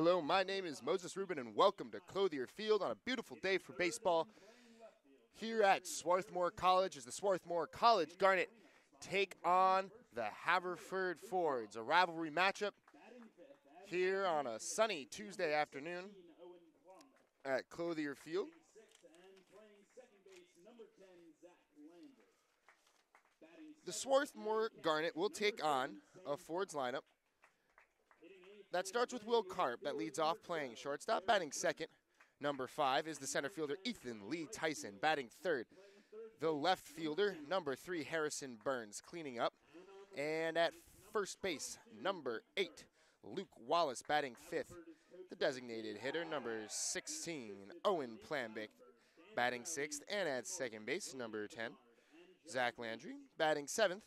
Hello, my name is Moses Rubin, and welcome to Clothier Field on a beautiful day for baseball here at Swarthmore College as the Swarthmore College Garnet take on the Haverford Fords, a rivalry matchup here on a sunny Tuesday afternoon at Clothier Field. The Swarthmore Garnet will take on a Fords lineup that starts with Will Karp, that leads off playing shortstop. Batting second, number 5, is the center fielder Ethan Lee Tyson. Batting third, the left fielder, number 3, Harrison Burns, cleaning up. And at first base, number 8, Luke Wallace, batting fifth. The designated hitter, number 16, Owen Plambick, batting sixth. And at second base, number 10, Zach Landry, batting seventh.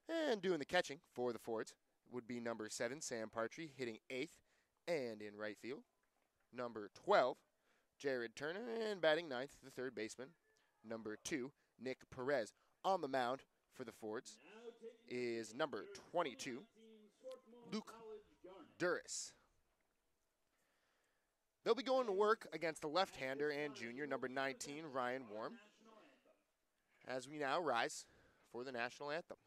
And doing the catching for the Fords would be number 7, Sam Partry, hitting 8th and in right field. Number 12, Jared Turner, and batting 9th, the third baseman, number 2, Nick Perez. On the mound for the Fords is number 22, Luke Duras. They'll be going to work against the left-hander and junior, number 19, Ryan Warm, as we now rise for the national anthem.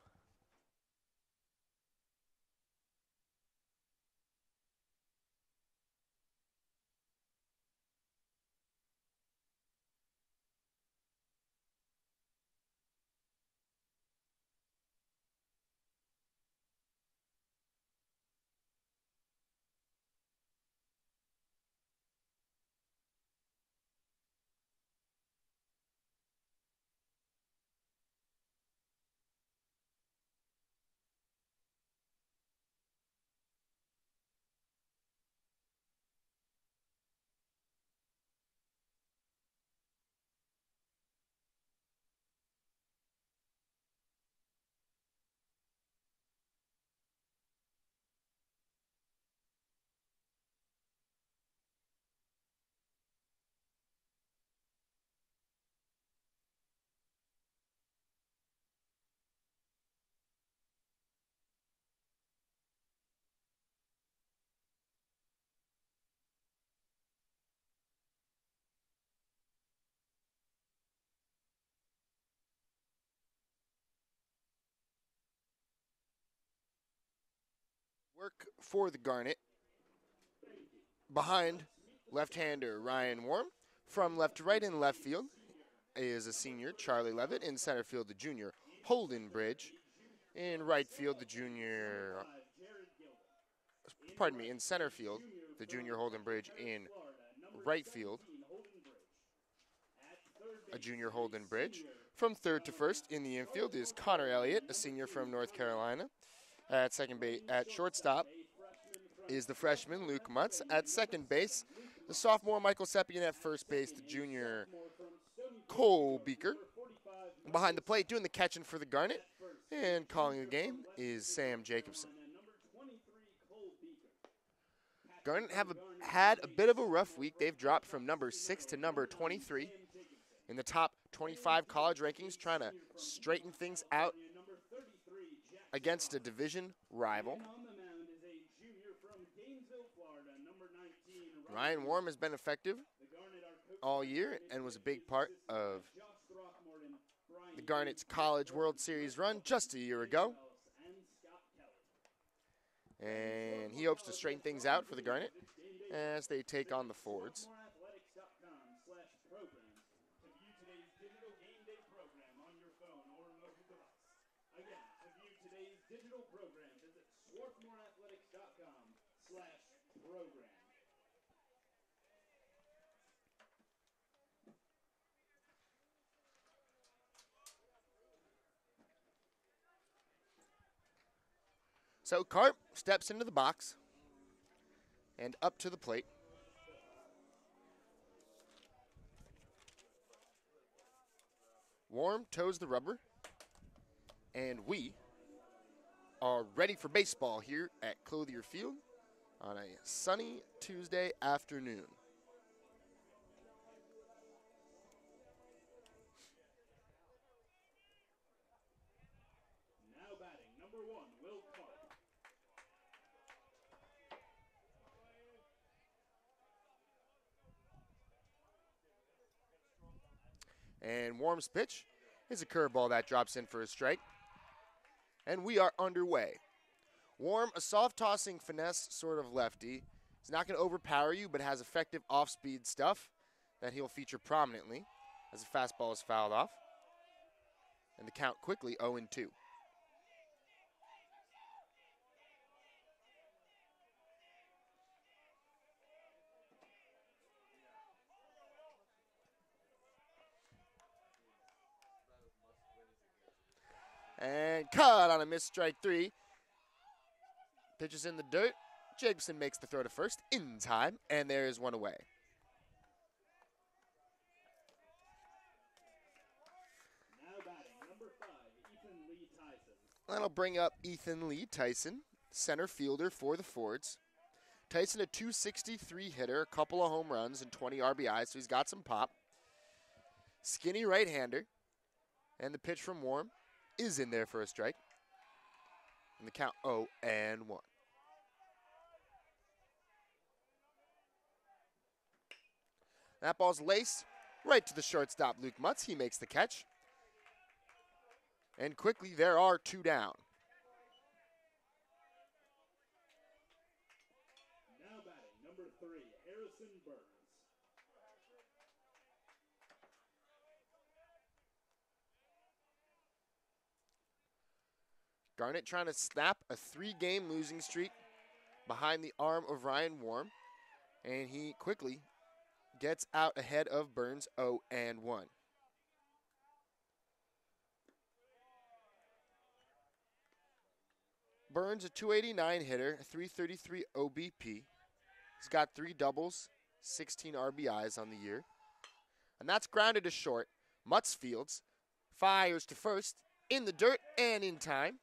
Work for the Garnet. Behind left-hander Ryan Warm. From left to right in left field is a senior, Charlie Levitt. In center field, the junior, Holden Bridge. In right field, the junior, in center field, the junior Holden Bridge. In right field, a junior Holden Bridge. From third to first in the infield is Connor Elliott, a senior from North Carolina. At second base, at shortstop is the freshman Luke Mutz. At second base, the sophomore Michael Seppian. At first base, the junior Cole Beaker. Behind the plate, doing the catching for the Garnet and calling the game is Sam Jacobson. Garnet had a bit of a rough week. They've dropped from number 6 to number 23 in the top 25 college rankings, trying to straighten things out against a division rival. Ryan Warm has been effective all year and was a big part of the Garnet's College World Series run just a year ago. And he hopes to straighten things out for the Garnet as they take on the Fords. So Karp steps into the box and up to the plate. Warm toes the rubber, and we are ready for baseball here at Clothier Field on a sunny Tuesday afternoon. And Warm's pitch is a curveball that drops in for a strike. And we are underway. Warm, a soft-tossing finesse sort of lefty. He's not going to overpower you, but has effective off-speed stuff that he'll feature prominently as the fastball is fouled off. And the count quickly 0-2. And cut on a missed strike 3. Pitches in the dirt. Jacobson makes the throw to first in time, and there is one away. Now batting, number 5, Ethan Lee Tyson. That'll bring up Ethan Lee Tyson, center fielder for the Fords. Tyson, a .263 hitter, a couple of home runs and 20 RBIs, so he's got some pop. Skinny right-hander, and the pitch from Warm is in there for a strike. And the count 0-1. That ball's laced right to the shortstop, Luke Mutz. He makes the catch. And quickly, there are 2 down. Now batting, number 3, Harrison Burns. Garnett trying to snap a 3-game losing streak behind the arm of Ryan Warm. And he quickly gets out ahead of Burns 0-1. Burns, a .289 hitter, a .333 OBP. He's got 3 doubles, 16 RBIs on the year. And that's grounded to short. Mutz fields, fires to first, in the dirt and in time.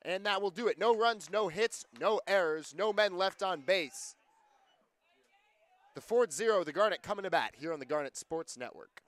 And that will do it. No runs, no hits, no errors, no men left on base. The Ford 0, the Garnet coming to bat here on the Garnet Sports Network.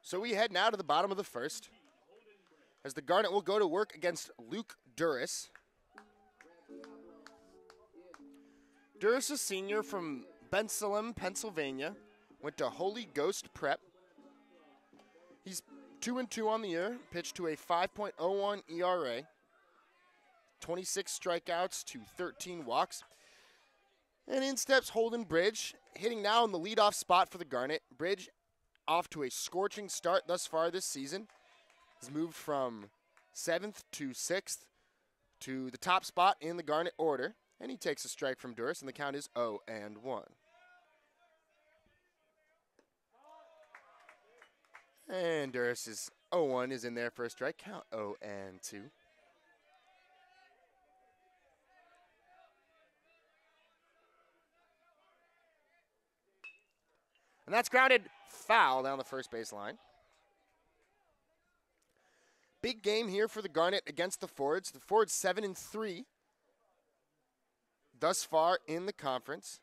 So we head now to the bottom of the first, as the Garnet will go to work against Luke Duras. Duras, a senior from Bensalem, Pennsylvania, went to Holy Ghost Prep. He's 2-2 on the year, pitched to a 5.01 ERA, 26 strikeouts to 13 walks. And in steps Holden Bridge, hitting now in the leadoff spot for the Garnet. Bridge off to a scorching start thus far this season. Has moved from 7th to 6th to the top spot in the Garnet order. And he takes a strike from Duras, and the count is 0-1. And Duris's 0-1 is in there for a strike. Count 0-2. And that's grounded foul down the first base line. Big game here for the Garnet against the Fords. The Fords 7-3 thus far in the conference.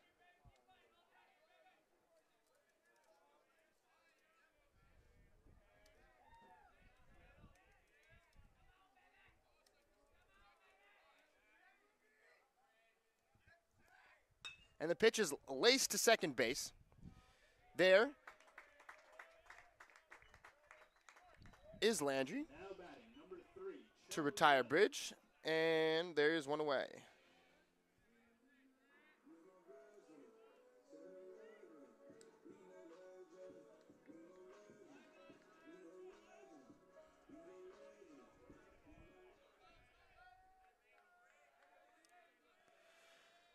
And the pitch is laced to second base. There is Landry Now batting, number 3. to retire Bridge, and there's one away.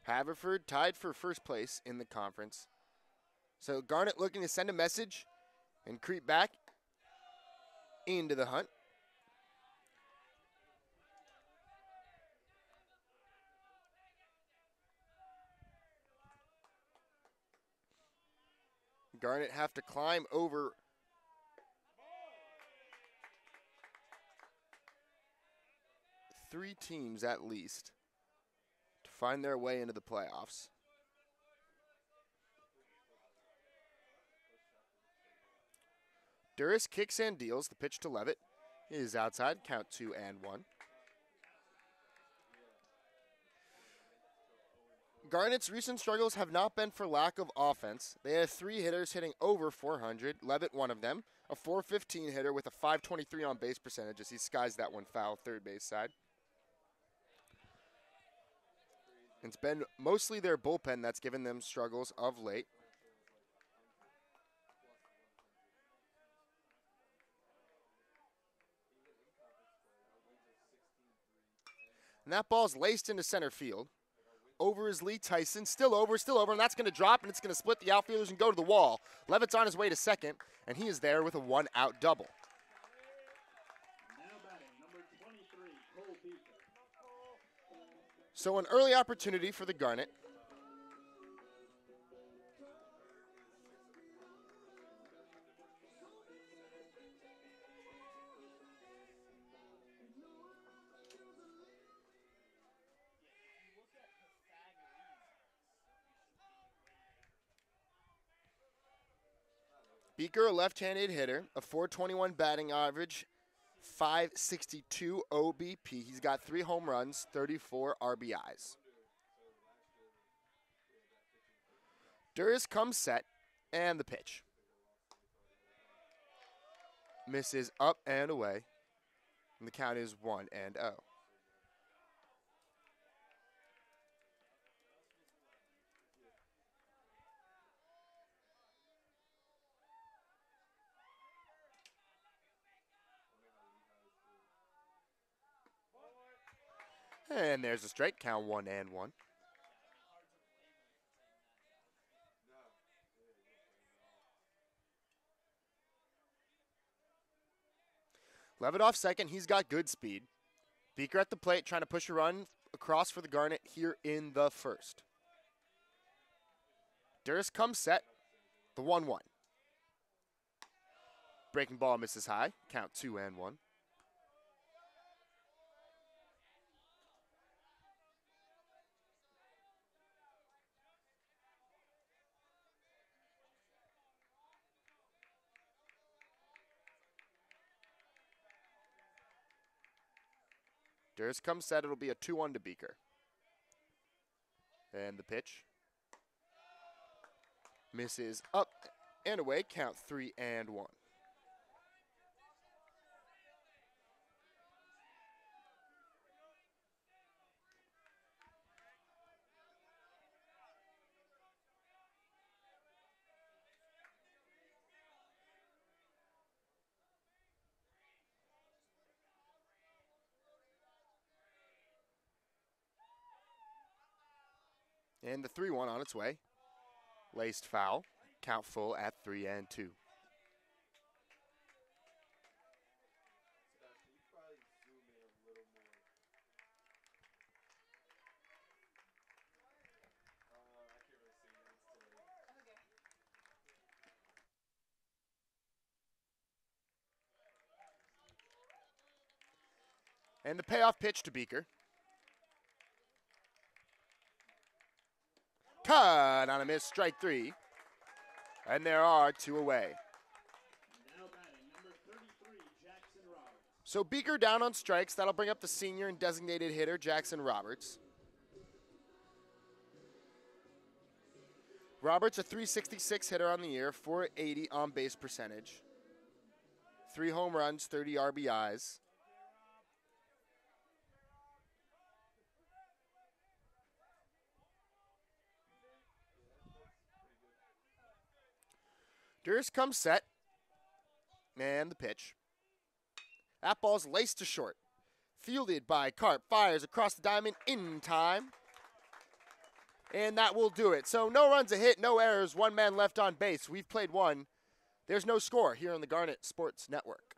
Haverford tied for first place in the conference. So Garnet looking to send a message and creep back into the hunt. Garnet have to climb over three teams at least to find their way into the playoffs. Duris kicks and deals. The pitch to Levitt is outside. Count 2-1. Garnet's recent struggles have not been for lack of offense. They have 3 hitters hitting over 400. Levitt, one of them. A 415 hitter with a 523 on base percentage as he skies that one foul third base side. It's been mostly their bullpen that's given them struggles of late. And that ball's laced into center field. Over is Lee Tyson, still over, and that's going to drop, and it's going to split the outfielders and go to the wall. Levitt's on his way to second, and he is there with a 1-out double. Now batting, number 23, Cole Beaker. So an early opportunity for the Garnet. Beaker, a left-handed hitter, a 421 batting average, 562 OBP. He's got 3 home runs, 34 RBIs. Duris comes set, and the pitch. Misses up and away, and the count is 1-0. And there's a strike, count 1-1. Levitt off second, he's got good speed. Beaker at the plate trying to push a run across for the Garnet here in the first. Duris comes set, the 1-1. Breaking ball misses high, count 2-1. Duris comes set, it'll be a 2-1 to Beaker. And the pitch. Misses up and away, count 3-1. And the 3-1 on its way. Laced foul. Count full at 3-2. And the payoff pitch to Beaker. Cut on a miss, strike 3. And there are 2 away. Now batting number 33, Jackson Roberts. So Beaker down on strikes. That'll bring up the senior and designated hitter, Jackson Roberts. Roberts, a .366 hitter on the year, .480 on base percentage, 3 home runs, 30 RBIs. Durst comes set, and the pitch. That ball's laced to short. Fielded by Carp, fires across the diamond in time. And that will do it. So no runs, a hit, no errors, 1 man left on base. We've played 1. There's no score here on the Garnet Sports Network.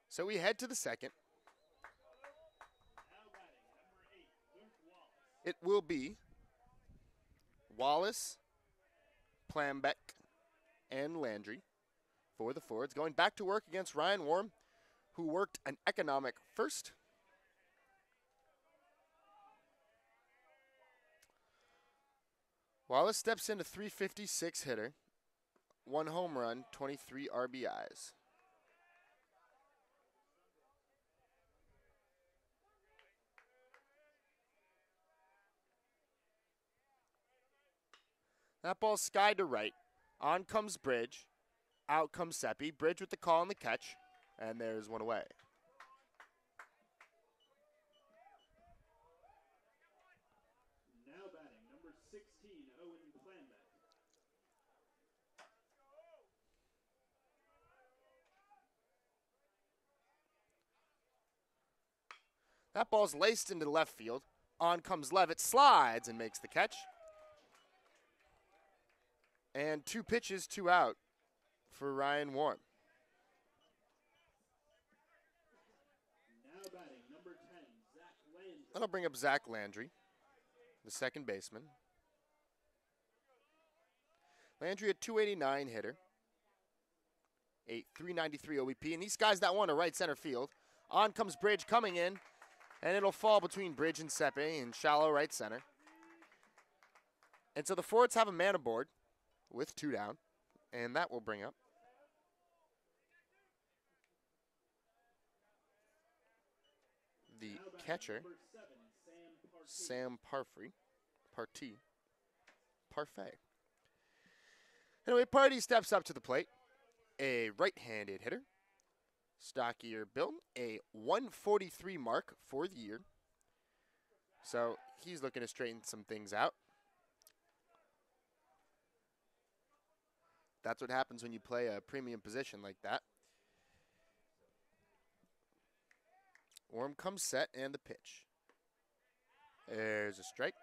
So we head to the second. Now batting number 8, Luke Wallace. It will be Wallace, Plambeck, and Landry for the Fords. Going back to work against Ryan Warm, who worked an economic first. Wallace steps in a .356 hitter, 1 home run, 23 RBIs. That ball's sky to right. On comes Bridge. Out comes Seppi. Bridge with the call and the catch. And there's 1 away. Now batting number 16, Owen Plambeck. That ball's laced into left field. On comes Levitt, slides and makes the catch. And 2 pitches, 2 out for Ryan Warm. Now batting number 10, Zach Landry. That'll bring up Zach Landry, the second baseman. Landry, a .289 hitter, a .393 OBP. And these guys that want to right center field. On comes Bridge coming in, and it'll fall between Bridge and Seppi in shallow right center. And so the Fords have a man aboard with 2 down, and that will bring up the Now batting catcher, number 7, Sam Parfait. Anyway, Party steps up to the plate, a right-handed hitter, stockier build, a 143 mark for the year. So he's looking to straighten some things out. That's what happens when you play a premium position like that. Warm comes set and the pitch. There's a strike.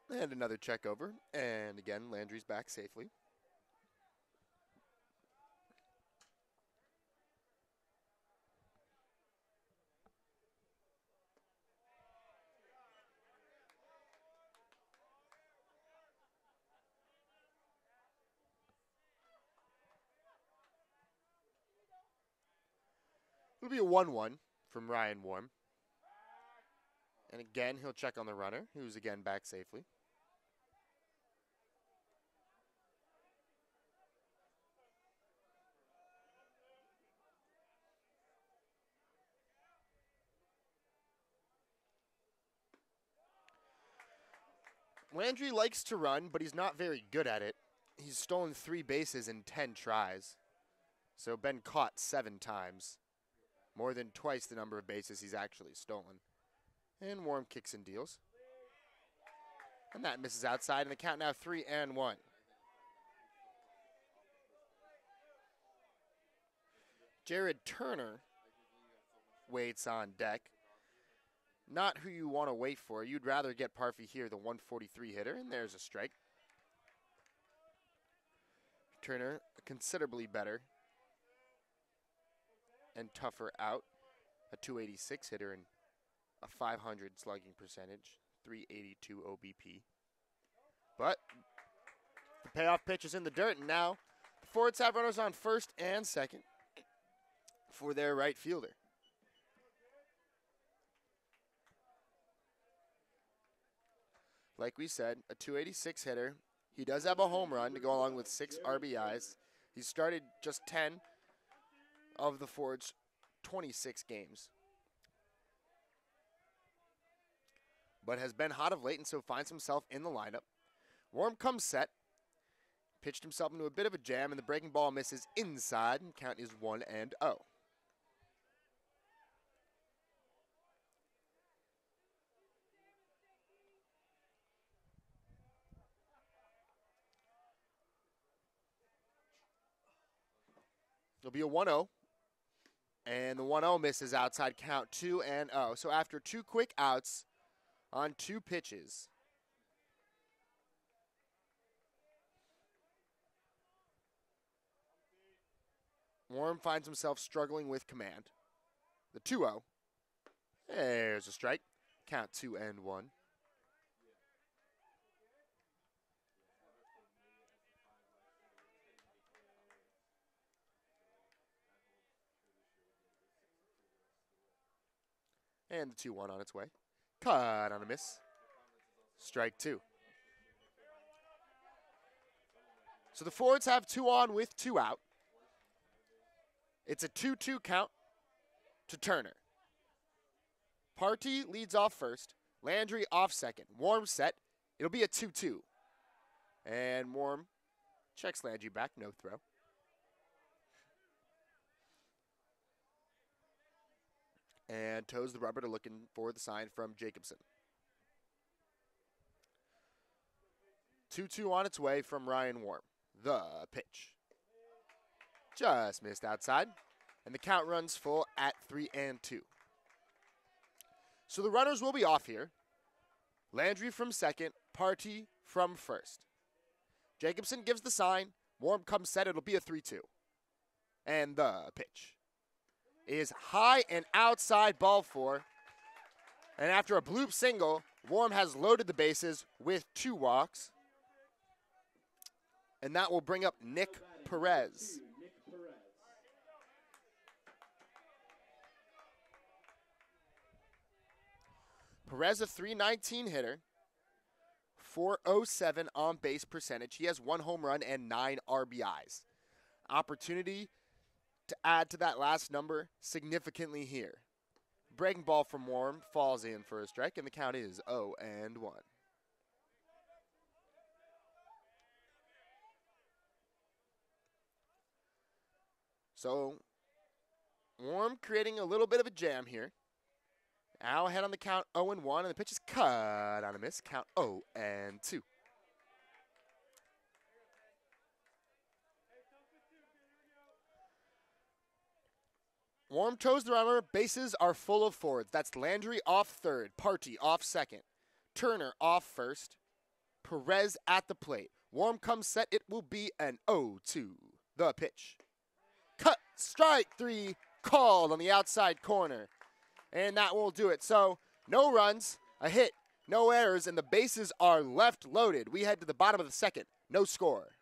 And another check over. And again, Landry's back safely. It'll be a 1-1 from Ryan Warm. And again, he'll check on the runner, who's again back safely. Landry likes to run, but he's not very good at it. He's stolen 3 bases in 10 tries. So been caught 7 times. More than twice the number of bases he's actually stolen. And Warm kicks and deals. And that misses outside, and the count now 3-1. Jared Turner waits on deck. Not who you want to wait for. You'd rather get Parfy here, the 143 hitter, and there's a strike. Turner, considerably better and tougher out. A 286 hitter and a 500 slugging percentage, 382 OBP. But the payoff pitch is in the dirt, and now the Fords have runners on first and second for their right fielder. Like we said, a 286 hitter. He does have a home run to go along with 6 RBIs. He started just 10 of the Fords' 26 games. But has been hot of late and so finds himself in the lineup. Warm comes set. Pitched himself into a bit of a jam, and the breaking ball misses inside, and count is 1-0. It'll be a 1-0. And the 1-0 misses outside, count 2-0. So after 2 quick outs on 2 pitches, Warm finds himself struggling with command. The 2-0. There's a strike. Count 2-1. And the 2-1 on its way. Cut on a miss. Strike 2. So the Fords have 2 on with 2 out. It's a 2-2 count to Turner. Party leads off first. Landry off second. Warm set. It'll be a 2-2. And Warm checks Landry back. No throw. And toes the rubber to looking for the sign from Jacobson. 2-2 on its way from Ryan Warm. The pitch. Just missed outside. And the count runs full at 3-2. So the runners will be off here. Landry from second, Party from first. Jacobson gives the sign. Warm comes set. It'll be a 3-2. And the pitch is high and outside, ball 4. And after a bloop single, Warm has loaded the bases with 2 walks. And that will bring up Nick Perez. Perez, a .319 hitter, .407 on base percentage. He has 1 home run and 9 RBIs. Opportunity to add to that last number significantly here. Breaking ball from Warm falls in for a strike, and the count is 0-1. So, Warm creating a little bit of a jam here. Now ahead on the count 0-1, and the pitch is cut on a miss. Count 0-2. Warm toes the runner. Bases are full of Fords. That's Landry off third. Party off second. Turner off first. Perez at the plate. Warm comes set. It will be an 0-2. The pitch. Cut. Strike 3. Called on the outside corner. And that will do it. So no runs, a hit, no errors, and the bases are left loaded. We head to the bottom of the second. No score.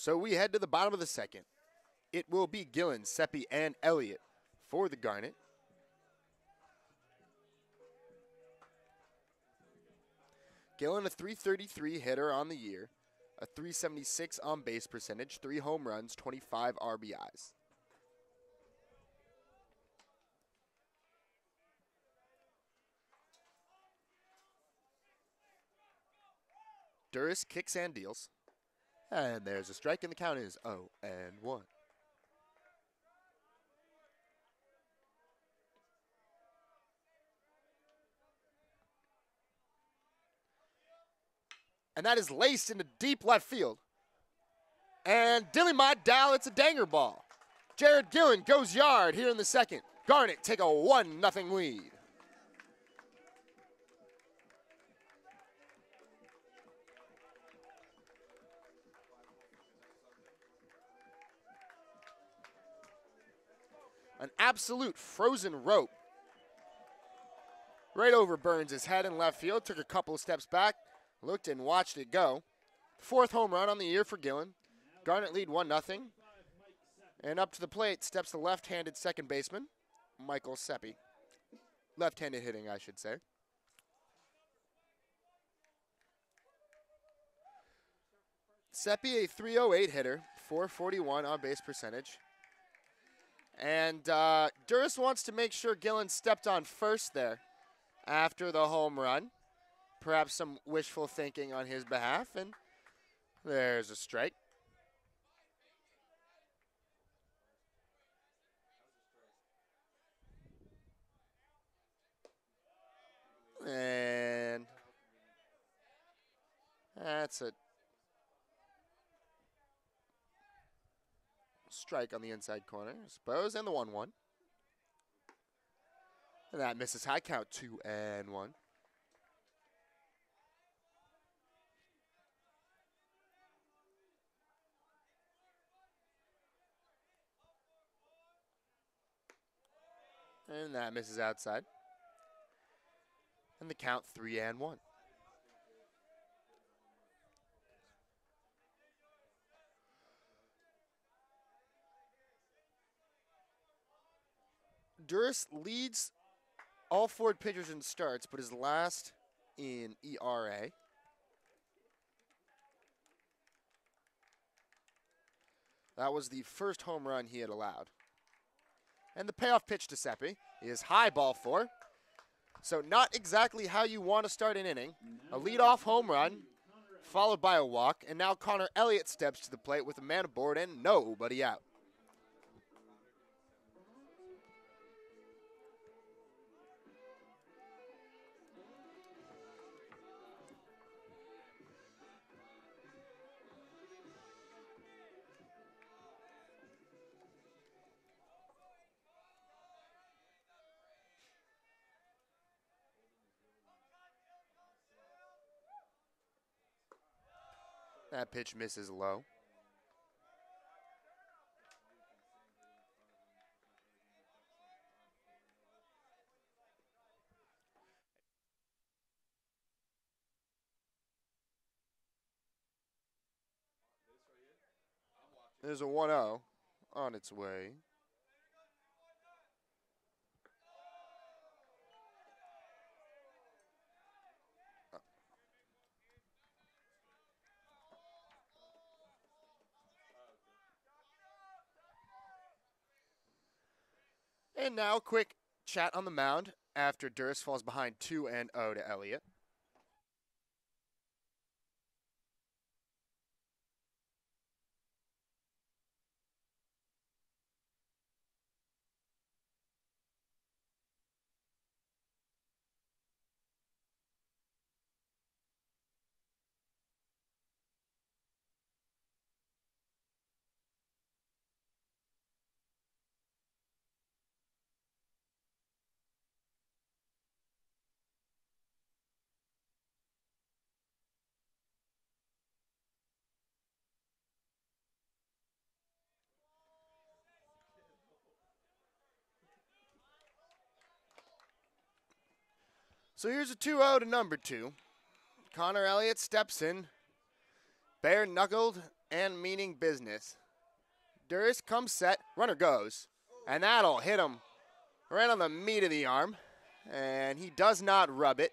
So we head to the bottom of the second. It will be Gillen, Seppi, and Elliott for the Garnet. Gillen, a .333 hitter on the year, a .376 on base percentage, 3 home runs, 25 RBIs. Duras kicks and deals. And there's a strike, and the count is 0-1. And that is laced into deep left field. And Dilly Mod Dow, it's a danger ball. Jared Gillen goes yard here in the second. Garnet take a 1-0 lead. An absolute frozen rope. Right over Burns' head in left field. Took a couple of steps back. Looked and watched it go. 4th home run on the year for Gillen. Garnet lead 1-0. And up to the plate steps the left-handed second baseman, Michael Seppi. Left-handed hitting, I should say. Seppi, a .308 hitter, .441 on base percentage. And Duras wants to make sure Gillen stepped on first there after the home run. Perhaps some wishful thinking on his behalf, and there's a strike. And that's a strike on the inside corner, I suppose, and the 1-1. And that misses high, count 2-1. And that misses outside. And the count 3-1. Duras leads all Ford pitchers in starts, but is last in ERA. That was the first home run he had allowed. And the payoff pitch to Seppi is high, ball 4. So not exactly how you want to start an inning. A leadoff home run, followed by a walk, and now Connor Elliott steps to the plate with a man aboard and nobody out. That pitch misses low. There's a 1-0 on its way. And now, quick chat on the mound after Duras falls behind 2-0 to Elliott. So here's a 2-0 to number 2. Connor Elliott steps in, bare-knuckled, and meaning business. Durst comes set, runner goes. And that'll hit him right on the meat of the arm. And he does not rub it.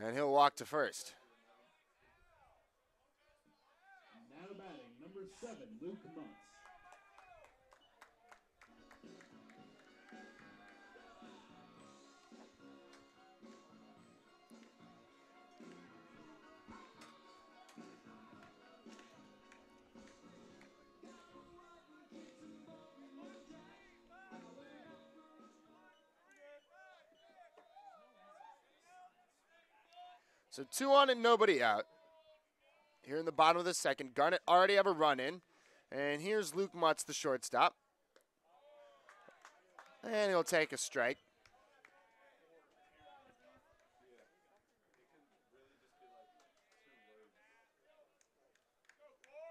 And he'll walk to first. Now batting, number 7, Luke Muntz. So 2 on and nobody out. Here in the bottom of the second, Garnet already have a run in. And here's Luke Muntz, the shortstop. And he'll take a strike.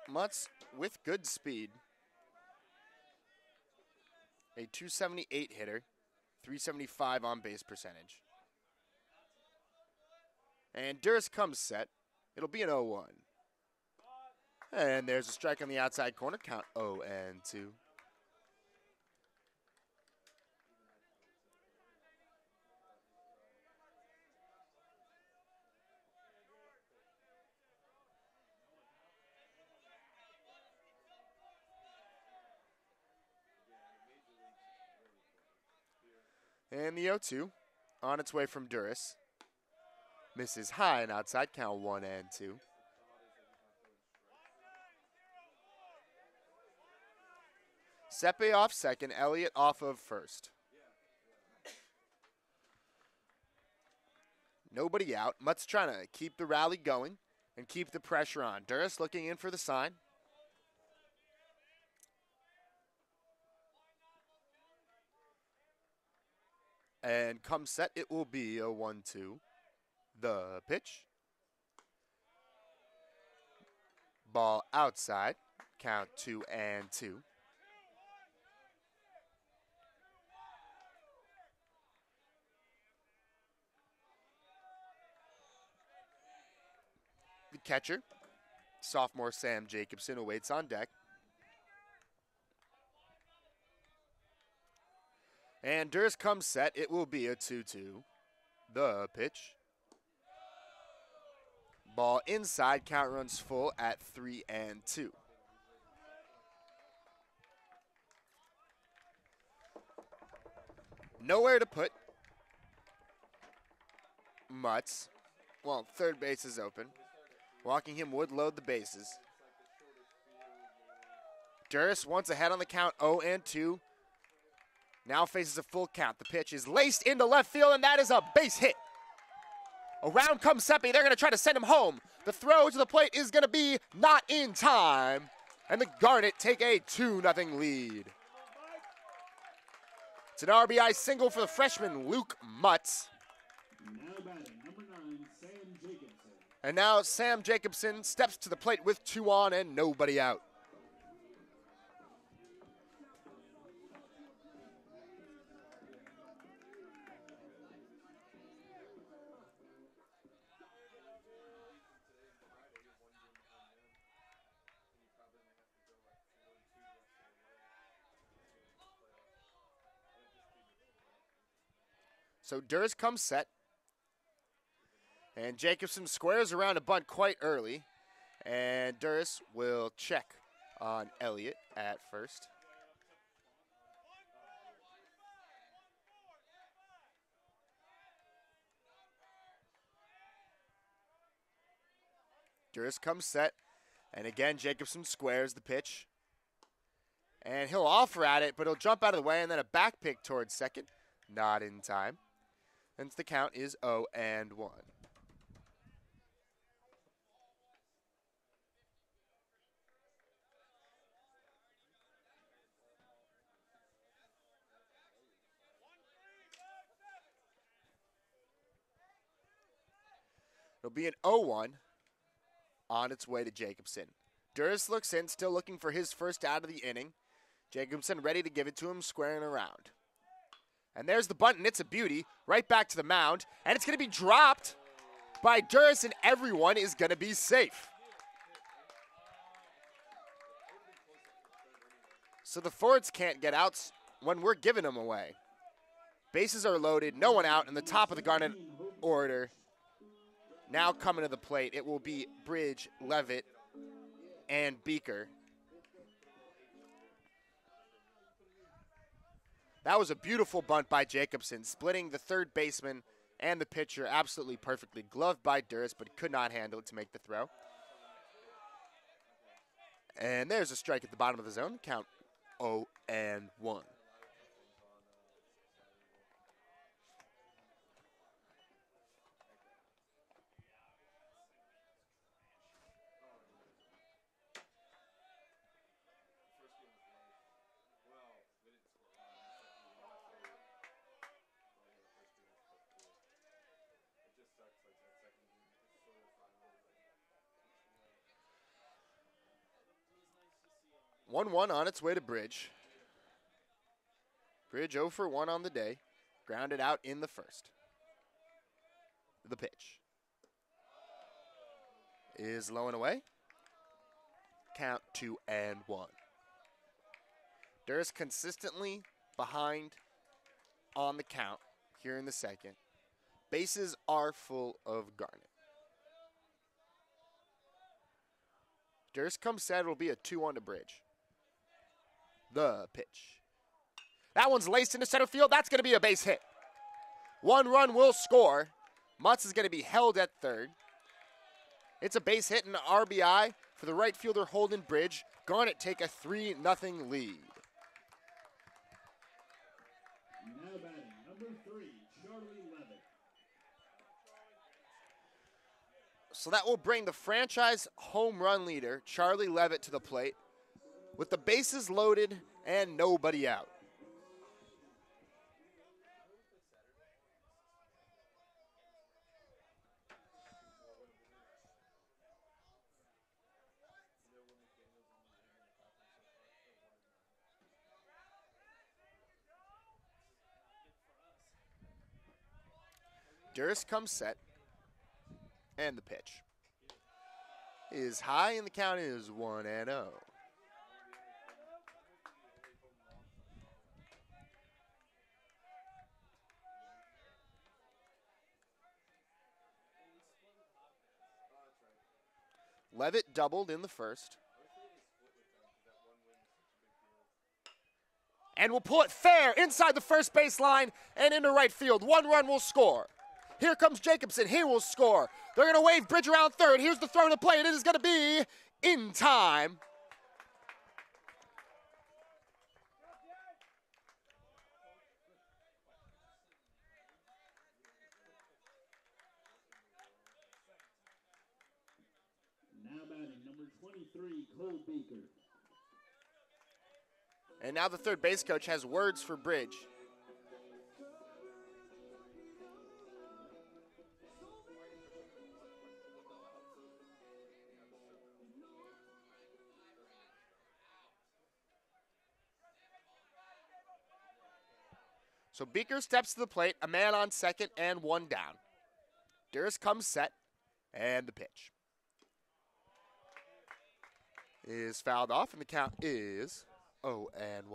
Muntz with good speed. A 278 hitter, 375 on base percentage. And Durst comes set. It'll be an 0-1. And there's a strike on the outside corner. Count 0-2. And the 0-2 on its way from Durst. Misses high and outside, count 1-2. Sepe off second, Elliott off of first. Nobody out. Mutt's trying to keep the rally going and keep the pressure on. Durst looking in for the sign. And come set, it will be a 1-2. The pitch. Ball outside. Count 2-2. The catcher, sophomore Sam Jacobson, awaits on deck. And Durst comes set. It will be a 2-2. The pitch. Ball inside, count runs full at 3-2. Nowhere to put Muntz. Well, third base is open. Walking him would load the bases. Durst once ahead on the count, 0-2. Now faces a full count. The pitch is laced into left field, and that is a base hit. Around comes Sepe. They're going to try to send him home. The throw to the plate is going to be not in time. And the Garnet take a 2-0 lead. It's an RBI single for the freshman, Luke Muntz. Now batting, number 9, Sam Jacobson. And now Sam Jacobson steps to the plate with 2 on and nobody out. So Durst comes set. And Jacobson squares around a bunt quite early. And Durst will check on Elliott at first. Durst comes set. And again, Jacobson squares the pitch. And he'll offer at it, but he'll jump out of the way, and then a back pick towards second. Not in time. Hence the count is 0-1. It'll be an 0-1 on its way to Jacobson. Durst looks in, still looking for his first out of the inning. Jacobson ready to give it to him, squaring around. And there's the bunt, and it's a beauty. Right back to the mound. And it's going to be dropped by Durst, and everyone is going to be safe. So the Fords can't get outs when we're giving them away. Bases are loaded, no one out, and the top of the Garnet order. Now coming to the plate, it will be Bridge, Levitt, and Beaker. That was a beautiful bunt by Jacobson, splitting the third baseman and the pitcher absolutely perfectly. Gloved by Durst, but could not handle it to make the throw. And there's a strike at the bottom of the zone. Count 0-1. One on its way to Bridge. Bridge 0 for 1 on the day. Grounded out in the first. The pitch is low and away. Count 2-1. Durst consistently behind on the count here in the second. Bases are full of Garnet. Durst comes set. It'll be a 2-1 to Bridge. The pitch. That one's laced into center field. That's going to be a base hit. 1 run will score. Mutz is going to be held at third. It's a base hit and an RBI for the right fielder Holden Bridge. Garnet take a 3-0 lead. Now batting, number 3, Charlie Levitt. So that will bring the franchise home run leader, Charlie Levitt, to the plate with the bases loaded and nobody out. Durst comes set, and the pitch is high, and the count is 1-0. Levitt doubled in the first. And will pull it fair inside the first baseline and into right field. 1 run will score. Here comes Jacobson. He will score. They're going to wave Bridge around third. Here's the throw to play. It is going to be in time. Now batting, number 23, Cole Beaker. And now the third base coach has words for Bridge. So Beaker steps to the plate, a man on second and 1 down. Durst comes set, and the pitch is fouled off, and the count is 0-1. A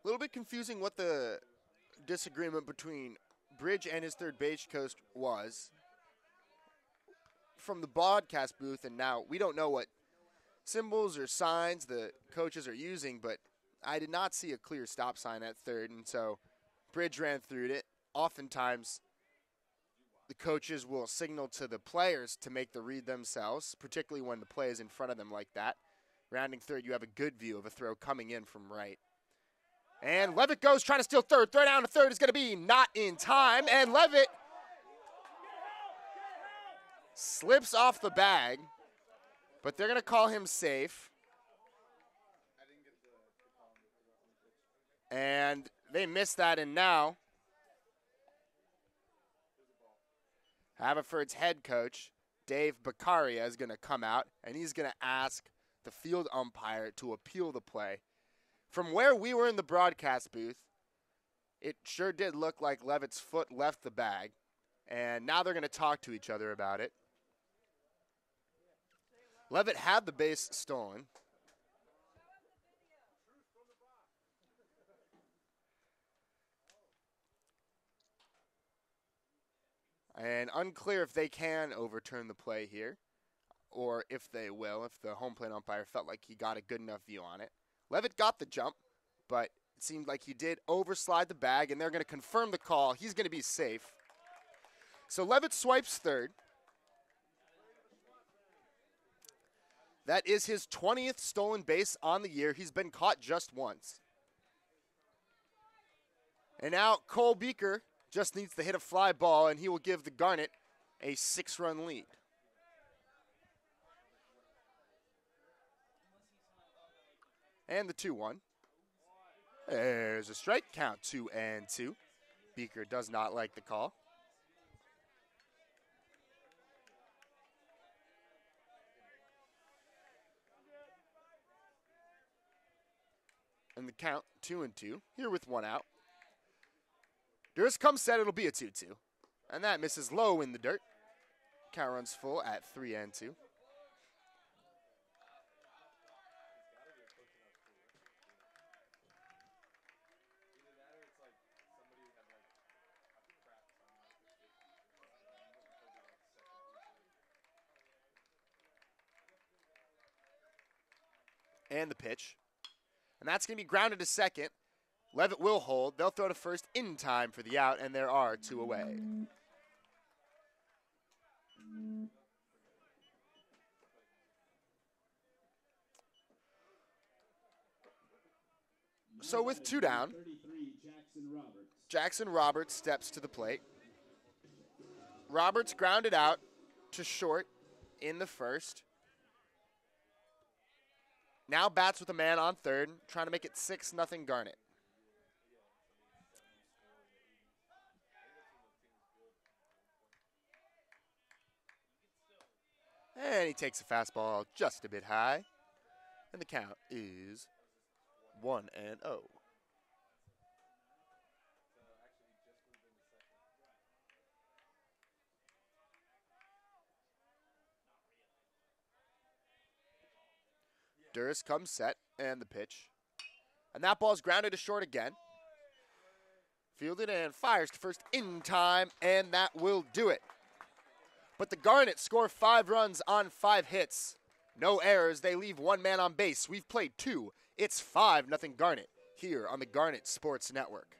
little bit confusing what the disagreement between Bridge and his third base coach was from the broadcast booth, and now we don't know what symbols or signs the coaches are using, but I did not see a clear stop sign at third, and so Bridge ran through it. Oftentimes, the coaches will signal to the players to make the read themselves, particularly when the play is in front of them like that. Rounding third, you have a good view of a throw coming in from right. And Levitt goes trying to steal third. Throw down to third is going to be not in time. And Levitt slips off the bag, but they're going to call him safe. And they missed that, and now Haverford's head coach, Dave Beccaria, is going to come out, and he's going to ask the field umpire to appeal the play. From where we were in the broadcast booth, It sure did look like Levitt's foot left the bag, and now they're going to talk to each other about it. Levitt had the base stolen. And unclear if they can overturn the play here, or if they will, if the home plate umpire felt like he got a good enough view on it. Levitt got the jump, but it seemed like he did overslide the bag, and they're going to confirm the call. He's going to be safe. So Levitt swipes third. That is his 20th stolen base on the year. He's been caught just once. And now Cole Beaker just needs to hit a fly ball, and he will give the Garnet a 6-run lead. And the 2-1. There's a strike, count 2-2. Beaker does not like the call. And the count 2-2, here with 1 out. Durst comes set, it'll be a 2-2. And that misses low in the dirt. Count runs full at 3-2. And the pitch. And that's going to be grounded to second. Levitt will hold. They'll throw to first in time for the out, and there are 2 away. So with 2 down, Jackson Roberts steps to the plate. Roberts grounded out to short in the first. Now bats with a man on third, trying to make it 6-0 Garnet. And he takes a fastball just a bit high. And the count is 1-0. Durst comes set, and the pitch. And that ball's grounded to short again. Fielded and fires to first in time, and that will do it. But the Garnet score 5 runs on 5 hits. No errors, they leave 1 man on base. We've played 2. It's 5-0 Garnet here on the Garnet Sports Network.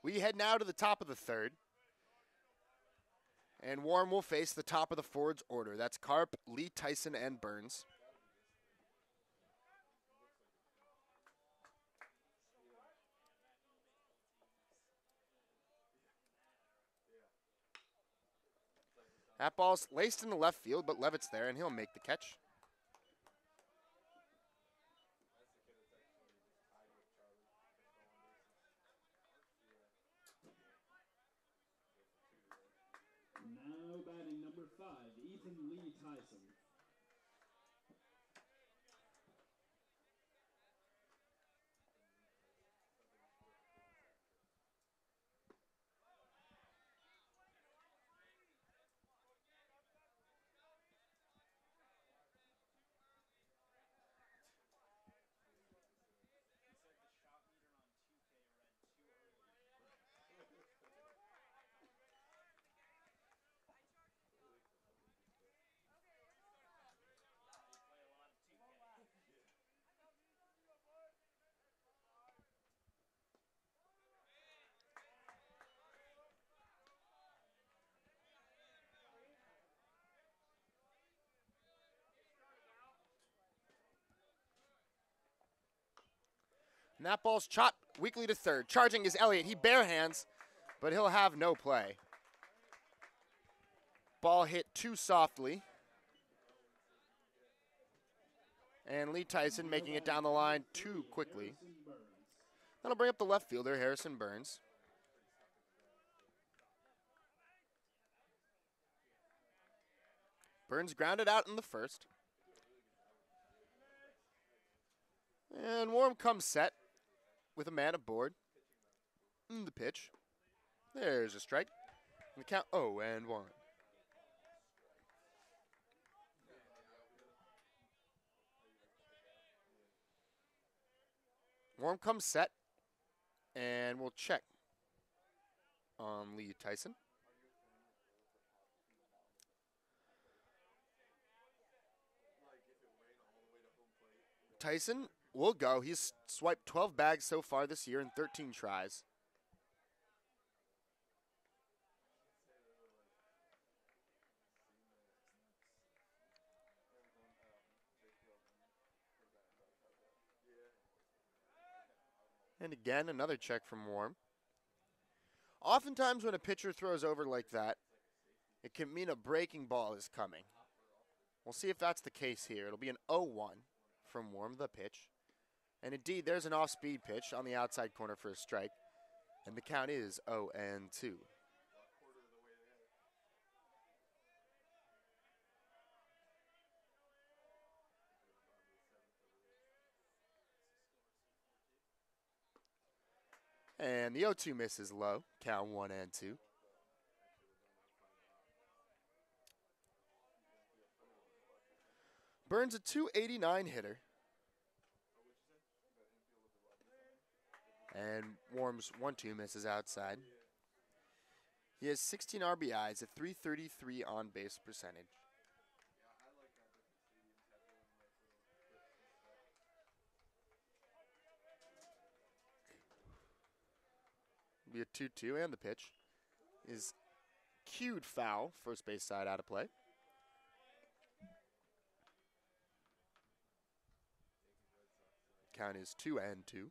We head now to the top of the third. And Warren will face the top of the Fords order. That's Karp, Lee, Tyson, and Burns. That ball's laced in the left field, but Levitt's there, and he'll make the catch. Now batting 5, Ethan Lee Tyson. And that ball's chopped weakly to third. Charging is Elliott. He bare hands, but he'll have no play. Ball hit too softly. And Lee Tyson making it down the line too quickly. That'll bring up the left fielder, Harrison Burns. Burns grounded out in the first. And Warm comes set with a man aboard. The pitch. There's a strike. And the count 0-1. Warm comes set. And we'll check on Lee Tyson. Tyson will go. He's swiped 12 bags so far this year in 13 tries. And again, another check from Warm. Oftentimes when a pitcher throws over like that, it can mean a breaking ball is coming. We'll see if that's the case here. It'll be an 0-1 from Warm, the pitch. And indeed, there's an off-speed pitch on the outside corner for a strike. And the count is 0-2. And the 0-2 miss is low. Count 1-2. Burns a .289 hitter. And Warm's 1-2 misses outside. He has 16 RBIs, a .333 on-base percentage. Be a 2-2, and the pitch is cued foul. First base side out of play. Count is 2-2.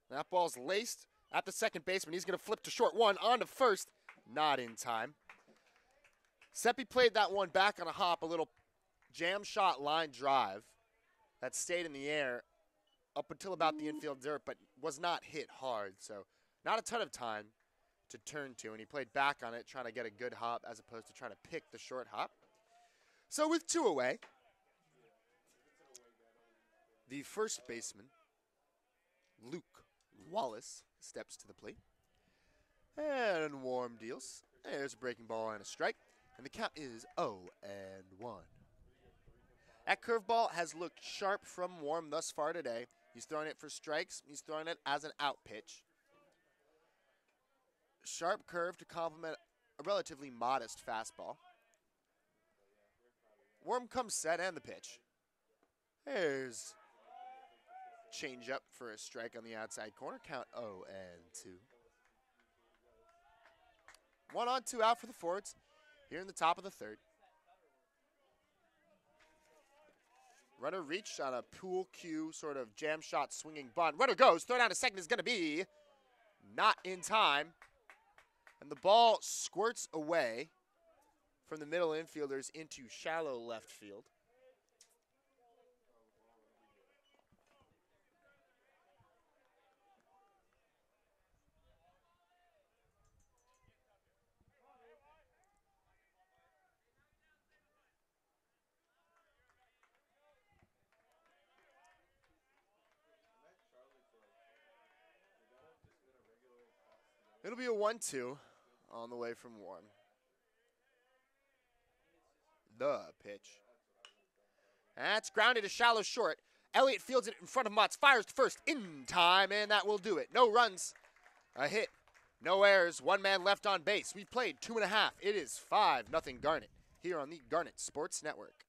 That ball's laced at the second baseman. He's going to flip to short one, on to first. Not in time. Seppi played that one back on a hop, a little jam shot line drive that stayed in the air up until about the infield dirt, but was not hit hard. So not a ton of time to turn to, and he played back on it, trying to get a good hop as opposed to trying to pick the short hop. So with 2 away, the first baseman, Luke Wallace, steps to the plate. And Warm deals. There's a breaking ball and a strike. And the count is 0-1. That curveball has looked sharp from Warm thus far today. He's throwing it for strikes. He's throwing it as an out pitch. Sharp curve to complement a relatively modest fastball. Warm comes set and the pitch. There's changeup for a strike on the outside corner. Count 0-2. 1 on, 2 out for the Fords here in the top of the third. Runner reached on a pool cue, sort of jam shot swinging bunt. Runner goes, throw down to second is going to be not in time. And the ball squirts away from the middle infielders into shallow left field. It'll be a 1-2 on the way from 1. The pitch. That's grounded to shallow short. Elliott fields it in front of Motts, fires to first in time, and that will do it. No runs, a hit, no errors, 1 man left on base. We've played 2.5. It is 5-0 Garnet here on the Garnet Sports Network.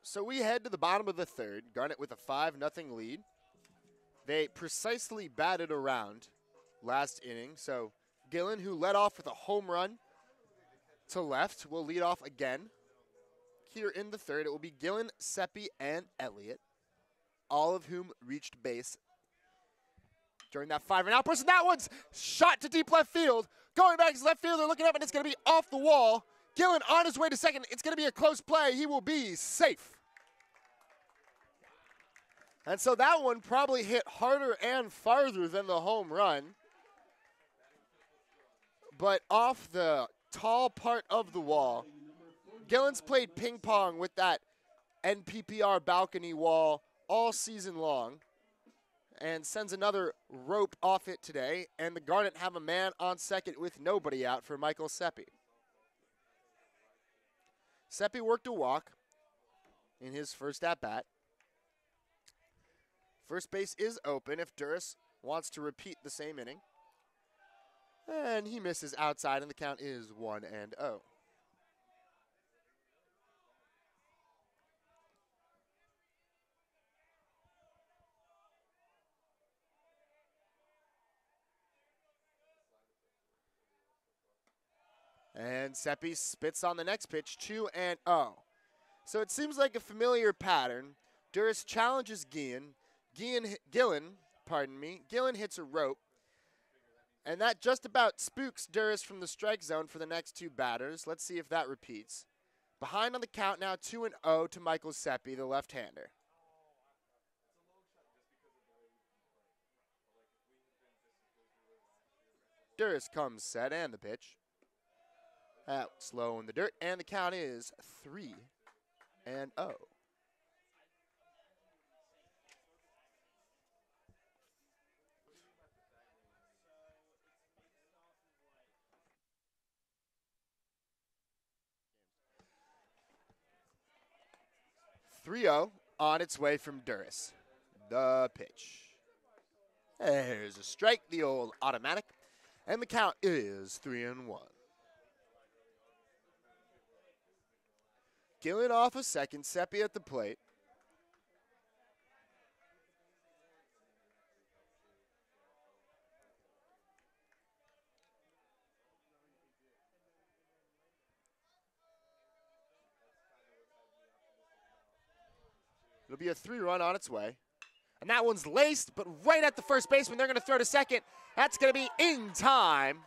So we head to the bottom of the third, Garnet with a 5-0 lead. They precisely batted around last inning, so Gillen, who led off with a home run to left, will lead off again. Here in the third, it will be Gillen, Seppi, and Elliott, all of whom reached base during that 5-and-out burst. And that one's shot to deep left field. Going back to left field, they're looking up, and it's going to be off the wall. Gillen on his way to second. It's going to be a close play. He will be safe. And so that one probably hit harder and farther than the home run. But off the tall part of the wall. Gillen's played ping pong with that NPPR balcony wall all season long and sends another rope off it today. And the Garnet have a man on second with nobody out for Michael Seppi. Seppi worked a walk in his first at-bat. First base is open if Duras wants to repeat the same inning. And he misses outside, and the count is 1-0. And Seppi spits on the next pitch, 2-0. So it seems like a familiar pattern. Duras challenges Gillen. Gillen hits a rope. And that just about spooks Duras from the strike zone for the next 2 batters. Let's see if that repeats. Behind on the count now, 2-0 to Michael Seppi, the left-hander. Duras comes set, and the pitch. Out slow in the dirt, and the count is 3-0. 3-0 on its way from Duras. The pitch. There's a strike, the old automatic, and the count is 3-1. Gillen off a second, Seppi at the plate. It'll be a 3-run on its way. And that one's laced, but right at the first baseman. They're going to throw to second. That's going to be in time.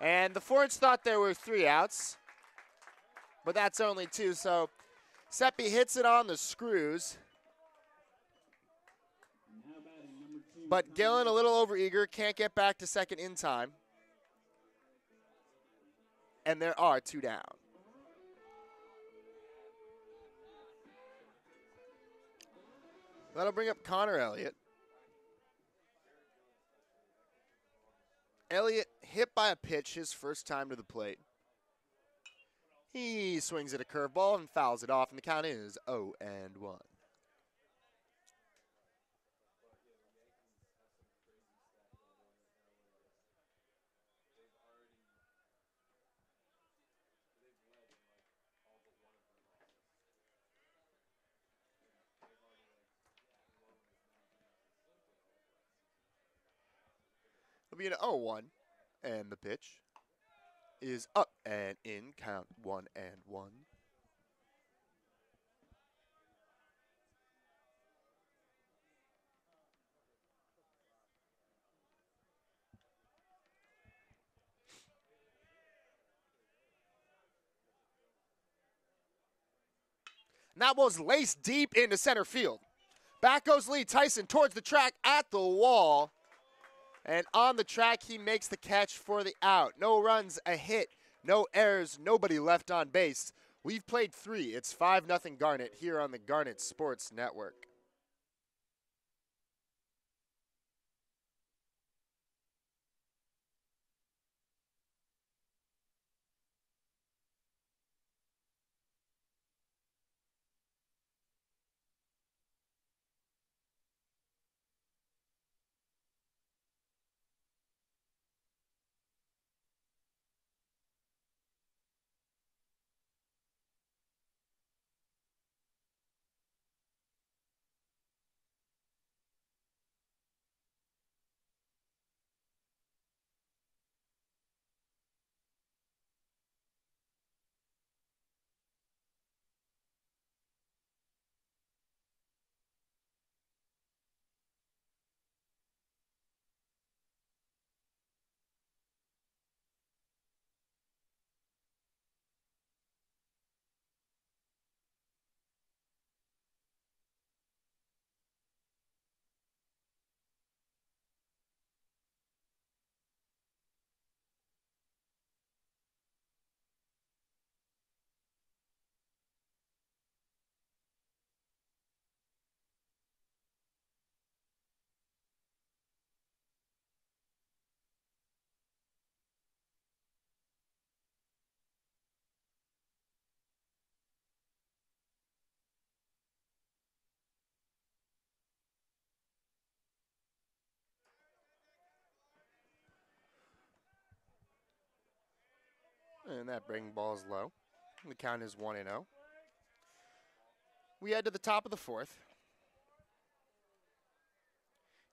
And the Fords thought there were 3 outs, but that's only 2. So Seppi hits it on the screws. But Gillen, a little overeager, can't get back to second in time. And there are 2 down. That'll bring up Connor Elliott. Elliott hit by a pitch his first time to the plate. He swings at a curveball and fouls it off, and the count is 0-1. It'll be an 0-1, and the pitch is up and in, count 1-1. And that was laced deep into center field. Back goes Lee Tyson towards the track at the wall. And on the track, he makes the catch for the out. No runs, a hit, no errors, nobody left on base. We've played 3. It's 5-0 Garnet here on the Garnet Sports Network. And that breaking ball is low. The count is 1-0. We head to the top of the 4th.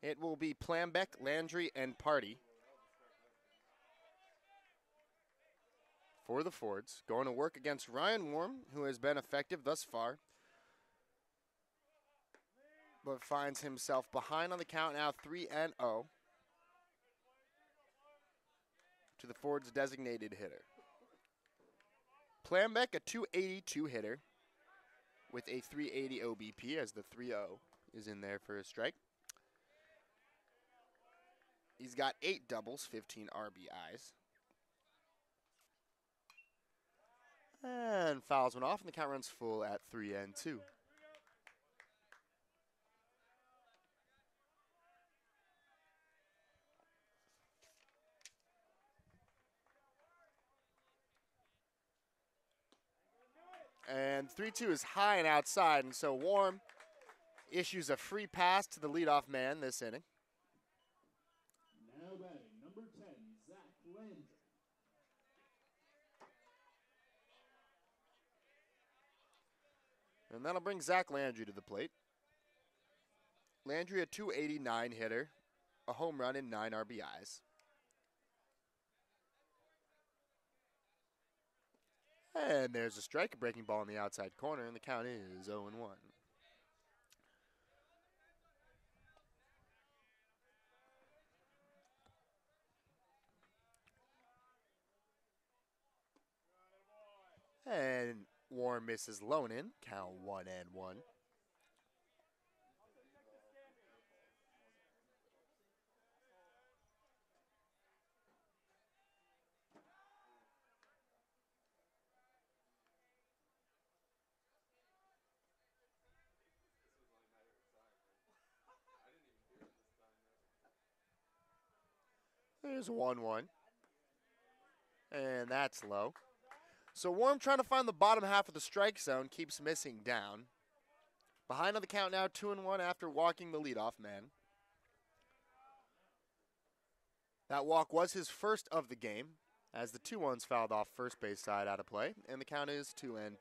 It will be Plambeck, Landry, and Party for the Fords. Going to work against Ryan Warm, who has been effective thus far, but finds himself behind on the count now, 3-0 to the Fords' designated hitter. Plambeck, a 282 hitter with a 380 OBP, as the 3-0 is in there for a strike. He's got 8 doubles, 15 RBIs. And fouls one off, and the count runs full at 3-2. And 3-2 is high and outside, and so Warm issues a free pass to the leadoff man this inning. Now batting, number 10, Zach Landry. And that'll bring Zach Landry to the plate. Landry, a 289 hitter, a home run, and 9 RBIs. And there's a strike, a breaking ball in the outside corner, and the count is 0-1. And Warren misses Lonin, count 1-1. There's 1-1. And that's low. So Warm trying to find the bottom half of the strike zone, keeps missing down. Behind on the count now, 2-1 after walking the leadoff man. That walk was his first of the game, as the 2-1s fouled off first base side out of play, and the count is 2-2.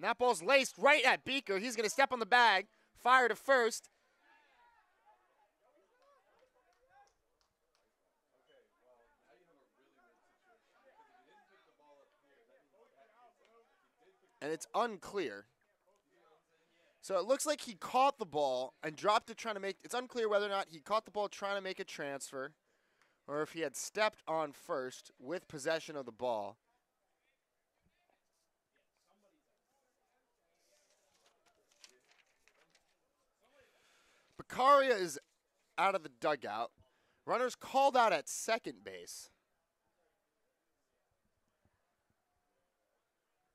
And that ball's laced right at Beaker. He's going to step on the bag, fire to first. And it's unclear. So it looks like he caught the ball and dropped it trying to make, it's unclear whether or not he caught the ball trying to make a transfer or if he had stepped on first with possession of the ball. Beccaria is out of the dugout. Runners called out at second base.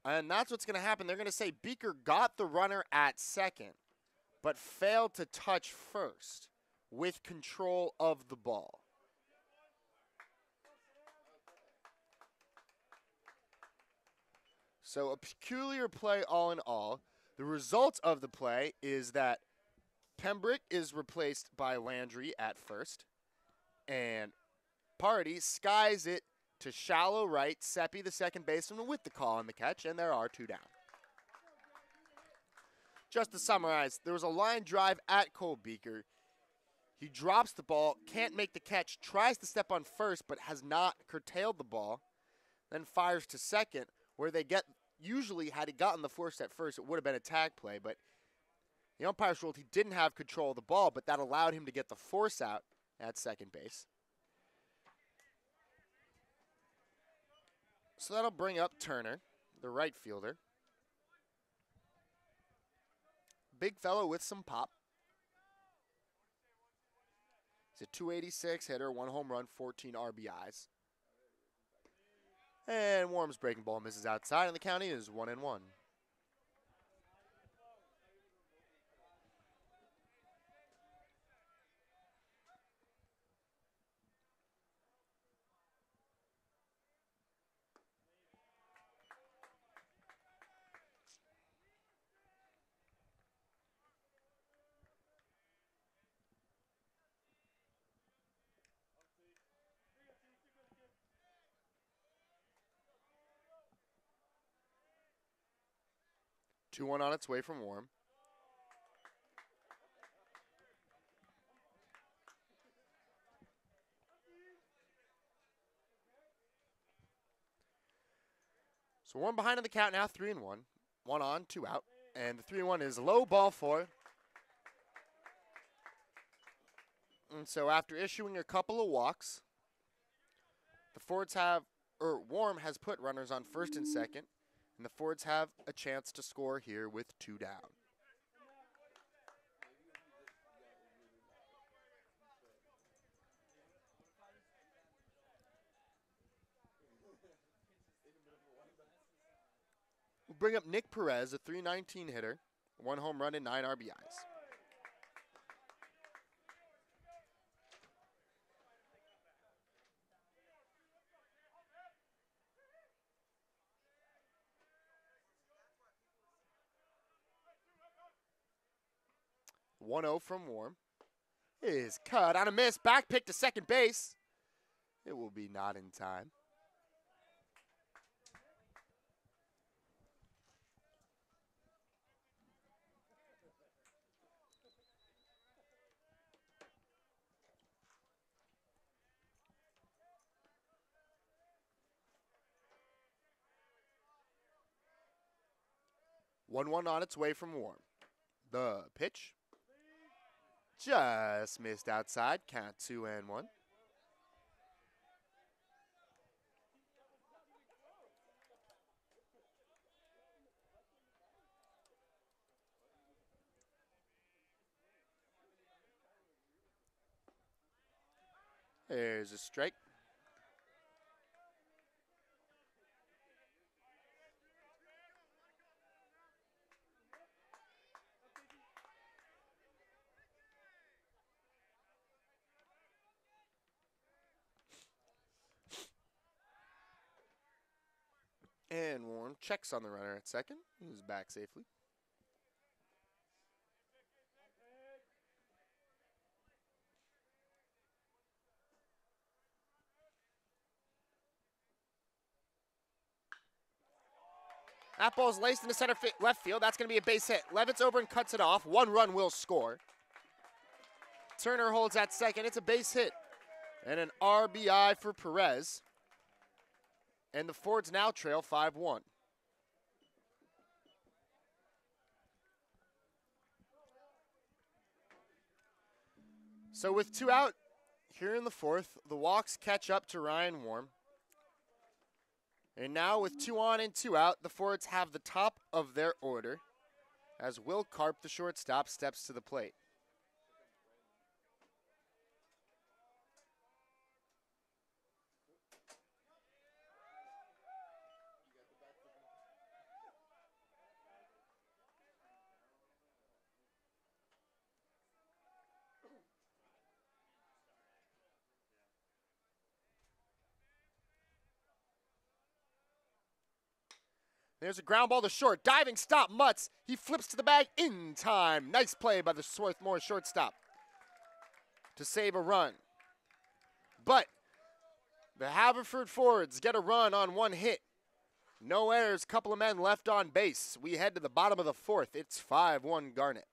And that's what's going to happen. They're going to say Beaker got the runner at second, but failed to touch first with control of the ball. So a peculiar play all in all. The result of the play is that Pembroke is replaced by Landry at first, and Party skies it to shallow right, Seppi, the second baseman, with the call on the catch, and there are 2 down. Just to summarize, there was a line drive at Cole Beaker. He drops the ball, can't make the catch, tries to step on first, but has not curtailed the ball, then fires to second, where they get, usually had he gotten the force at first, it would have been a tag play, but the umpires ruled he didn't have control of the ball, but that allowed him to get the force out at second base. So that'll bring up Turner, the right fielder. Big fellow with some pop. He's a 286 hitter, 1 home run, 14 RBIs. And Warm's breaking ball misses outside, and the count is 1-1. Two one on its way from Warm. So Warm behind on the count now, 3-1. 1 on, 2 out. And the 3-1 is low ball 4. And so after issuing a couple of walks, the Fords have, or Warm has put runners on first and second, and the Fords have a chance to score here with 2 down. We'll bring up Nick Perez, a .319 hitter, 1 home run and 9 RBIs. .1-0 from Warm. Is cut on a miss. Back pick to second base. It will be not in time. One on its way from Warm. The pitch. Just missed outside. Count 2-1. There's a strike. And Warren checks on the runner at second. He's back safely. That ball's laced into left field. That's going to be a base hit. Levitt's over and cuts it off. 1 run will score. Turner holds at second. It's a base hit. And an RBI for Perez. And the Fords now trail 5-1. So with 2 out here in the 4th, the walks catch up to Ryan Warm. And now with 2 on and 2 out, the Fords have the top of their order as Will Karp, the shortstop, steps to the plate. There's a ground ball to short. Diving stop, Mutz. He flips to the bag in time. Nice play by the Swarthmore shortstop to save a run. But the Haverford Fords get a run on 1 hit. No errors, couple of men left on base. We head to the bottom of the 4th. It's 5-1 Garnet.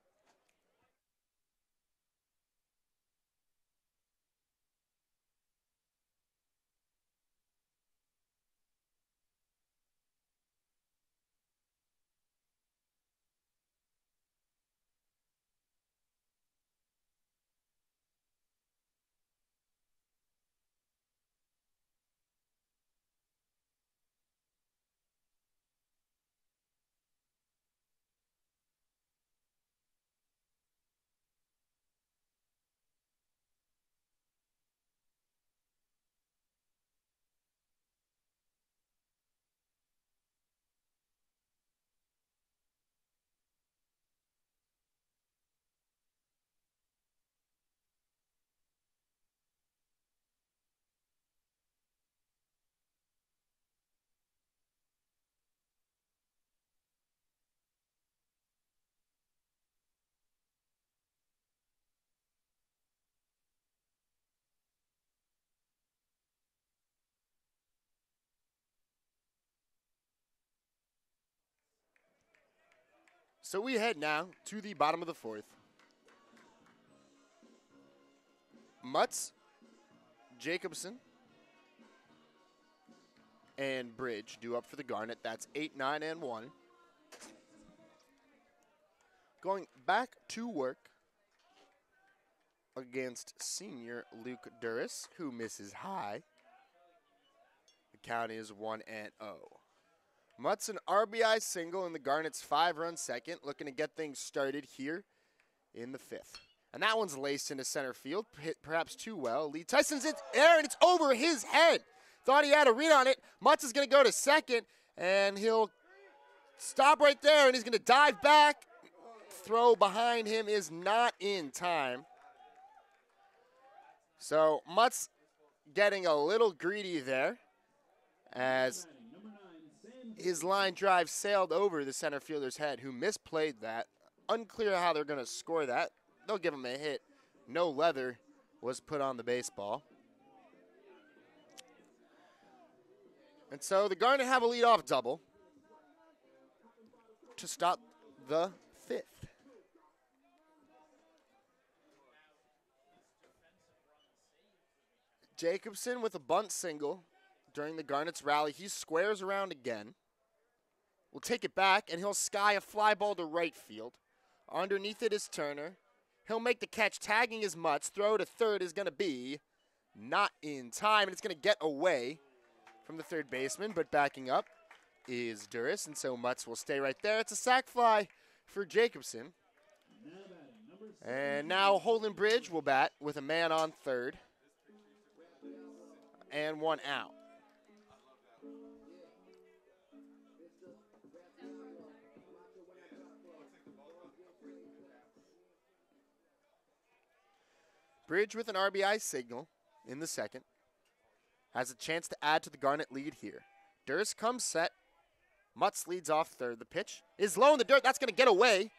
So we head now to the bottom of the 4th. Mutz, Jacobson, and Bridge due up for the Garnet. That's 8, 9, and 1. Going back to work against senior Luke Duras, who misses high. The count is 1-0. Mutz an RBI single in the Garnet's 5-run second, looking to get things started here in the 5th. And that one's laced into center field, hit perhaps too well. Lee Tyson's in air, and it's over his head. Thought he had a read on it. Mutz is going to go to second, and he'll stop right there, and he's going to dive back. Throw behind him is not in time. So Mutz getting a little greedy there as his line drive sailed over the center fielder's head, who misplayed that. Unclear how they're going to score that. They'll give him a hit. No leather was put on the baseball. And so the Garnet have a leadoff double to stop the 5th. Jacobson with a bunt single during the Garnet's rally. He squares around again. Will take it back, and he'll sky a fly ball to right field. Underneath it is Turner. He'll make the catch, tagging his Mutz. Throw to third is going to be not in time, and it's going to get away from the third baseman, but backing up is Duras, and so Mutz will stay right there. It's a sac fly for Jacobson. And now Holden Bridge will bat with a man on third. and 1 out. Bridge with an RBI signal in the second. Has a chance to add to the Garnet lead here. Durst comes set. Mutz leads off third. The pitch is low in the dirt. That's going to get away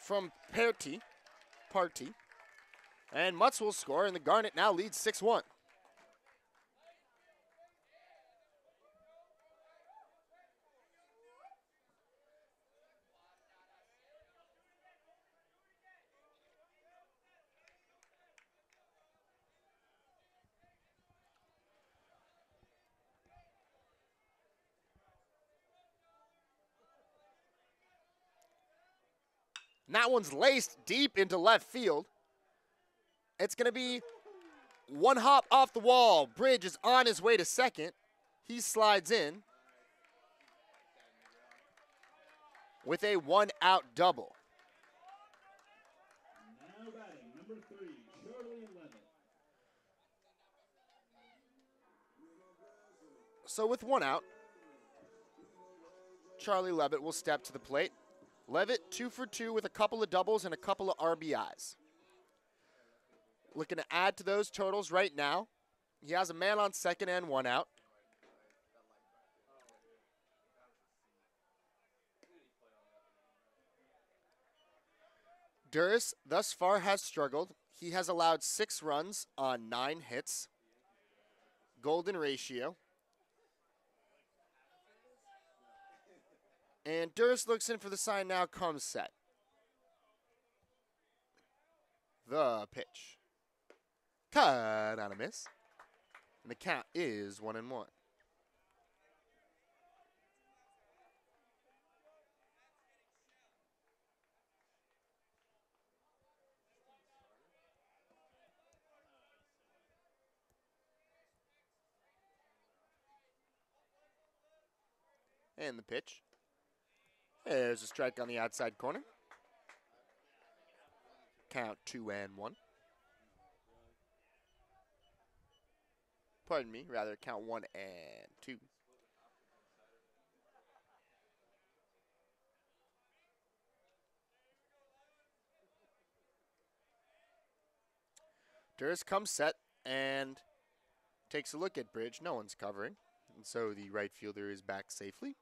from Party. And Mutz will score, and the Garnet now leads 6-1. And that one's laced deep into left field. It's going to be one hop off the wall. Bridge is on his way to second. He slides in with a 1-out double. Now batting, number 3, Charlie Levitt. So with 1 out, Charlie Levitt will step to the plate. Levitt 2 for 2 with a couple of doubles and a couple of RBIs. Looking to add to those totals right now. He has a man on second and 1 out. Durst thus far has struggled. He has allowed 6 runs on 9 hits. Golden ratio. And Durst looks in for the sign now, comes set. The pitch. Cut on a miss. And the count is 1-1. And the pitch. There's a strike on the outside corner. Count 2-1. Pardon me, rather count 1-2. Durst comes set and takes a look at Bridge. No one's covering. And so the right fielder is back safely.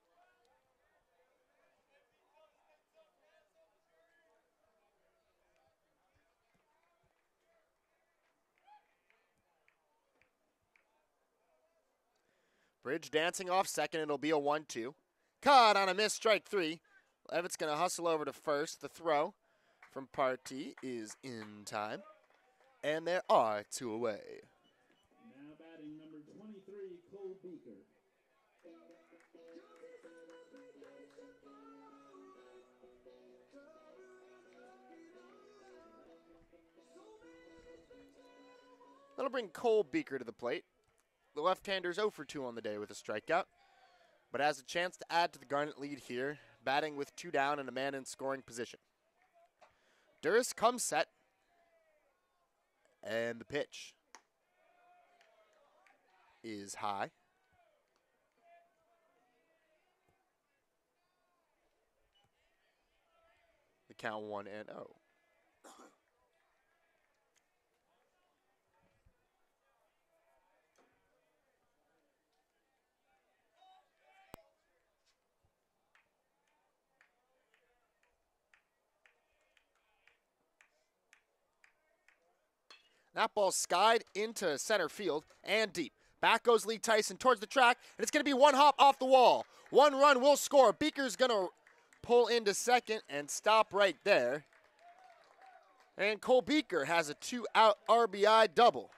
Bridge dancing off second. It'll be a 1-2. Caught on a miss, strike 3. Levitt's going to hustle over to first. The throw from Partee is in time. And there are 2 away. Now batting, number 23, Cole Beaker. That'll bring Cole Beaker to the plate. The left-hander's 0 for 2 on the day with a strikeout, but has a chance to add to the Garnet lead here, batting with 2 down and a man in scoring position. Durst comes set, and the pitch is high. The count 1-0. That ball skied into center field and deep. Back goes Lee Tyson towards the track, and it's going to be 1 hop off the wall. 1 run will score. Beaker's going to pull into second and stop right there. And Cole Beaker has a 2-out RBI double.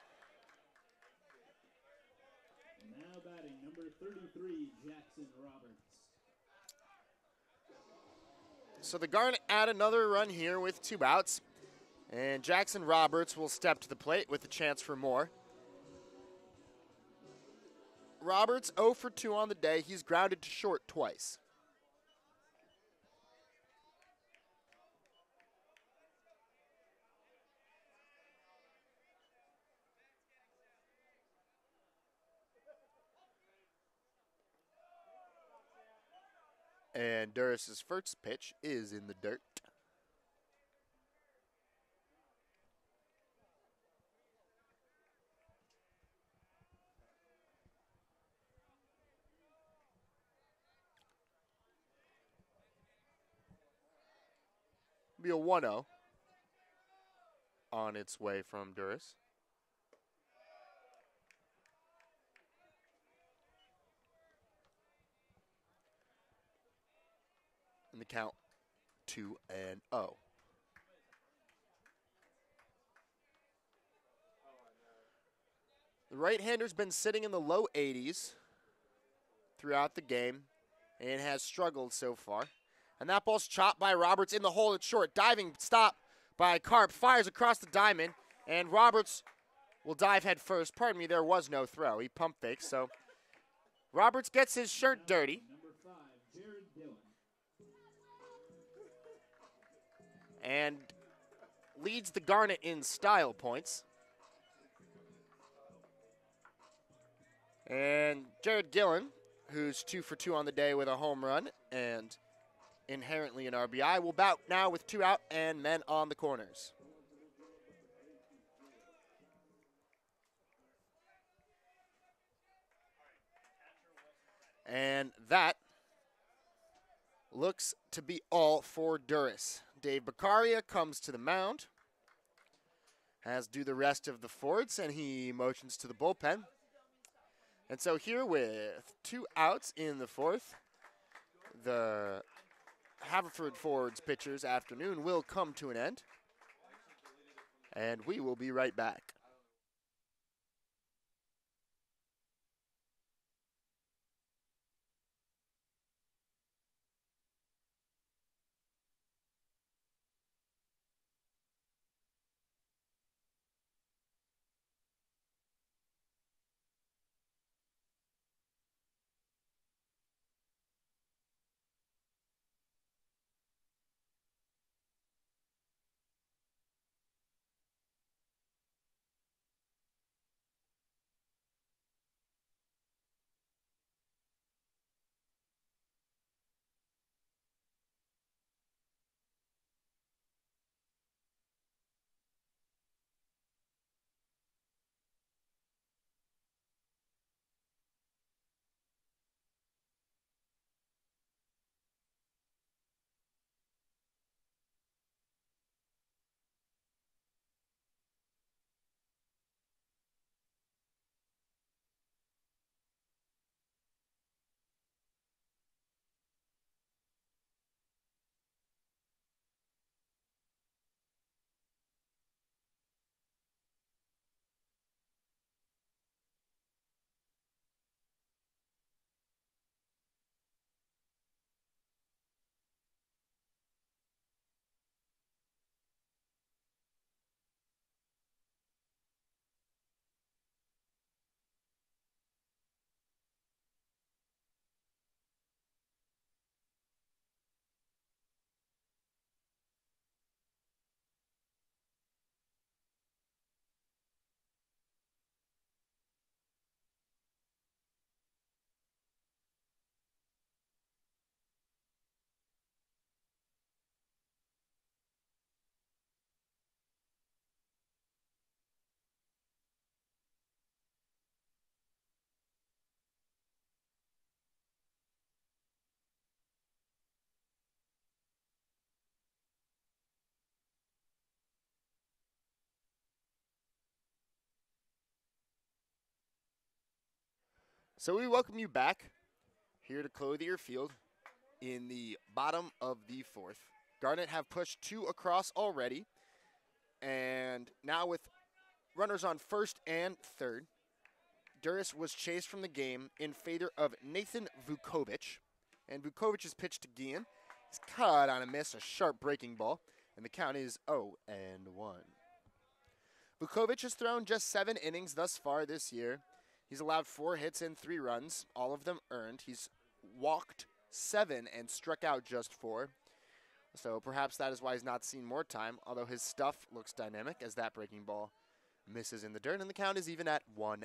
Now batting, number 33, Jackson Roberts. So the Garnet add another run here with 2 outs. And Jackson Roberts will step to the plate with a chance for more. Roberts 0 for 2 on the day. He's grounded to short twice. And Duris's first pitch is in the dirt. Be a 1-0 on its way from Duris. And the count 2-0. The right-hander's been sitting in the low 80s throughout the game and has struggled so far. And that ball's chopped by Roberts in the hole at short. Diving stop by Karp. Fires across the diamond, and Roberts will dive head first. Pardon me, there was no throw. He pump fakes, so Roberts gets his shirt dirty. And leads the Garnet in style points. And Jared Gillen, who's 2 for 2 on the day with a home run and inherently an RBI, will bat now with 2 out and men on the corners. And that looks to be all for Duris. Dave Beccaria comes to the mound, as do the rest of the Fords, and he motions to the bullpen. And so here with 2 outs in the 4th, the Haverford Fords pitchers' afternoon will come to an end, and we will be right back. So we welcome you back here to Clothier Field in the bottom of the 4th. Garnet have pushed 2 across already, and now with runners on 1st and 3rd, Duris was chased from the game in favor of Nathan Vukovic, and Vukovic's pitch to Guillen is caught on a miss, a sharp breaking ball, and the count is 0-1. Vukovic has thrown just 7 innings thus far this year. He's allowed 4 hits and 3 runs, all of them earned. He's walked 7 and struck out just 4. So perhaps that is why he's not seen more time, although his stuff looks dynamic as that breaking ball misses in the dirt, and the count is even at 1-1.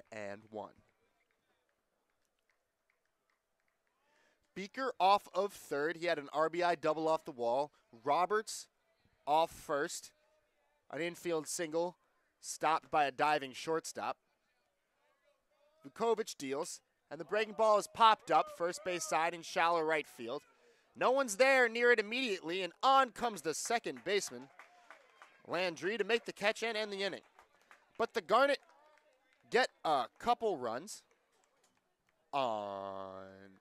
Beaker off of third. He had an RBI double off the wall. Roberts off first. An infield single stopped by a diving shortstop. Vukovic deals, and the breaking ball is popped up first base side in shallow right field. No one's there near it immediately, and on comes the second baseman, Landry, to make the catch and end the inning. But the Garnet get a couple runs on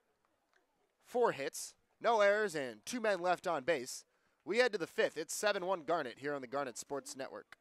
4 hits, no errors, and 2 men left on base. We head to the 5th. It's 7-1 Garnet here on the Garnet Sports Network.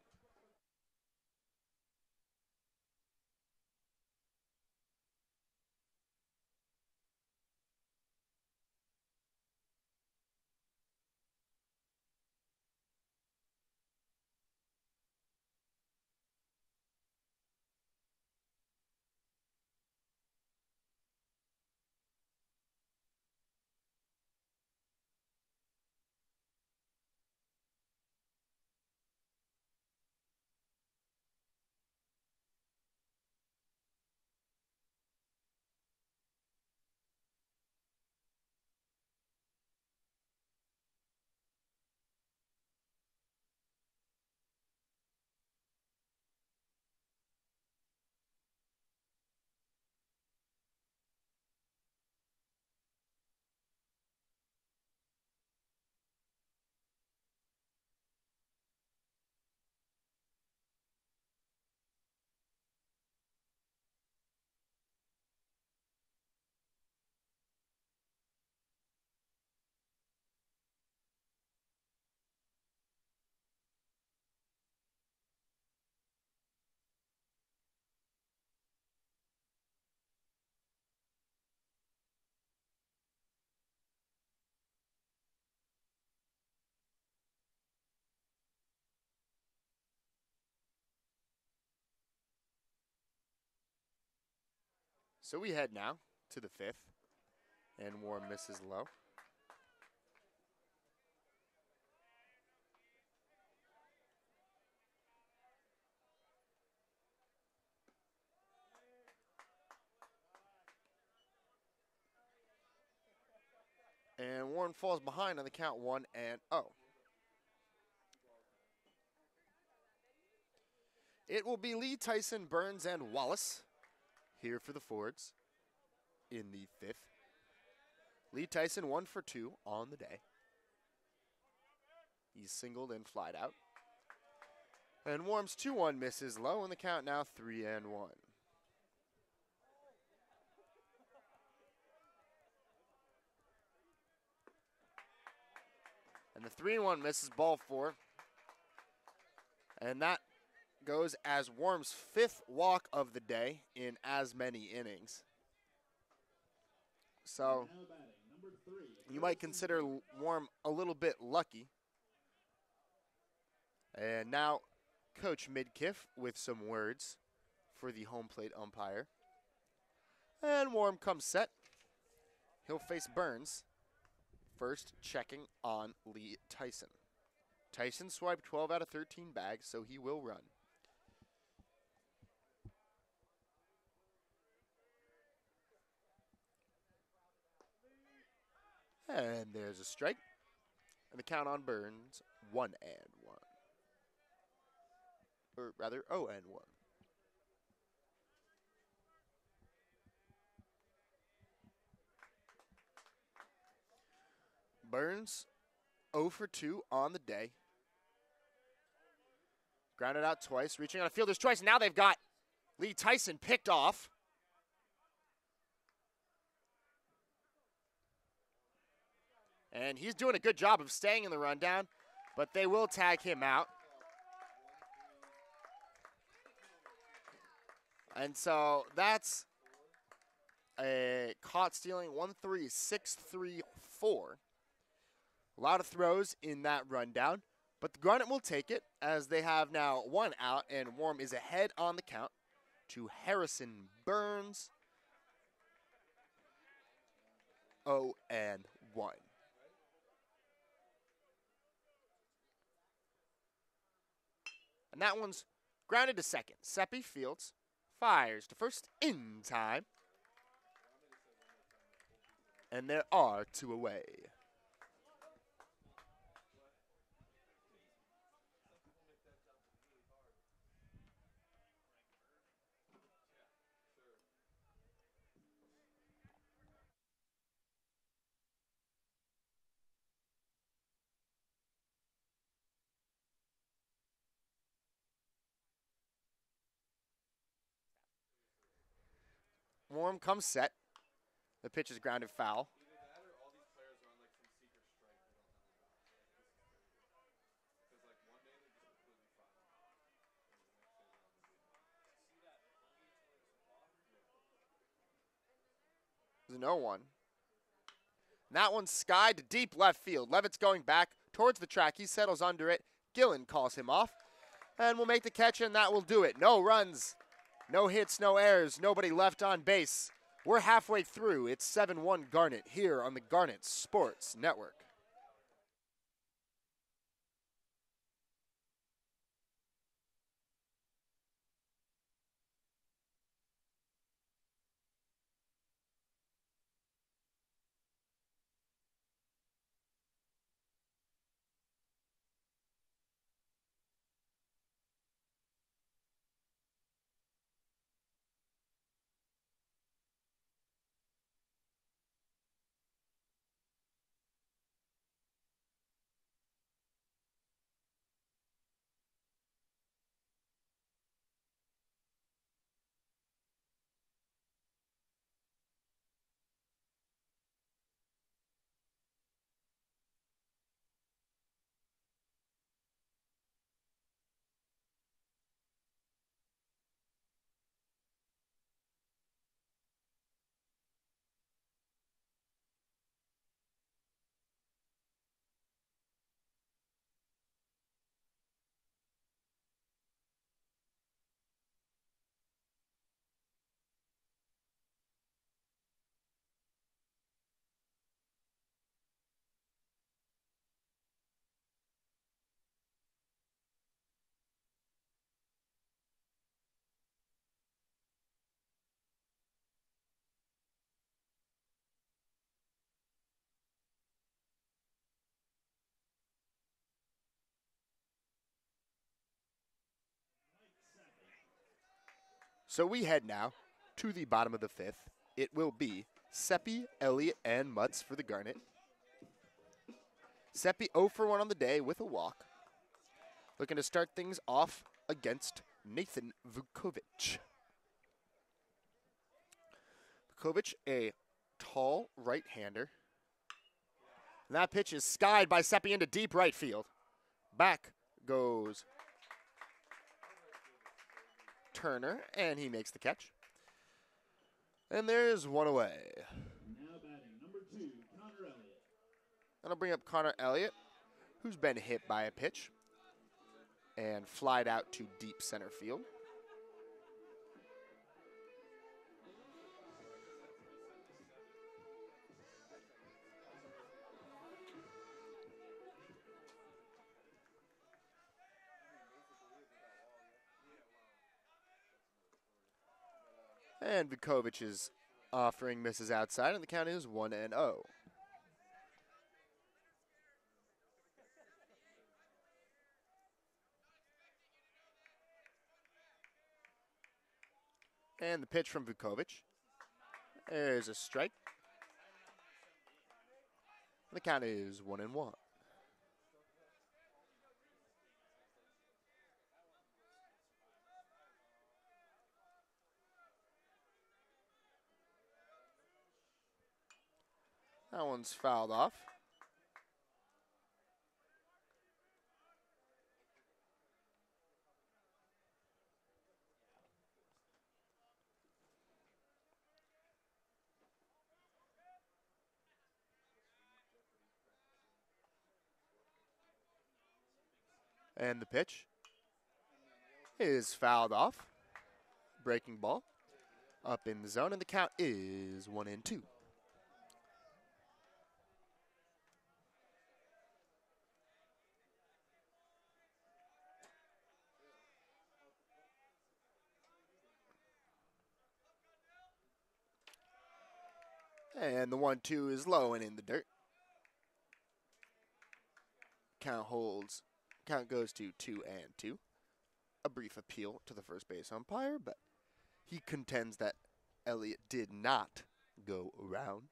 So we head now to the 5th, and Warren misses low. And Warren falls behind on the count 1-0. It will be Lee, Tyson, Burns, and Wallace here for the Fords in the 5th. Lee Tyson 1 for 2 on the day. He's singled and flied out. And Worm's 2-1 misses low, and the count now 3-1. And the 3-1 misses ball 4. And that goes as Worm's 5th walk of the day in as many innings. So you might consider Worm a little bit lucky. And now Coach Midkiff with some words for the home plate umpire. And Worm comes set. He'll face Burns. First checking on Lee Tyson. Tyson swiped 12 out of 13 bags, so he will run. And there's a strike. And the count on Burns, 1-1. Or rather, 0-1. Burns, 0 for 2 on the day. Grounded out twice, reaching on a fielder's choice. Now they've got Lee Tyson picked off. And he's doing a good job of staying in the rundown, but they will tag him out. And so that's a caught stealing 1-3-6-3-4. A lot of throws in that rundown, but the Garnet will take it as they have now 1 out, and Worm is ahead on the count to Harrison Burns. 0-1. And that one's grounded to second. Seppi Fields fires to first in time. And there are 2 away. Warm comes set. The pitch is grounded foul. There's no one. And that one's skied to deep left field. Levitt's going back towards the track. He settles under it. Gillen calls him off and will make the catch, and that will do it. No runs, no hits, no errors, nobody left on base. We're halfway through. It's 7-1 Garnet here on the Garnet Sports Network. So we head now to the bottom of the 5th. It will be Seppi, Elliott, and Mutz for the Garnet. Seppi 0 for 1 on the day with a walk. Looking to start things off against Nathan Vukovic. Vukovic, a tall right-hander. And that pitch is skied by Seppi into deep right field. Back goes Turner, and he makes the catch. And there's 1 away. Now batting number 2, Connor Elliott. That'll bring up Connor Elliott, who's been hit by a pitch and flied out to deep center field. And Vukovic is offering misses outside, and the count is 1-0. And the pitch from Vukovic. There's a strike. The count is 1-1. That one's fouled off. And the pitch is fouled off. Breaking ball up in the zone, and the count is 1-2. And the 1-2 is low and in the dirt. Count holds. Count goes to 2-2. A brief appeal to the first base umpire, but he contends that Elliott did not go around.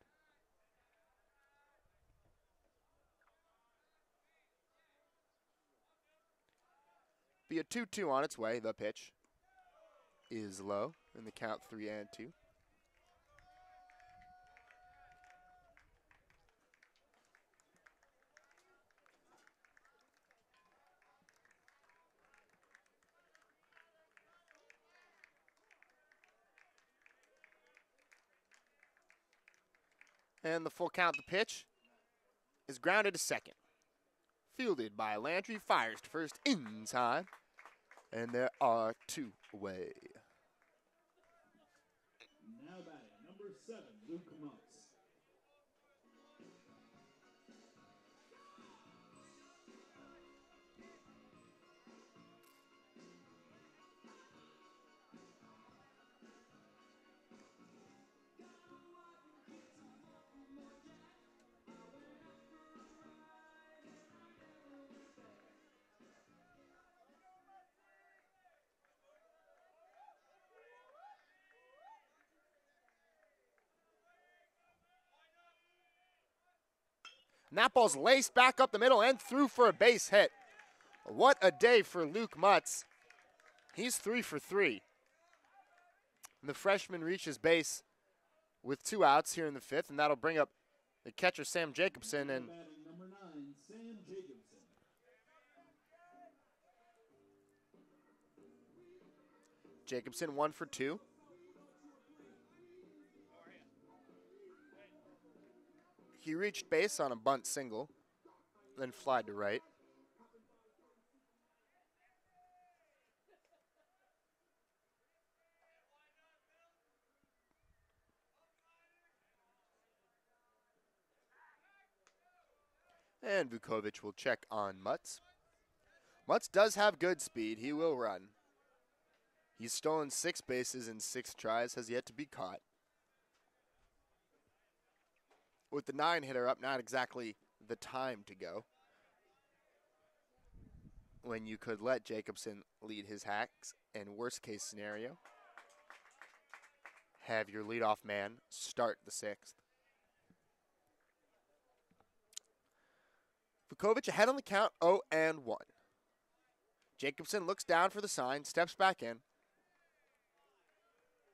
Be a 2-2 on its way. The pitch is low in the count 3-2. And the full count, the pitch is grounded to second. Fielded by Landry, fires to first inside. And there are 2 away. Now batting, number 7, Luke Mutz. And that ball's laced back up the middle and through for a base hit. What a day for Luke Mutz. He's 3 for 3. And the freshman reaches base with 2 outs here in the 5th, and that'll bring up the catcher Sam Jacobson. And Number 9, Sam Jacobson. Jacobson 1 for 2. He reached base on a bunt single, then flied to right. And Vukovic will check on Mutz. Mutz does have good speed. He will run. He's stolen 6 bases in 6 tries, has yet to be caught. With the 9-hitter up, not exactly the time to go. When you could let Jacobson lead his hacks, and worst case scenario, have your leadoff man start the 6th. Vukovic ahead on the count, 0-1. Jacobson looks down for the sign, steps back in.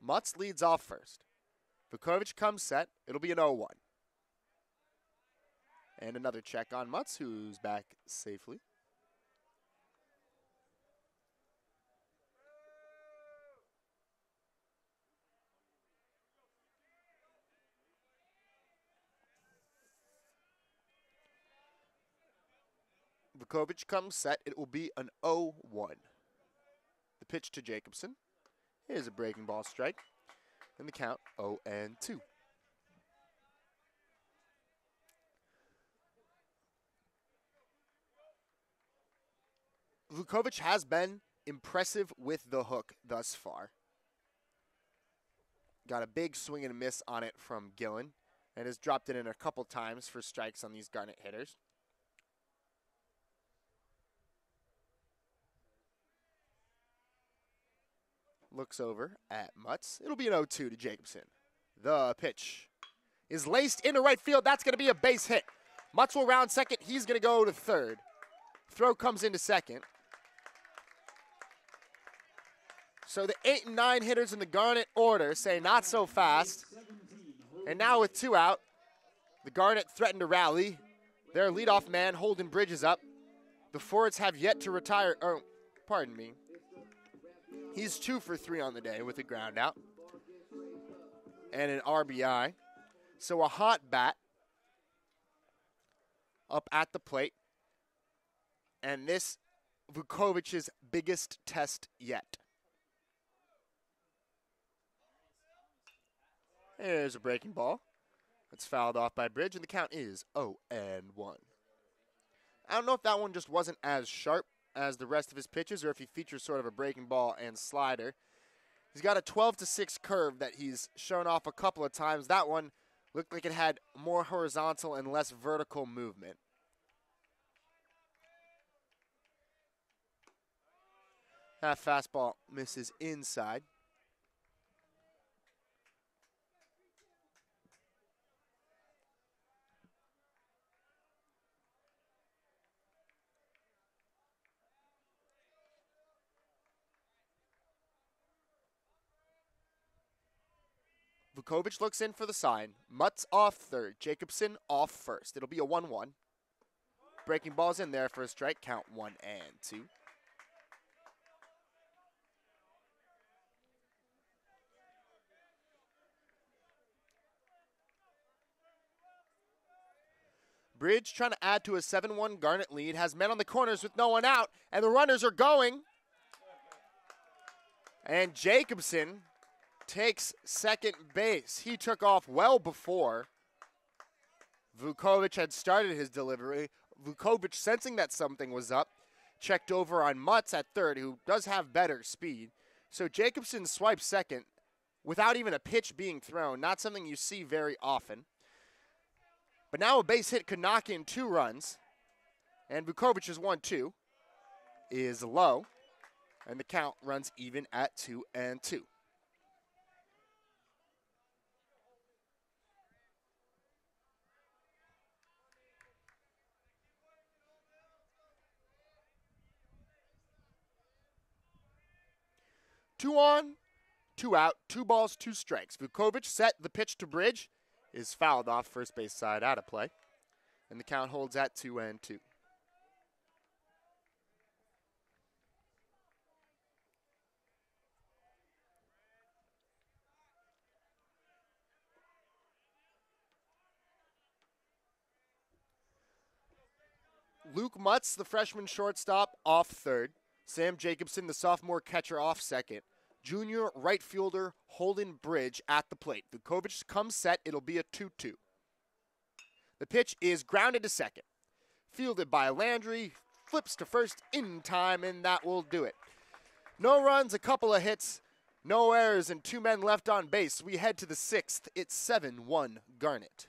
Mutz leads off first. Vukovic comes set. It'll be an 0-1. And another check on Mutz, who's back safely. Vukovic comes set. It will be an 0-1. The pitch to Jacobson. Here's a breaking ball strike. And the count 0-2. Vukovic has been impressive with the hook thus far. Got a big swing and a miss on it from Gillen and has dropped it in a couple times for strikes on these Garnet hitters. Looks over at Mutz. It'll be an 0-2 to Jacobson. The pitch is laced into right field. That's going to be a base hit. Mutz will round second. He's going to go to third. Throw comes into second. So the 8 and 9 hitters in the Garnet order say not so fast. And now with 2 out, the Garnet threaten to rally. Their leadoff man, Holden Bridges, up. The Fords have yet to retire. Oh, pardon me. He's 2 for 3 on the day with a ground out and an RBI. So a hot bat up at the plate. And this Vukovic's biggest test yet. There's a breaking ball. It's fouled off by Bridge, and the count is 0-1. I don't know if that one just wasn't as sharp as the rest of his pitches, or if he features sort of a breaking ball and slider. He's got a 12-6 curve that he's shown off a couple of times. That one Looked like it had more horizontal and less vertical movement. That fastball misses inside. Vukovic looks in for the sign. Mutz off third. Jacobson off first. It'll be a 1-1. Breaking ball's in there for a strike. Count 1-2. Bridge trying to add to a 7-1 Garnet lead. Has men on the corners with no one out. And the runners are going. And Jacobson takes second base. He took off well before Vukovic had started his delivery. Vukovic, sensing that something was up, checked over on Mutz at third, who does have better speed. So Jacobson swipes second without even a pitch being thrown, not something you see very often. But now a base hit could knock in 2 runs, and Vukovic's 1-2 is low, and the count runs even at 2-2. Two on, 2 out, 2 balls, 2 strikes. Vukovic set the pitch to Bridge, is fouled off first base side out of play, and the count holds at 2-2. Luke Mutz, the freshman shortstop, off third. Sam Jacobson, the sophomore catcher, off second. Junior right fielder Holden Bridge at the plate. Vukovic comes set. It'll be a 2-2. The pitch is grounded to second. Fielded by Landry. Flips to first in time, and that will do it. No runs, a couple of hits, no errors, and 2 men left on base. We head to the 6th. It's 7-1 Garnet.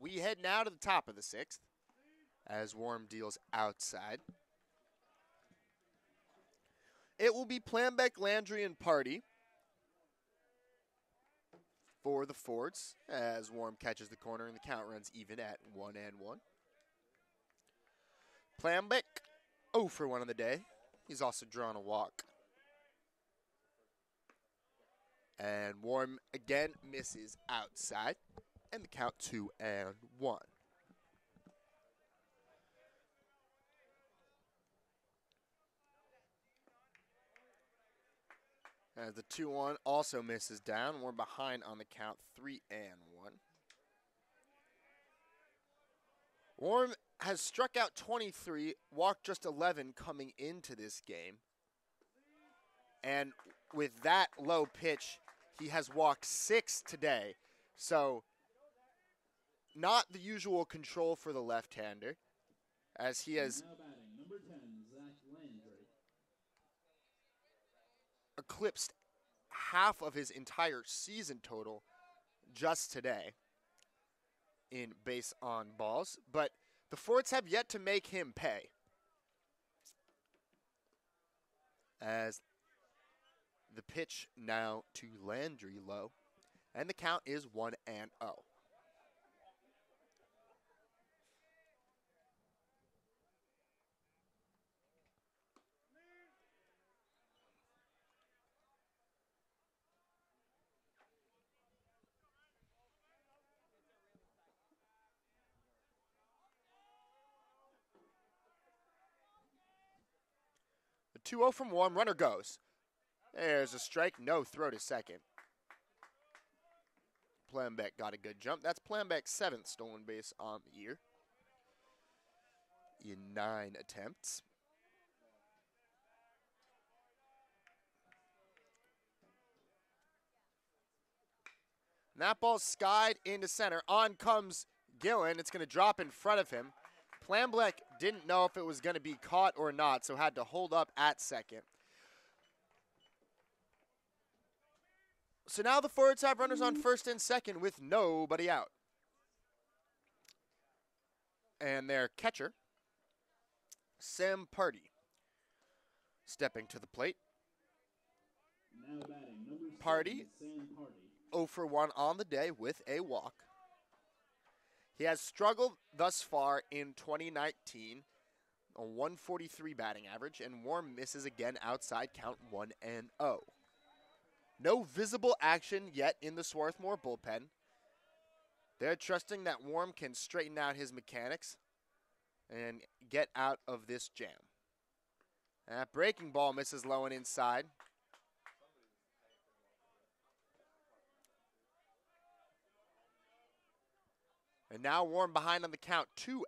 We head now to the top of the 6th as Warm deals outside. It will be Planbeck, Landry, and Party for the Fords as Warm catches the corner and the count runs even at 1-1. Planbeck 0 for 1 on the day. He's also drawn a walk. And Warm again misses outside. And the count 2-1. As the 2-1 also misses down. We're behind on the count 3-1. Warm has struck out 23, walked just 11 coming into this game. And with that low pitch, he has walked 6 today. So not the usual control for the left-hander, as he has Now batting, number 10, Zach Landry. eclipsed half of his entire season total just today in base on balls. But the Forts have yet to make him pay, as the pitch now to Landry low, and the count is 1-0. The 2-0 from Warm, runner goes. There's a strike, no throw to second. Plambeck got a good jump. That's Plambeck's 7th stolen base on the year in 9 attempts. And that ball skied into center. On comes Gillen. It's going to drop in front of him. Plambeck didn't know if it was going to be caught or not, so had to hold up at second. So now the Forwards have runners on first and second with nobody out. And their catcher, Sam Party, stepping to the plate. Now batting, number 7, Party, Sam Party. 0 for 1 on the day with a walk. He has struggled thus far in 2019, a 143 batting average, and Warm misses again outside, count 1-0. No visible action yet in the Swarthmore bullpen. They're trusting that Warm can straighten out his mechanics and get out of this jam. That breaking ball misses low and inside. And now Warm behind on the count, 2-0.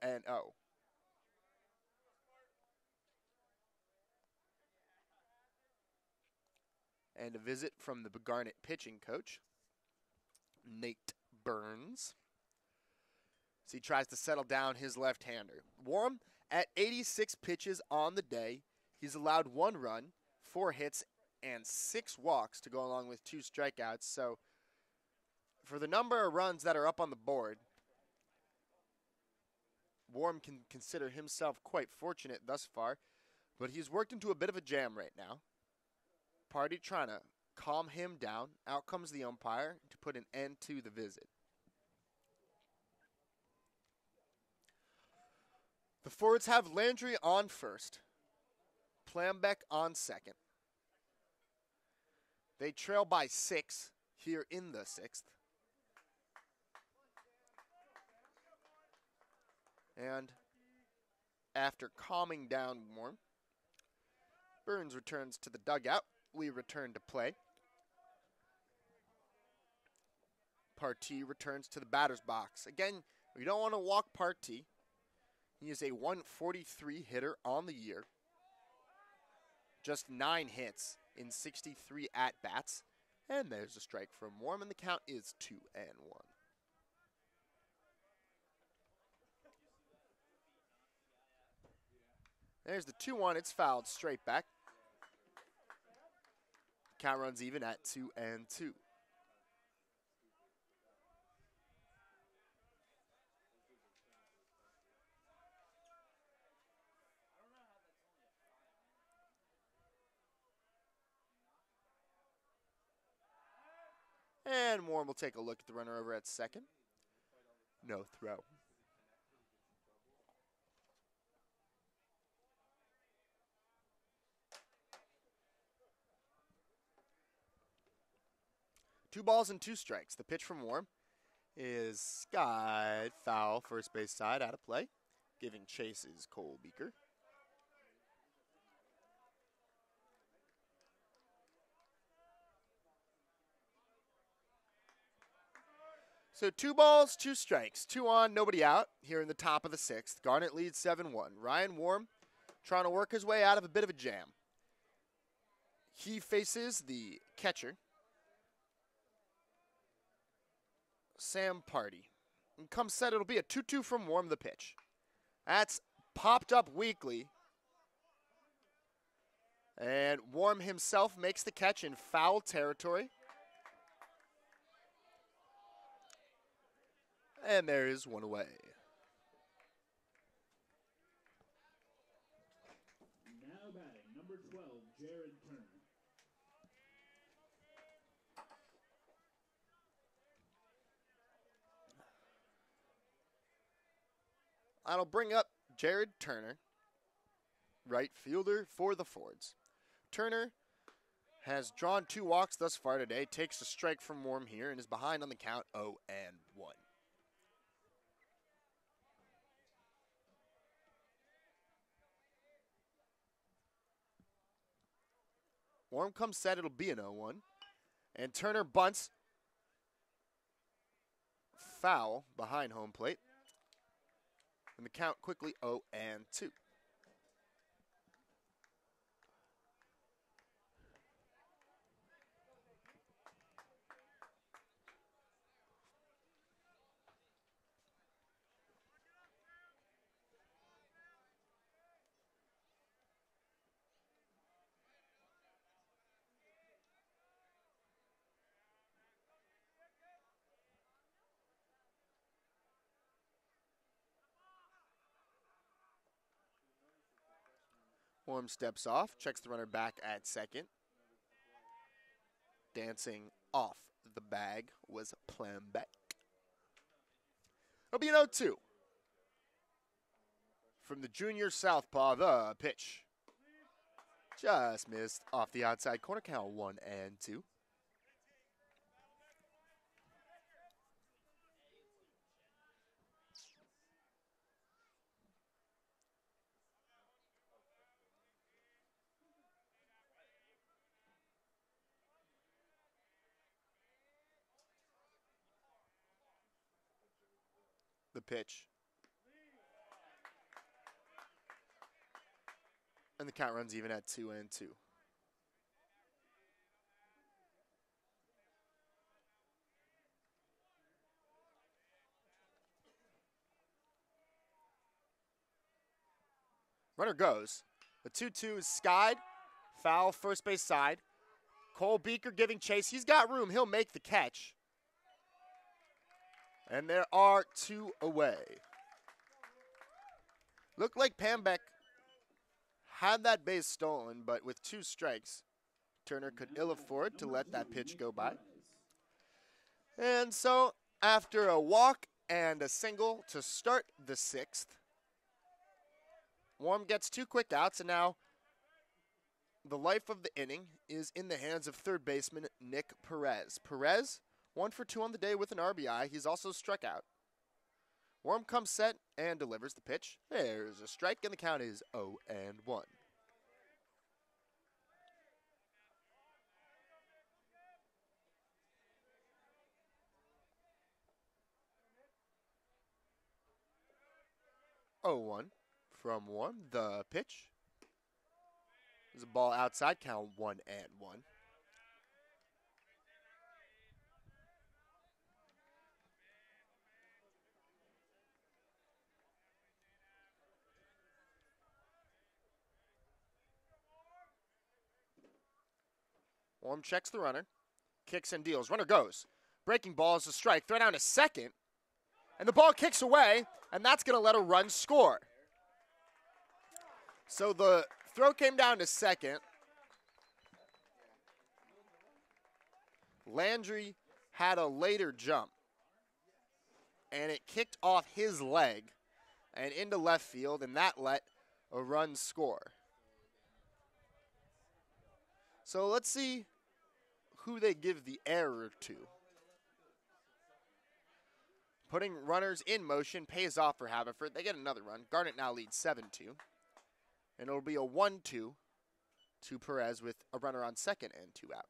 And a visit from the Garnet pitching coach, Nate Burns, as he tries to settle down his left-hander. Warm at 86 pitches on the day. He's allowed 1 run, 4 hits, and 6 walks to go along with 2 strikeouts. So for the number of runs that are up on the board, Warm can consider himself quite fortunate thus far, but he's worked into a bit of a jam right now. Party trying to calm him down. Out comes the umpire to put an end to the visit. The Forwards have Landry on first, Plambeck on second. They trail by 6 here in the 6th. And after calming down Warm, Burns returns to the dugout. We return to play. Partee returns to the batter's box. Again, we don't want to walk Partee. He is a 143 hitter on the year. Just 9 hits in 63 at-bats. And there's a strike from Warm, and the count is 2-1. There's the 2-1. It's fouled straight back. Count runs even at 2-2. And Warren will take a look at the runner over at second. No throw. Two balls and 2 strikes. The pitch from Warm is skied foul, first base side, out of play. Giving chase is Cole Beaker. So 2 balls, 2 strikes. 2 on, nobody out here in the top of the 6th. Garnet leads 7-1. Ryan Warm trying to work his way out of a bit of a jam. He faces the catcher, Sam Party. And come set, it'll be a 2-2 from Warm, the pitch. That's popped up weakly. And Warm himself makes the catch in foul territory. And there is 1 away. Now batting, number 12, Jared Turner. I'll bring up Jared Turner, right fielder for the Fords. Turner has drawn 2 walks thus far today, takes a strike from Warm here, and is behind on the count 0-1. Warm comes set, it'll be an 0-1. And Turner bunts foul behind home plate. And the count quickly 0-2. Warm steps off, checks the runner back at second. Dancing off the bag was Plambeck. It'll be an 0-2. From the junior southpaw, the pitch. Just missed off the outside corner, count 1-2. The pitch. And the count runs even at 2-2. Runner goes. The 2-2 is skied. Foul first base side. Cole Beaker giving chase. He's got room. He'll make the catch. And there are 2 away. Looked like Pambeck had that base stolen, but with 2 strikes, Turner could ill afford to let that pitch go by. And so, after a walk and a single to start the 6th, Warm gets 2 quick outs, and now the life of the inning is in the hands of third baseman Nick Perez. Perez, 1 for 2 on the day with an RBI. He's also struck out. Warm comes set and delivers the pitch. There's a strike, and the count is 0-1. From Warm, the pitch. There's a ball outside, count 1-1. Warm checks the runner, kicks and deals. Runner goes. Breaking ball is a strike. Throw down to second, and the ball kicks away, and that's going to let a run score. So the throw came down to second. Landry had a later jump, and it kicked off his leg and into left field, and that let a run score. So let's see who they give the error to. Putting runners in motion pays off for Haverford. They get another run. Garnet now leads 7-2. And it'll be a 1-2 to Perez with a runner on second and 2 out.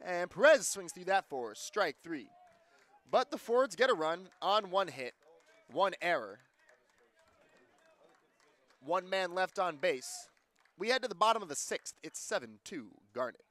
And Perez swings through that for strike 3. But the Fords get a run on one hit, one error, one man left on base. We head to the bottom of the sixth. It's 7-2 Garnet.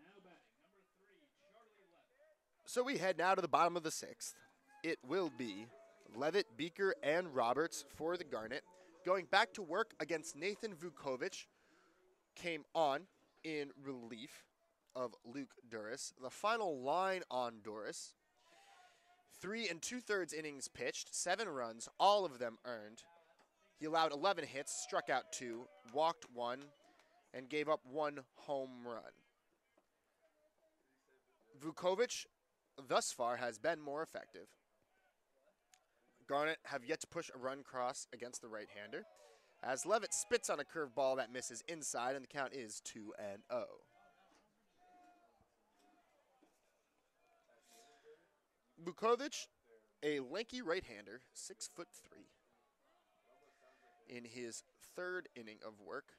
Now batting number 3, Charlie Levitt. So we head now to the bottom of the sixth. It will be Levitt, Beaker, and Roberts for the Garnet. Going back to work against Nathan Vukovic, came on in relief of Luke Duras. The final line on Duras: 3 2/3 innings pitched, 7 runs, all of them earned. He allowed 11 hits, struck out 2, walked 1, and gave up 1 home run. Vukovic thus far has been more effective. Garnet have yet to push a run cross against the right-hander, as Levitt spits on a curveball that misses inside, and the count is 2-0. Vukovic, a lanky right-hander, 6'3", in his third inning of work.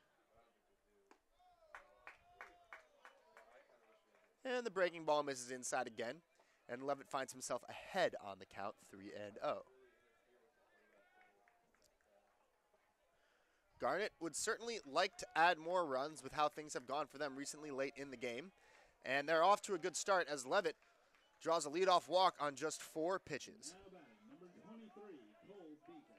And the breaking ball misses inside again, and Levitt finds himself ahead on the count, 3-0. Garnet would certainly like to add more runs with how things have gone for them recently late in the game, and they're off to a good start as Levitt draws a leadoff walk on just 4 pitches. Now batting number 23, Cole Beaker.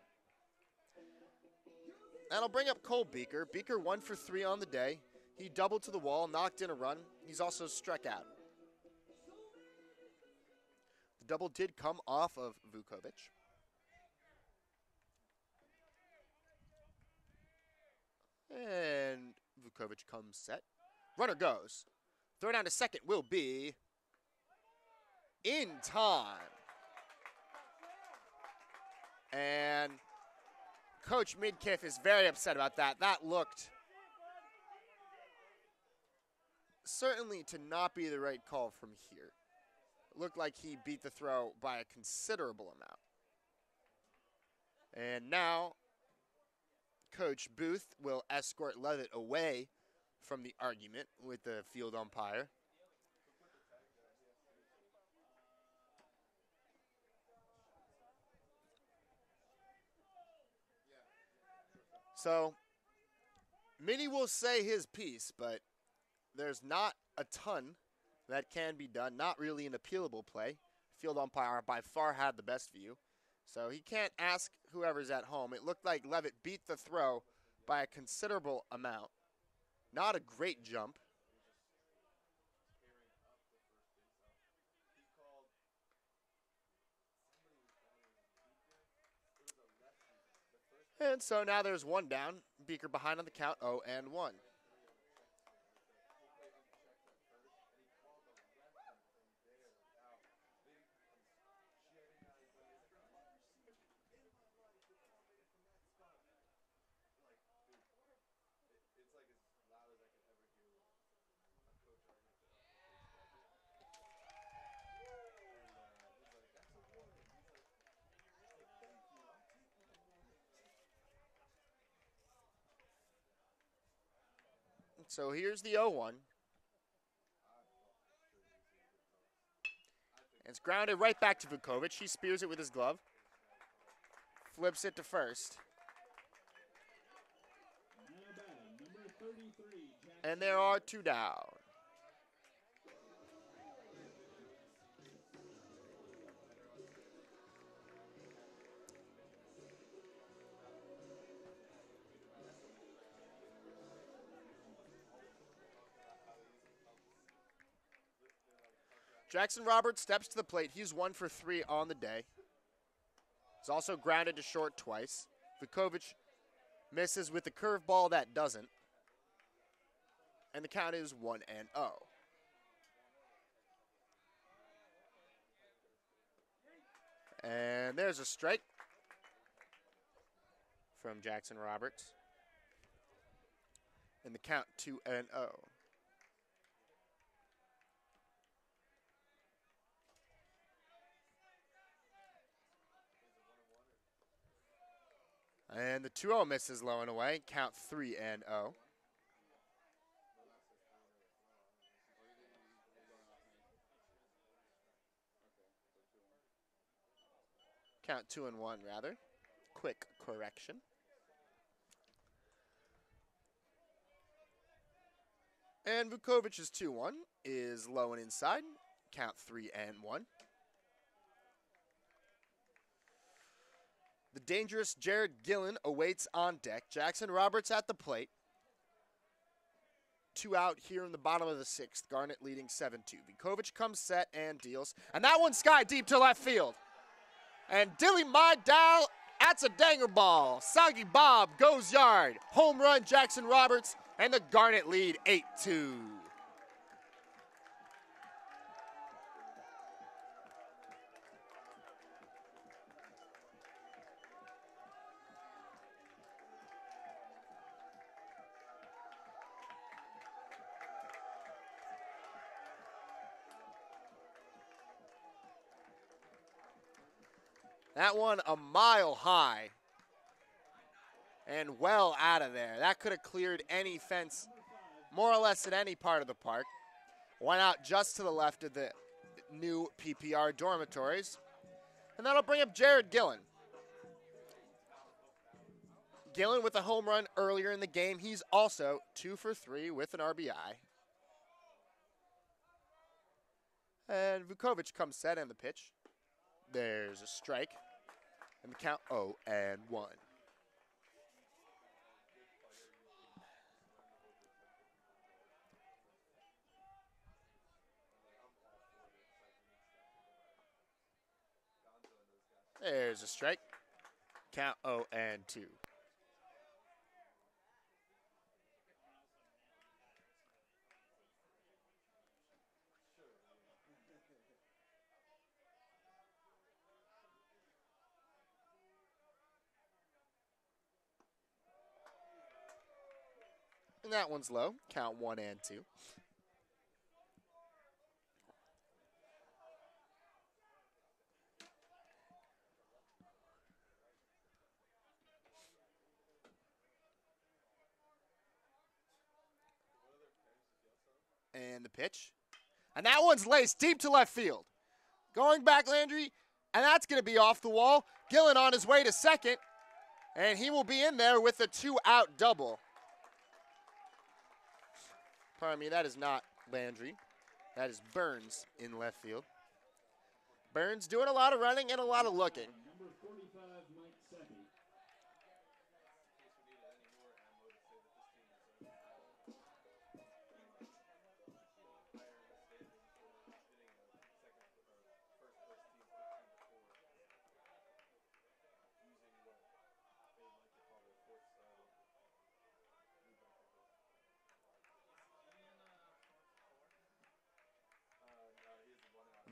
That'll bring up Cole Beaker. Beaker 1 for 3 on the day. He doubled to the wall, knocked in a run. He's also struck out. The double did come off of Vukovic. And Vukovic comes set. Runner goes. Throw down to second will be in time. And Coach Midkiff is very upset about that. That looked certainly to not be the right call from here. It looked like he beat the throw by a considerable amount. And now Coach Booth will escort Levitt away from the argument with the field umpire. So, Minnie will say his piece, but there's not a ton that can be done. Not really an appealable play. Field umpire by far had the best view. So he can't ask whoever's at home. It looked like Levitt beat the throw by a considerable amount. Not a great jump. And so now there's 1 down. Beaker behind on the count, 0-1. So here's the 0-1. It's grounded right back to Vukovic. He spears it with his glove. Flips it to first. Now batting, number 33, And there are 2 down. Jackson Roberts steps to the plate. He's 1 for 3 on the day. He's also grounded to short twice. Vukovic misses with the curveball that doesn't. And the count is 1-0. And there's a strike from Jackson Roberts. And the count 2-0. And the 2-0 misses low and away. Count 3-0. Count 2-1 rather. Quick correction. And Vukovic's 2-1 is low and inside. Count 3-1. The dangerous Jared Gillen awaits on deck. Jackson Roberts at the plate. 2 out here in the bottom of the 6th. Garnet leading 7-2. Vukovic comes set and deals. And that one's sky deep to left field. And Dilly Mydal, that's a danger ball. Soggy Bob goes yard. Home run Jackson Roberts. And the Garnet lead 8-2. That one a mile high and well out of there. That could have cleared any fence more or less at any part of the park. Went out just to the left of the new PPR dormitories. And that'll bring up Jared Gillen. Gillen with a home run earlier in the game. He's also 2 for 3 with an RBI. And Vukovic comes set in the pitch. There's a strike. And the count 0-1. There's a strike. Count 0-2. And that one's low. Count 1-2. And the pitch. And that one's laced deep to left field. Going back Landry, and that's going to be off the wall. Gillen on his way to second, and he will be in there with a 2-out double. Pardon me, that is not Landry. That is Burns in left field. Burns doing a lot of running and a lot of looking. number 45, Mike Seppi.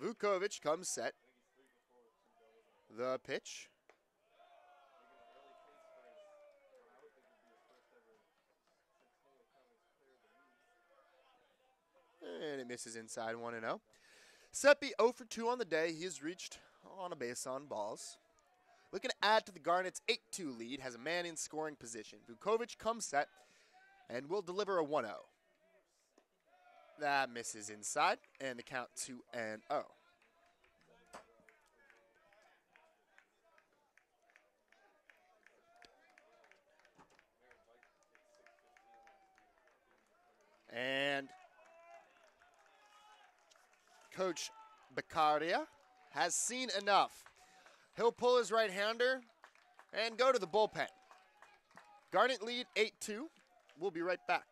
Vukovic comes set. The pitch. And it misses inside 1-0. Seppi 0 for 2 on the day. He has reached on a base on balls. Looking to add to the Garnet's 8-2 lead. Has a man in scoring position. Vukovic comes set and will deliver a 1-0. That misses inside, and the count 2-0. And Coach Beccaria has seen enough. He'll pull his right-hander and go to the bullpen. Garnet lead 8-2. We'll be right back.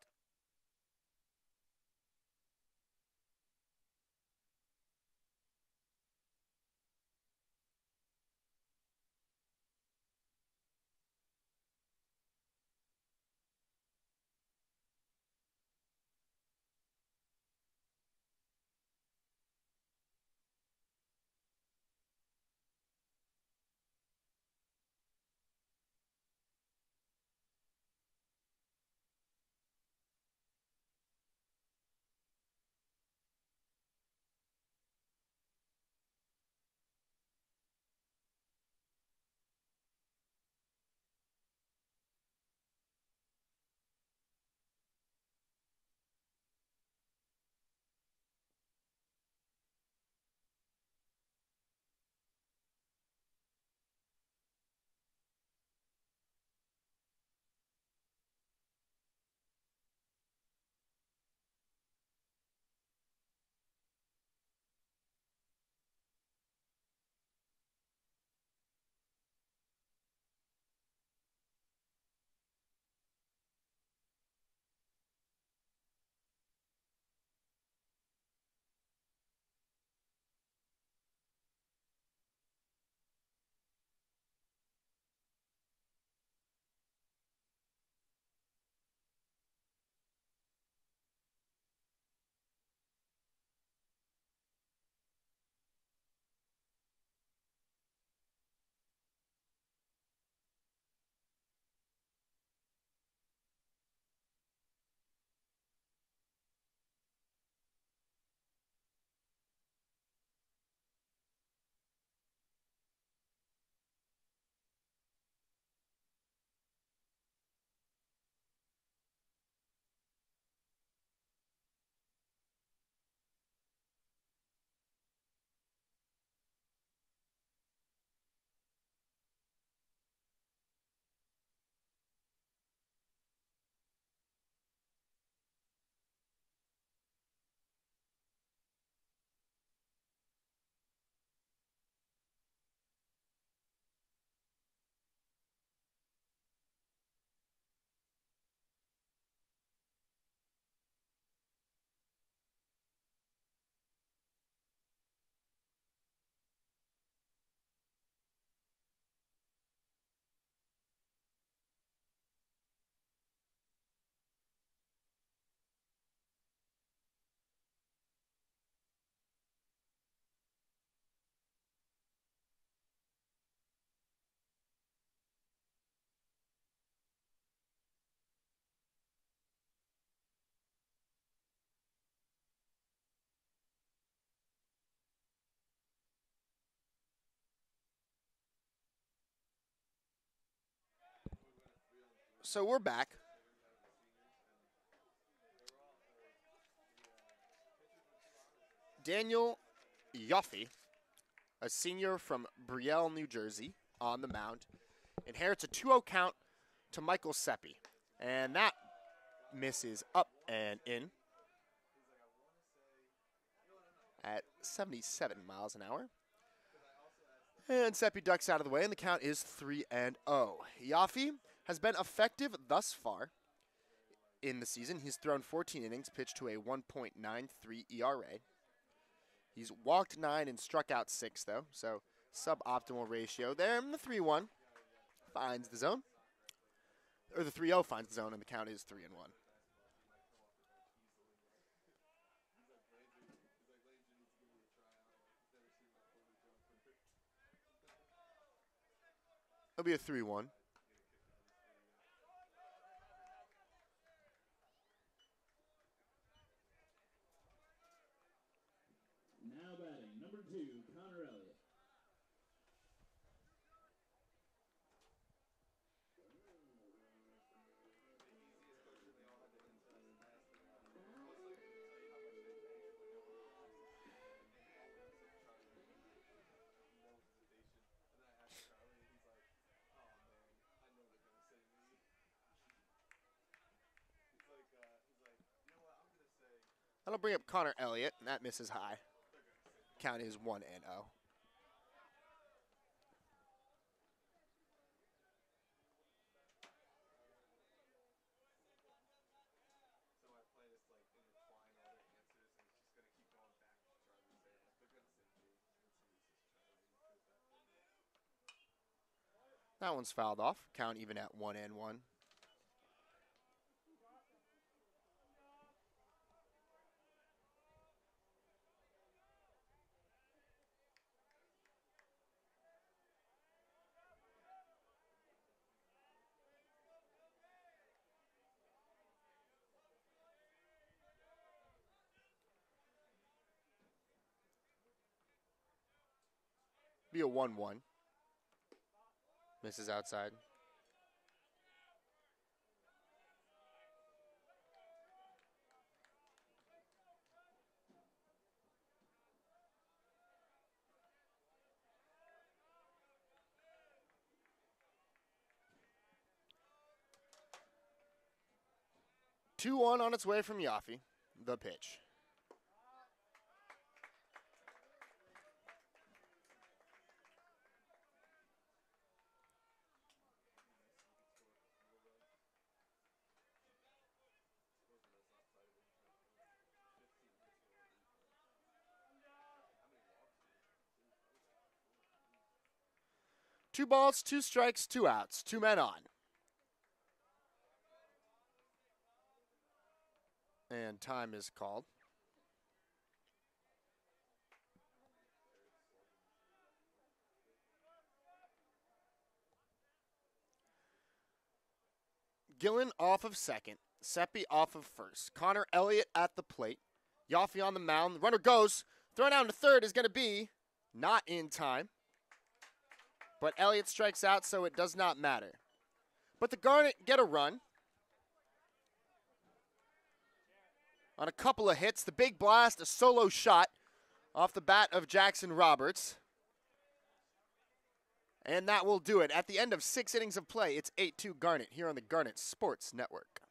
So we're back. Daniel Yoffe, a senior from Brielle, New Jersey, on the mound, inherits a 2-0 count to Michael Seppi. And that misses up and in at 77 miles an hour. And Seppi ducks out of the way, and the count is 3-0. Yoffe has been effective thus far in the season. He's thrown 14 innings, pitched to a 1.93 ERA. He's walked 9 and struck out 6, though, so suboptimal ratio there. And the 3-1 finds the zone. Or the 3-0 finds the zone, and the count is 3-1. It'll be a 3-1. Now batting, number 2, Connor Elliott. That'll bring up Connor Elliott, and that misses high. Count is 1-0. That one's fouled off. Count even at 1-1. Be a 1-1. Misses outside. Two on its way from Yaffe. The pitch. Two balls, 2 strikes, 2 outs. 2 men on. And time is called. Gillen off of second. Seppi off of first. Connor Elliott at the plate. Yaffe on the mound. The runner goes. Throw down to third is going to be not in time. But Elliott strikes out, so it does not matter. But the Garnet get a run. On a couple of hits. The big blast, a solo shot off the bat of Jackson Roberts. And that will do it. At the end of 6 innings of play, it's 8-2 Garnet here on the Garnet Sports Network.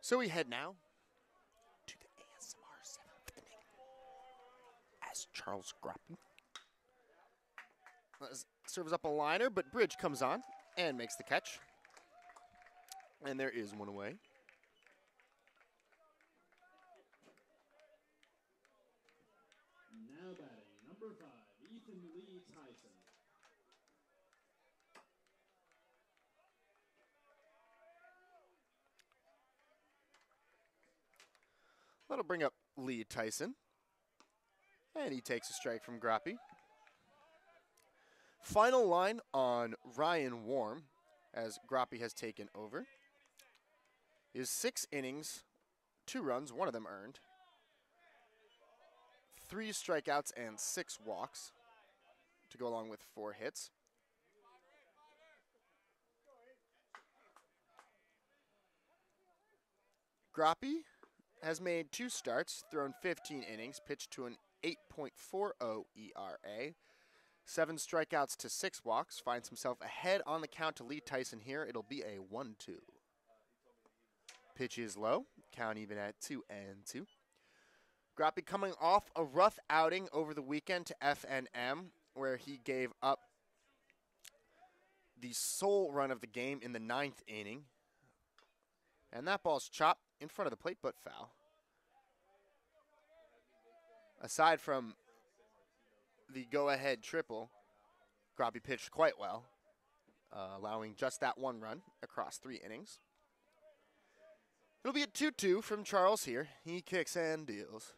So we head now to the ASMR 7th inning as Charles Groppe serves up a liner, but Bridge comes on and makes the catch. And there is one away. Now batting, number 5, Ethan Lee Tyson. That'll bring up Lee Tyson. And he takes a strike from Groppe. Final line on Ryan Warm as Groppe has taken over. is 6 innings, 2 runs, 1 of them earned, 3 strikeouts and 6 walks to go along with 4 hits. Groppe has made 2 starts, thrown 15 innings, pitched to an 8.40 ERA, 7 strikeouts to 6 walks, finds himself ahead on the count to lead Tyson here. It'll be a 1-2. Pitch is low, count even at 2-2. Groppe coming off a rough outing over the weekend to FNM, where he gave up the sole run of the game in the 9th inning. And that ball's chopped in front of the plate, but foul. Aside from the go-ahead triple, Groppe pitched quite well, allowing just that 1 run across 3 innings. It'll be a 2-2 from Charles here. He kicks and deals.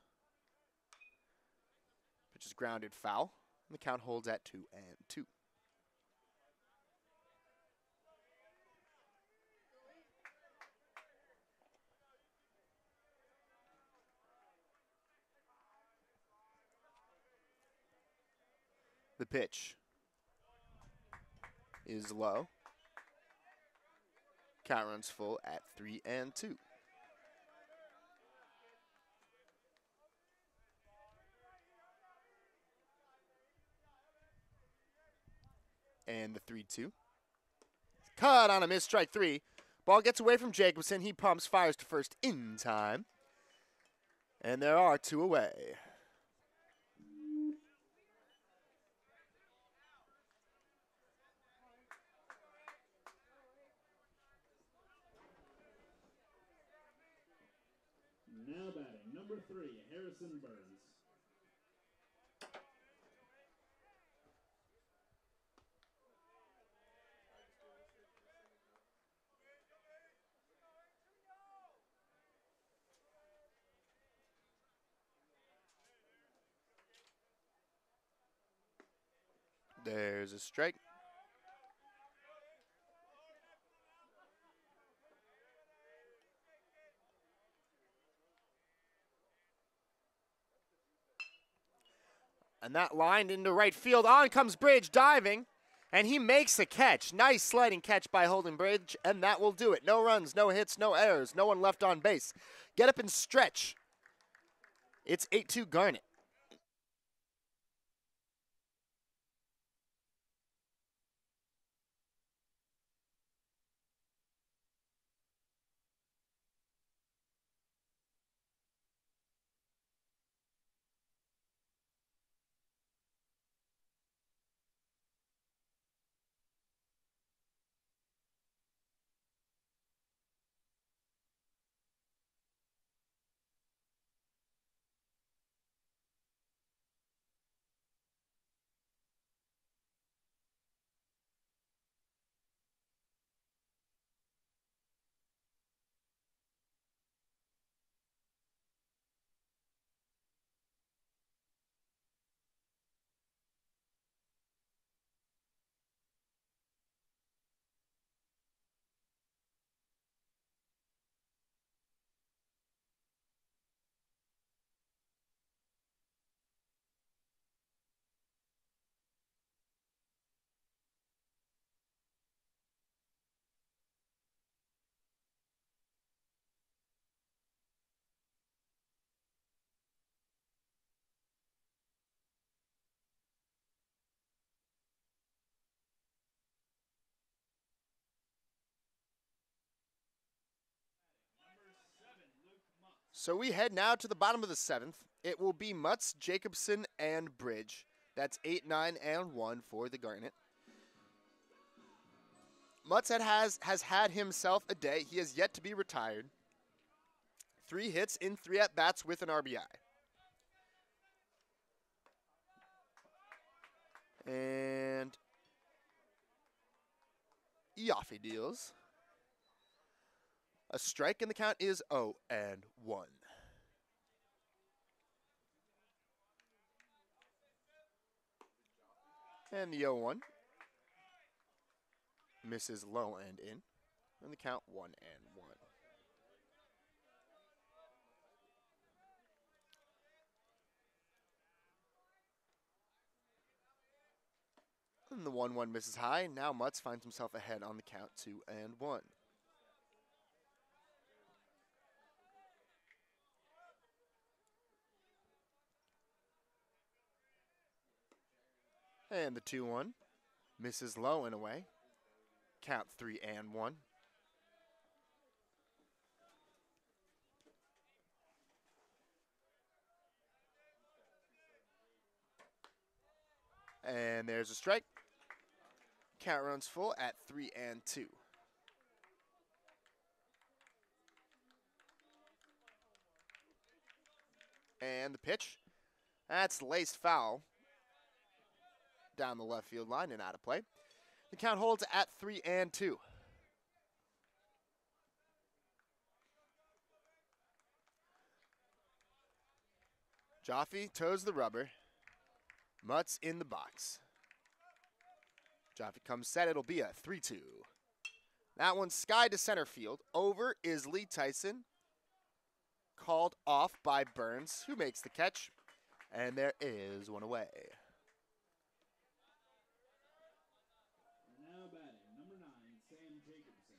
Pitch is grounded foul, and the count holds at 2-2. The pitch is low. Count runs full at 3-2. And the 3-2. Cut on a miss, strike 3. Ball gets away from Jacobson. He pumps, fires to first in time. And there are 2 away. Now batting, number 3, Harrison Burns. There's a strike. And that lined into right field. On comes Bridge diving, and he makes the catch. Nice sliding catch by Holden Bridge, and that will do it. No runs, no hits, no errors, no one left on base. Get up and stretch. It's 8-2 Garnet. So we head now to the bottom of the 7th. It will be Mutz, Jacobson, and Bridge. That's 8, 9, and 1 for the Garnet. Mutz has had himself a day. He has yet to be retired. 3 hits in 3 at-bats with an RBI. And Ioffe deals a strike, and the count is 0-1. And the 0-1 misses low and in, and the count 1-1. 1-1 misses high. Now Mutz finds himself ahead on the count 2-1. And the 2-1 misses low and away. Count 3-1. And there's a strike. Count runs full at 3-2. And the pitch. That's laced foul. Down the left field line and out of play. The count holds at 3-2. Jaffe toes the rubber. Mutz in the box. Jaffe comes set. It'll be a 3-2. That one's sky to center field. Over is Lee Tyson. Called off by Burns, who makes the catch. And there is one away. Now batting, number 9, Sam Jacobson.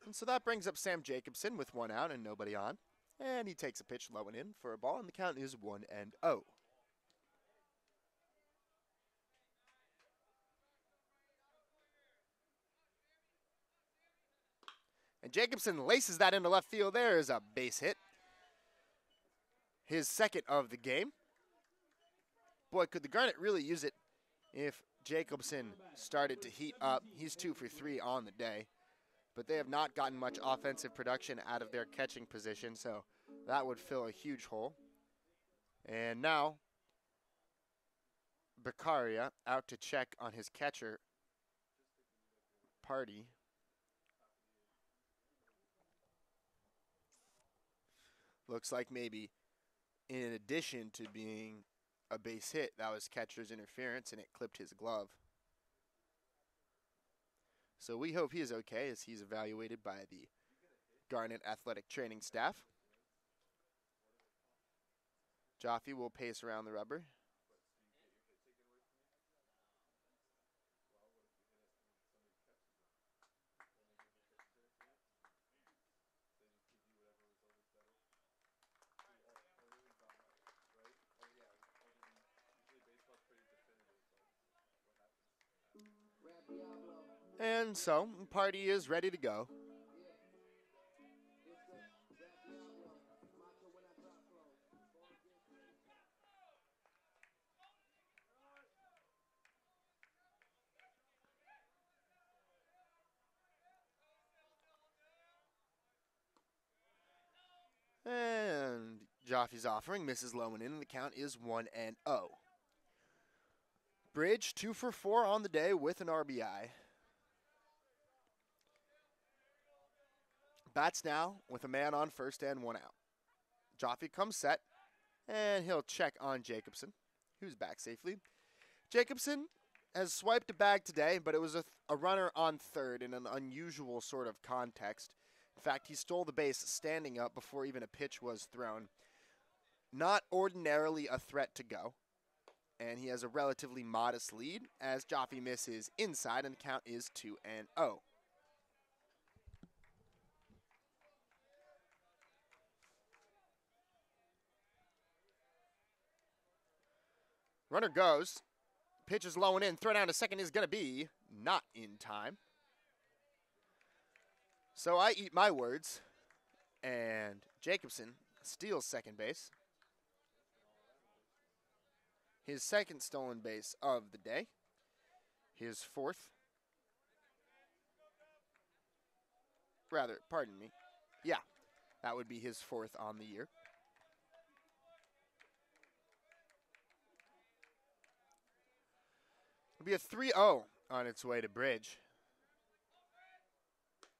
And so that brings up Sam Jacobson with 1 out and nobody on. And he takes a pitch low and in for a ball, and the count is 1-0. And Jacobson laces that into left field. There is a base hit. His second of the game. Boy, could the Garnet really use it if Jacobson started to heat up. He's 2 for 3 on the day. But they have not gotten much offensive production out of their catching position, so that would fill a huge hole. And now, Beccaria out to check on his catcher, Party. Looks like maybe in addition to being a base hit, that was catcher's interference and it clipped his glove. So we hope he is okay as he's evaluated by the Garnet athletic training staff. Jaffe will pace around the rubber. And so, Party is ready to go. And Jaffe's offering misses low and in, and the count is 1-0. Bridge 2 for 4 on the day with an RBI. Bats now with a man on first and 1 out. Jaffe comes set, and he'll check on Jacobson, who's back safely. Jacobson has swiped a bag today, but it was a runner on third in an unusual sort of context. In fact, he stole the base standing up before even a pitch was thrown. Not ordinarily a threat to go, and he has a relatively modest lead as Jaffe misses inside, and the count is 2-0. Runner goes. Pitch is low and in. Throw down to second is going to be not in time. So I eat my words, and Jacobson steals second base. His second stolen base of the day. His fourth. Rather, pardon me. Yeah, that would be his fourth on the year. It'll be a 3-0 on its way to Bridge.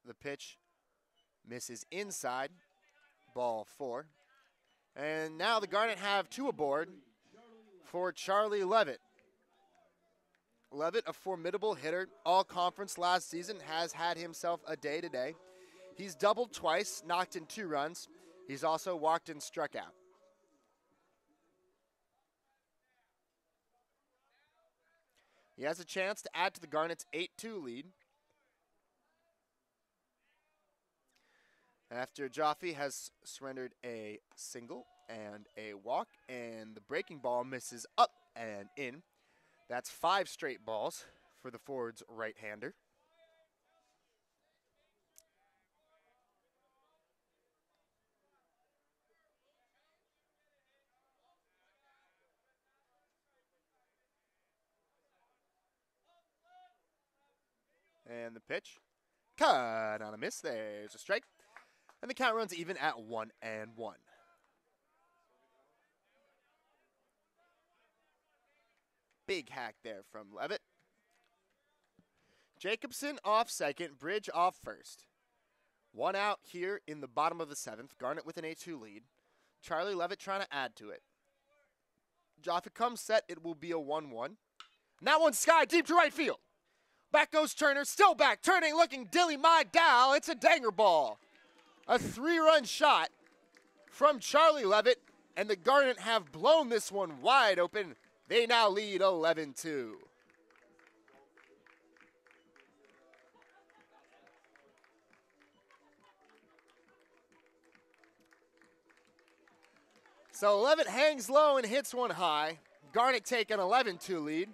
The pitch misses inside, ball 4. And now the Garnet have 2 aboard for Charlie Levitt. Levitt, a formidable hitter, all conference last season, has had himself a day today. He's doubled twice, knocked in 2 runs. He's also walked and struck out. He has a chance to add to the Garnet's 8-2 lead. After Jaffe has surrendered a single and a walk, and the breaking ball misses up and in. That's 5 straight balls for the Ford's right-hander. And the pitch. Cut on a miss. There's a strike. And the count runs even at 1-1. Big hack there from Levitt. Jacobson off second, Bridge off first. 1 out here in the bottom of the 7th. Garnet with an 8-2 lead. Charlie Levitt trying to add to it. Jaffe comes set. It will be a 1-1. And that one's sky deep to right field. Back goes Turner, still back, turning, looking, dilly my Dow. It's a danger ball. A 3-run shot from Charlie Levitt, and the Garnet have blown this one wide open. They now lead 11-2. So Levitt hangs low and hits one high. Garnet take an 11-2 lead.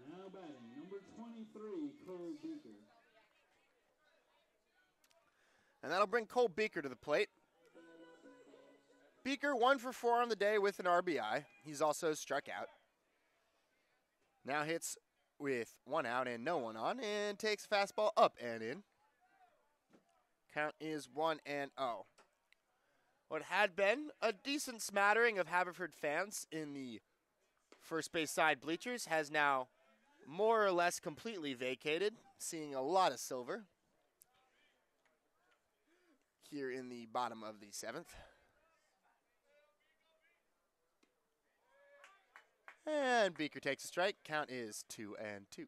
Now batting, number 23, Cole Beaker. And that'll bring Cole Beaker to the plate. Beaker 1 for 4 on the day with an RBI. He's also struck out. Now hits with 1 out and no one on, and takes a fastball up and in. Count is 1-0. What had been a decent smattering of Haverford fans in the first base side bleachers has now more or less completely vacated, seeing a lot of silver here in the bottom of the 7th. And Beaker takes a strike. Count is 2-2.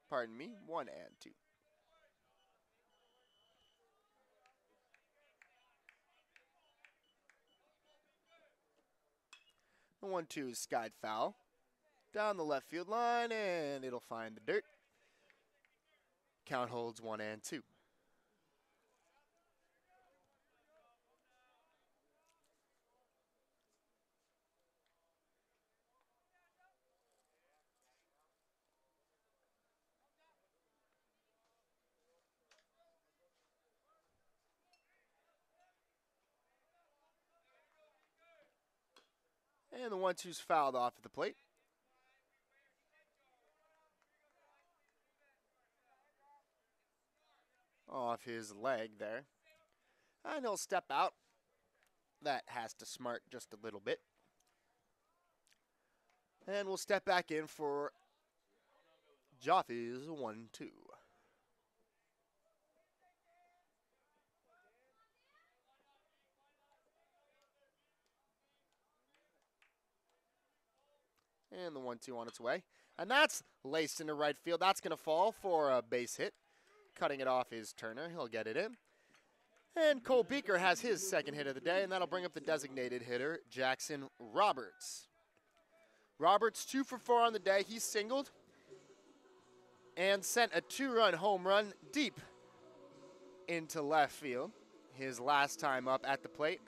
Pardon me, 1-2. The 1-2 is skied foul. Down the left field line, and it'll find the dirt. Count holds 1-2. And the 1-2's fouled off at the plate. Off his leg there. And he'll step out. That has to smart just a little bit. And we'll step back in for Jaffe's 1-2. And the 1-2 on its way. And that's laced into right field. That's going to fall for a base hit. Cutting it off is Turner. He'll get it in. And Cole Beaker has his second hit of the day, and that'll bring up the designated hitter, Jackson Roberts. Roberts 2 for 4 on the day. He singled and sent a 2-run home run deep into left field. His last time up at the plate.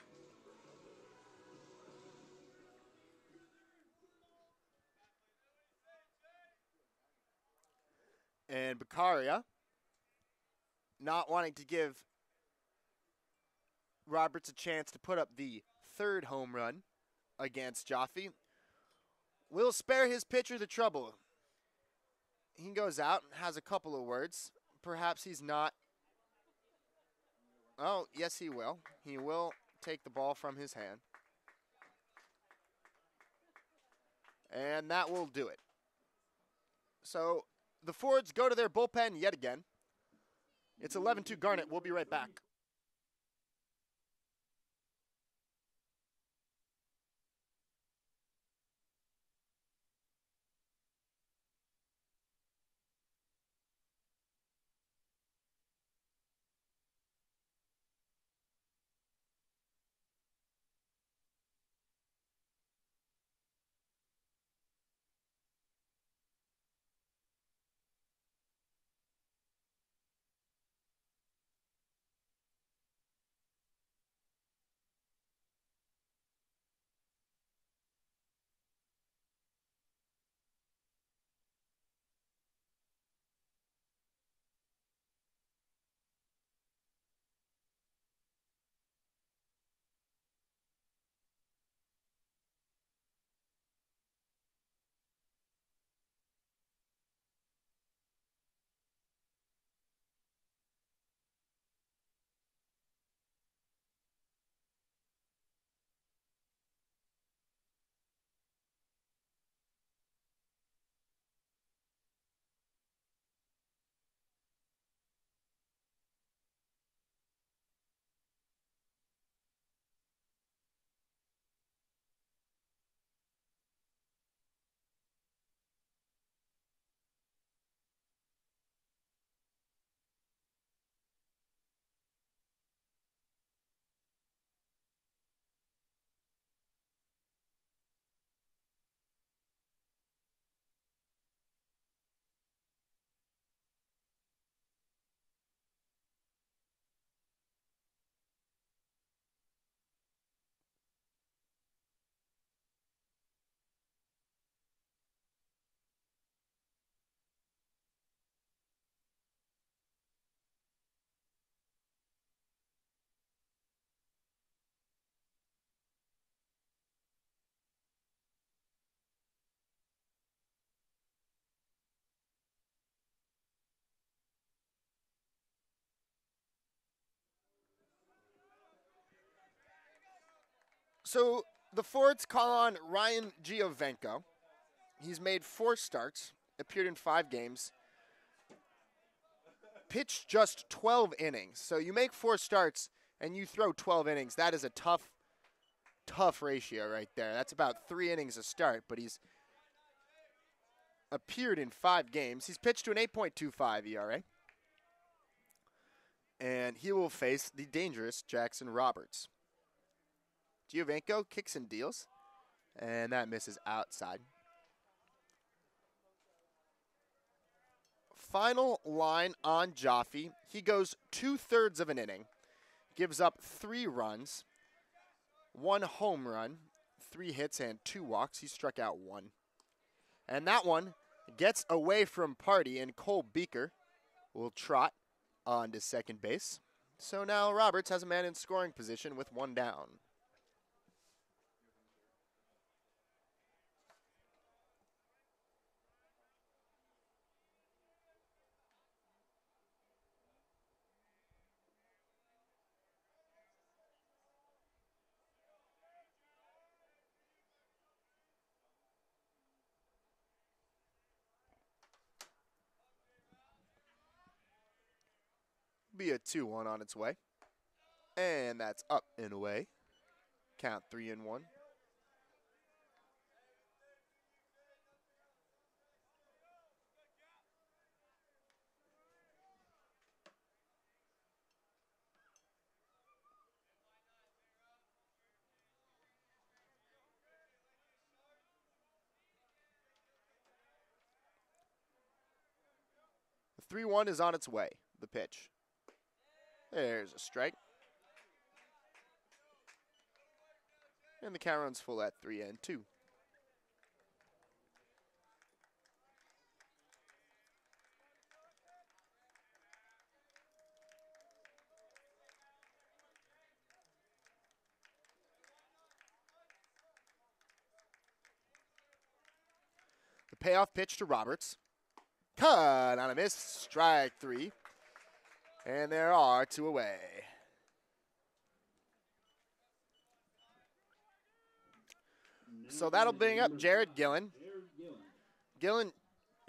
And Beccaria, not wanting to give Roberts a chance to put up the 3rd home run against Jaffe, will spare his pitcher the trouble. He goes out and has a couple of words. Perhaps he's not. Oh, yes, he will. He will take the ball from his hand. And that will do it. So the Fords go to their bullpen yet again. It's 11-2 Garnet. We'll be right back. So the Fords call on Ryan Giovenco. He's made 4 starts, appeared in 5 games, pitched just 12 innings. So you make 4 starts and you throw 12 innings. That is a tough ratio right there. That's about 3 innings a start, but he's appeared in 5 games. He's pitched to an 8.25 ERA. And he will face the dangerous Jackson Roberts. Giovenco kicks and deals, and that misses outside. Final line on Jaffe. He goes 2/3 of an inning, gives up 3 runs, 1 home run, 3 hits, and 2 walks. He struck out 1. And that one gets away from Party, and Cole Beaker will trot on to second base. So now Roberts has a man in scoring position with 1 down. Be a 2-1 on its way. And that's up and away. Count 3-1. The 3-1 is on its way. The pitch. There's a strike. And the count runs full at 3-2. The payoff pitch to Roberts. Cut on a miss. Strike 3. And there are 2 away. So that'll bring up Jared Gillen. Gillen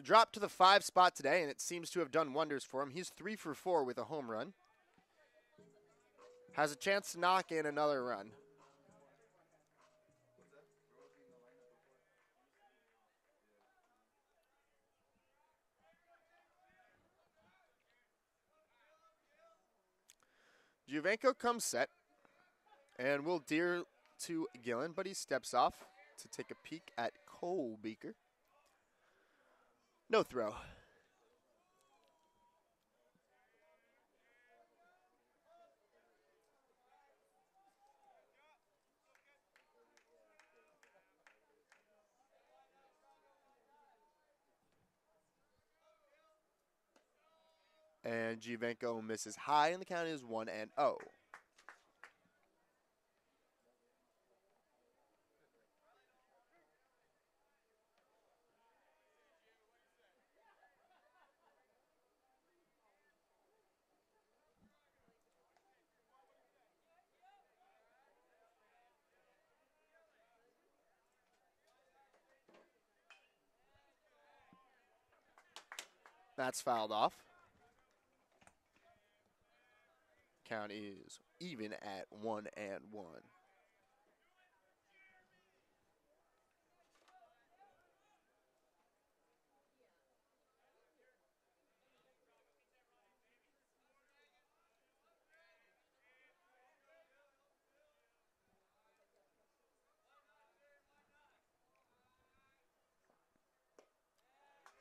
dropped to the 5 spot today, and it seems to have done wonders for him. He's 3 for 4 with a home run. Has a chance to knock in another run. Giovenco comes set, and will deal to Gillen, but he steps off to take a peek at Cole Beaker. No throw. And Giovenco misses high, and the count is 1-0. That's fouled off. Count is even at 1-1.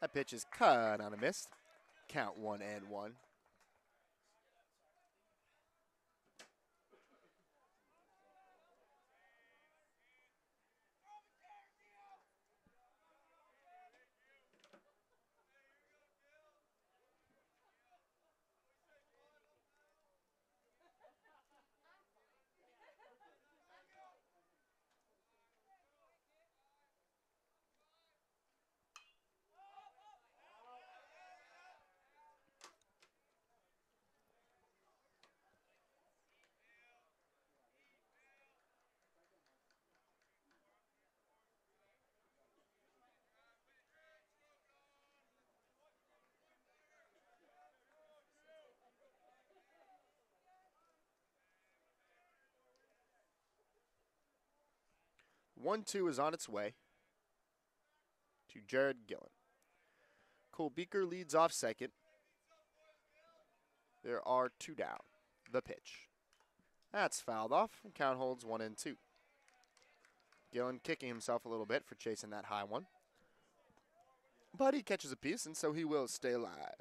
That pitch is cut on a miss. Count 1-1. 1-2 is on its way to Jared Gillen. Cole Beaker leads off second. There are 2 down. The pitch. That's fouled off. Count holds 1-2. Gillen kicking himself a little bit for chasing that high one. But he catches a piece, and so he will stay alive.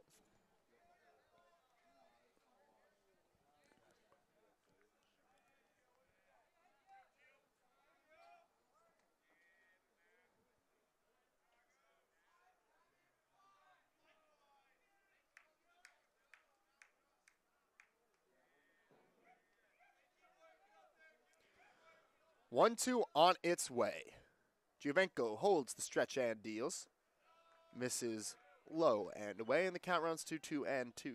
One-two on its way. Giovenco holds the stretch and deals. Misses low and away, and the count runs to 2-2.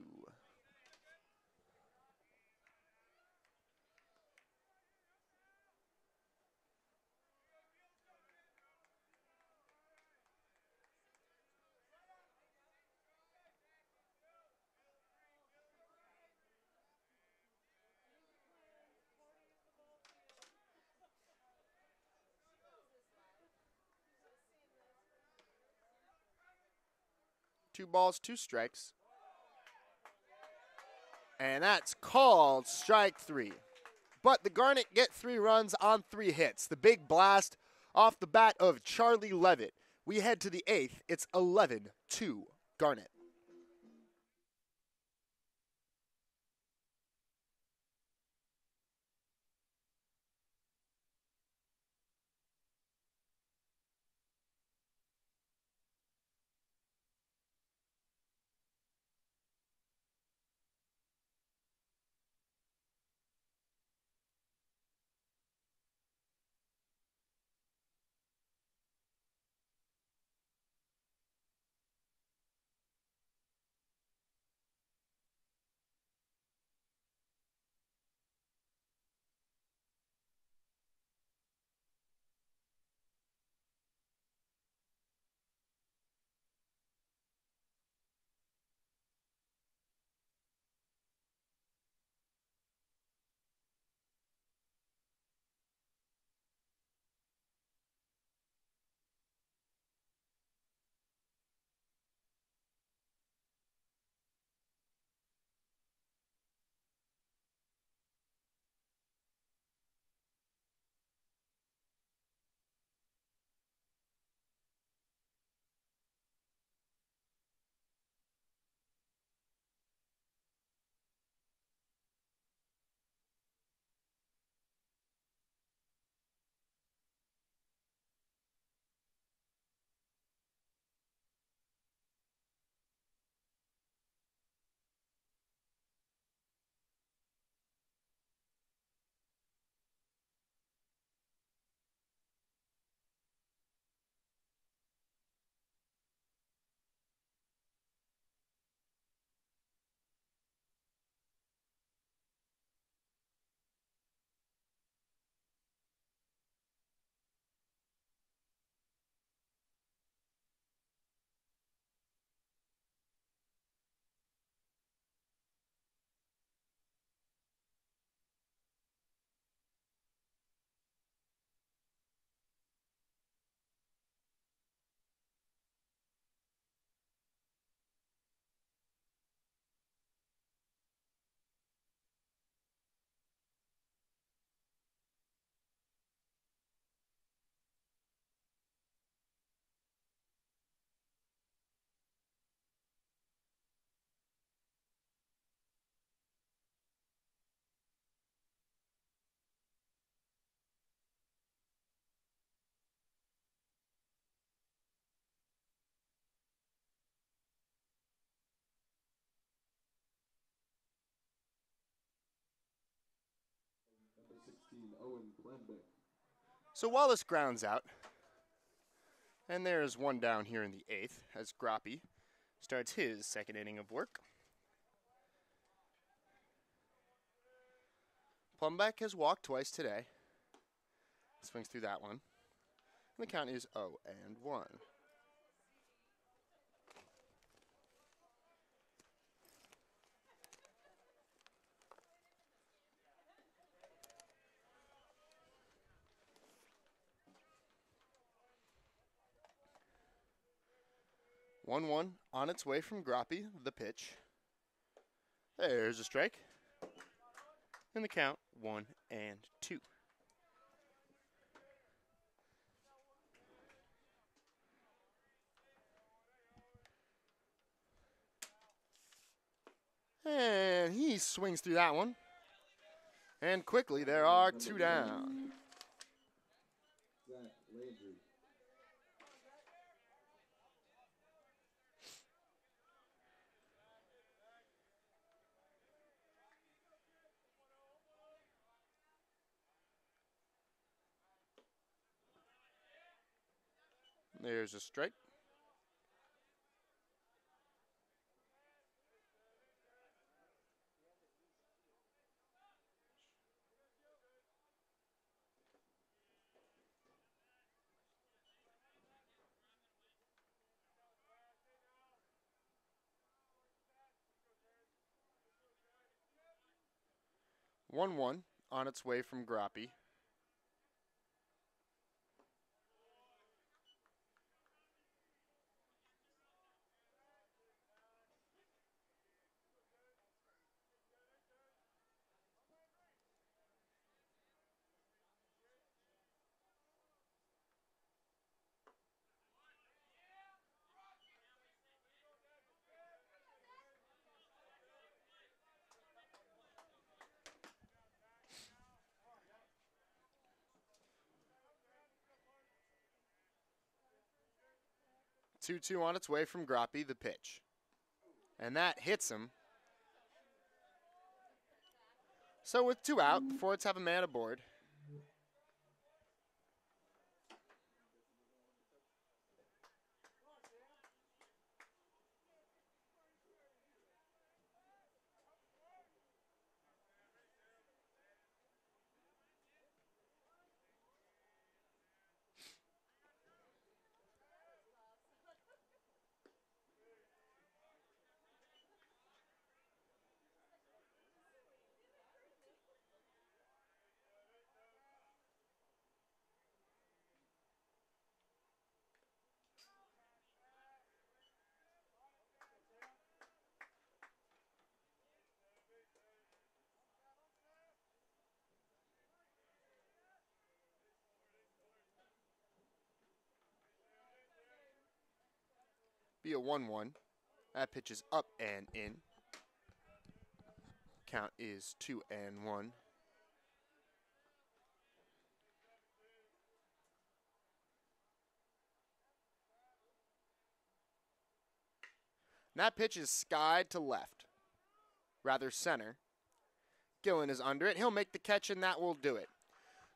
Two balls, 2 strikes. And that's called strike 3. But the Garnet get 3 runs on 3 hits. The big blast off the bat of Charlie Levitt. We head to the 8th. It's 11-2 Garnet. So Wallace grounds out. And there's 1 down here in the 8th as Groppe starts his 2nd inning of work. Plumbeck has walked twice today. Swings through that one. And the count is 0-1. 1-1 on its way from Groppy, the pitch. There's a strike. And the count, 1-2. And he swings through that one. And quickly, there are 2 down. There's a strike. One on its way from Groppy. Two on its way from Groppy, the pitch. And that hits him. So with 2 out, the Fords have a man aboard. Be a 1-1. That pitch is up and in. Count is 2-1. That pitch is skied to left, rather center. Gillen is under it. He'll make the catch, and that will do it.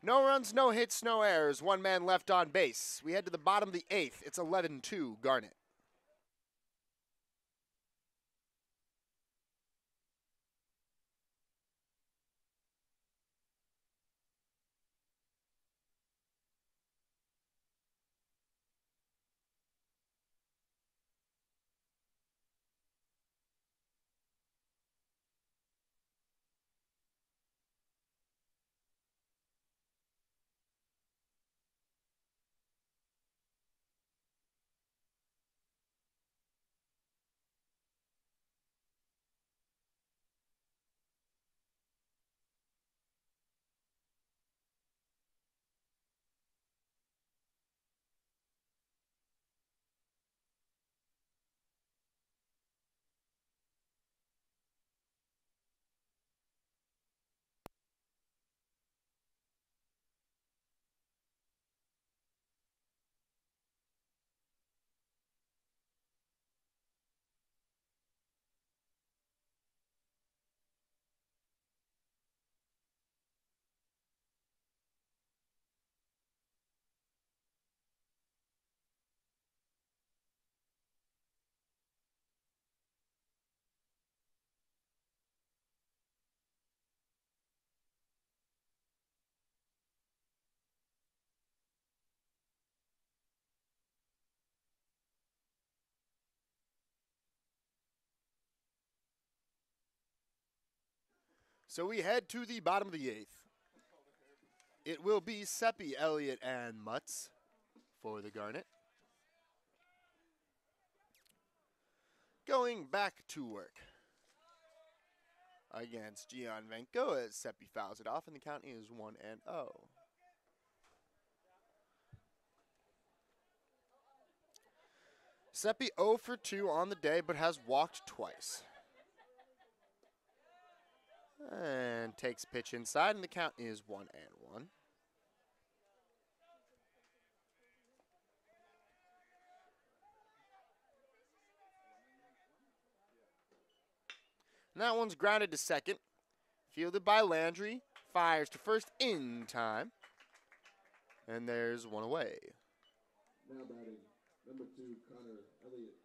No runs, no hits, no errors. 1 man left on base. We head to the bottom of the 8th. It's 11-2 Garnet. So we head to the bottom of the 8th. It will be Seppi, Elliott, and Mutz for the Garnet. going back to work against Gian Venko as Seppi fouls it off, and the count is 1-0. Seppi 0 for 2 on the day, but has walked twice. And takes pitch inside, and the count is 1-1. And that one's grounded to second. Fielded by Landry. Fires to first in time. And there's one away. Now batting, number 2, Connor Elliott.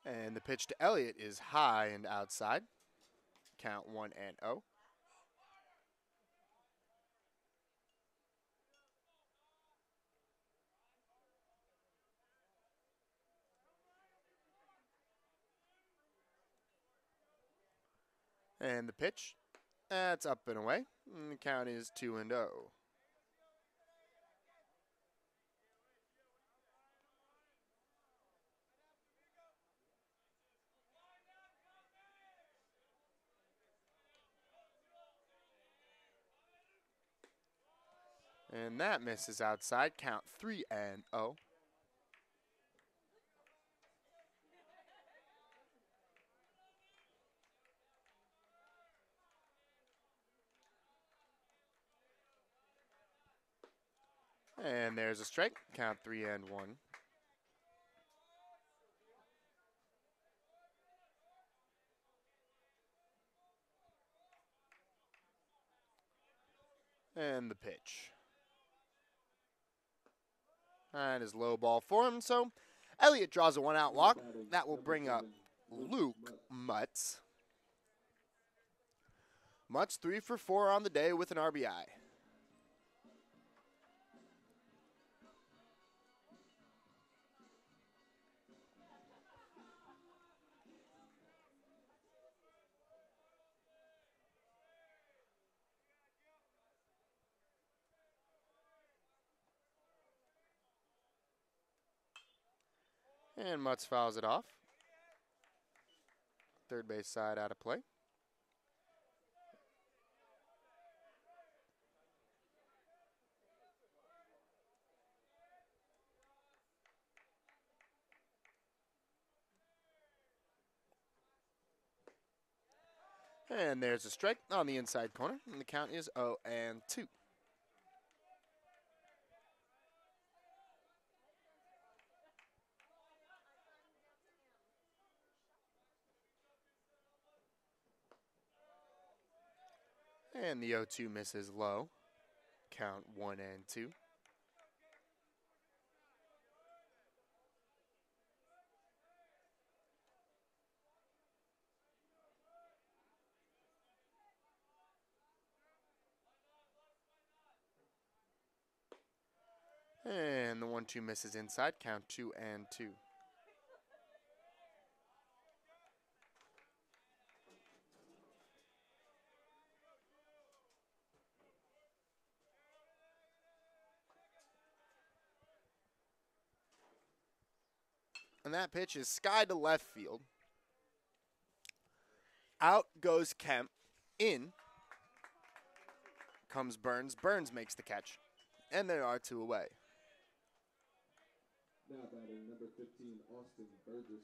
And the pitch to Elliott is high and outside. Count 1-0. And the pitch, that's up and away. And the count is 2-0. And that misses outside. Count 3-0. And there's a strike. Count 3-1. And the pitch. That is low ball for him. So Elliott draws a 1-out walk. That will bring up Luke Mutz. Mutz 3 for 4 on the day with an RBI. And Mutz fouls it off. Third base side out of play. And there's a strike on the inside corner, and the count is 0-2. And the 0-2 misses low. Count 1-2. And the 1-2 misses inside. Count 2-2. And that pitch is sky to left field. Out goes Kemp. In comes Burns. Burns makes the catch. And there are 2 away. Now batting, number 15, Austin Burgess.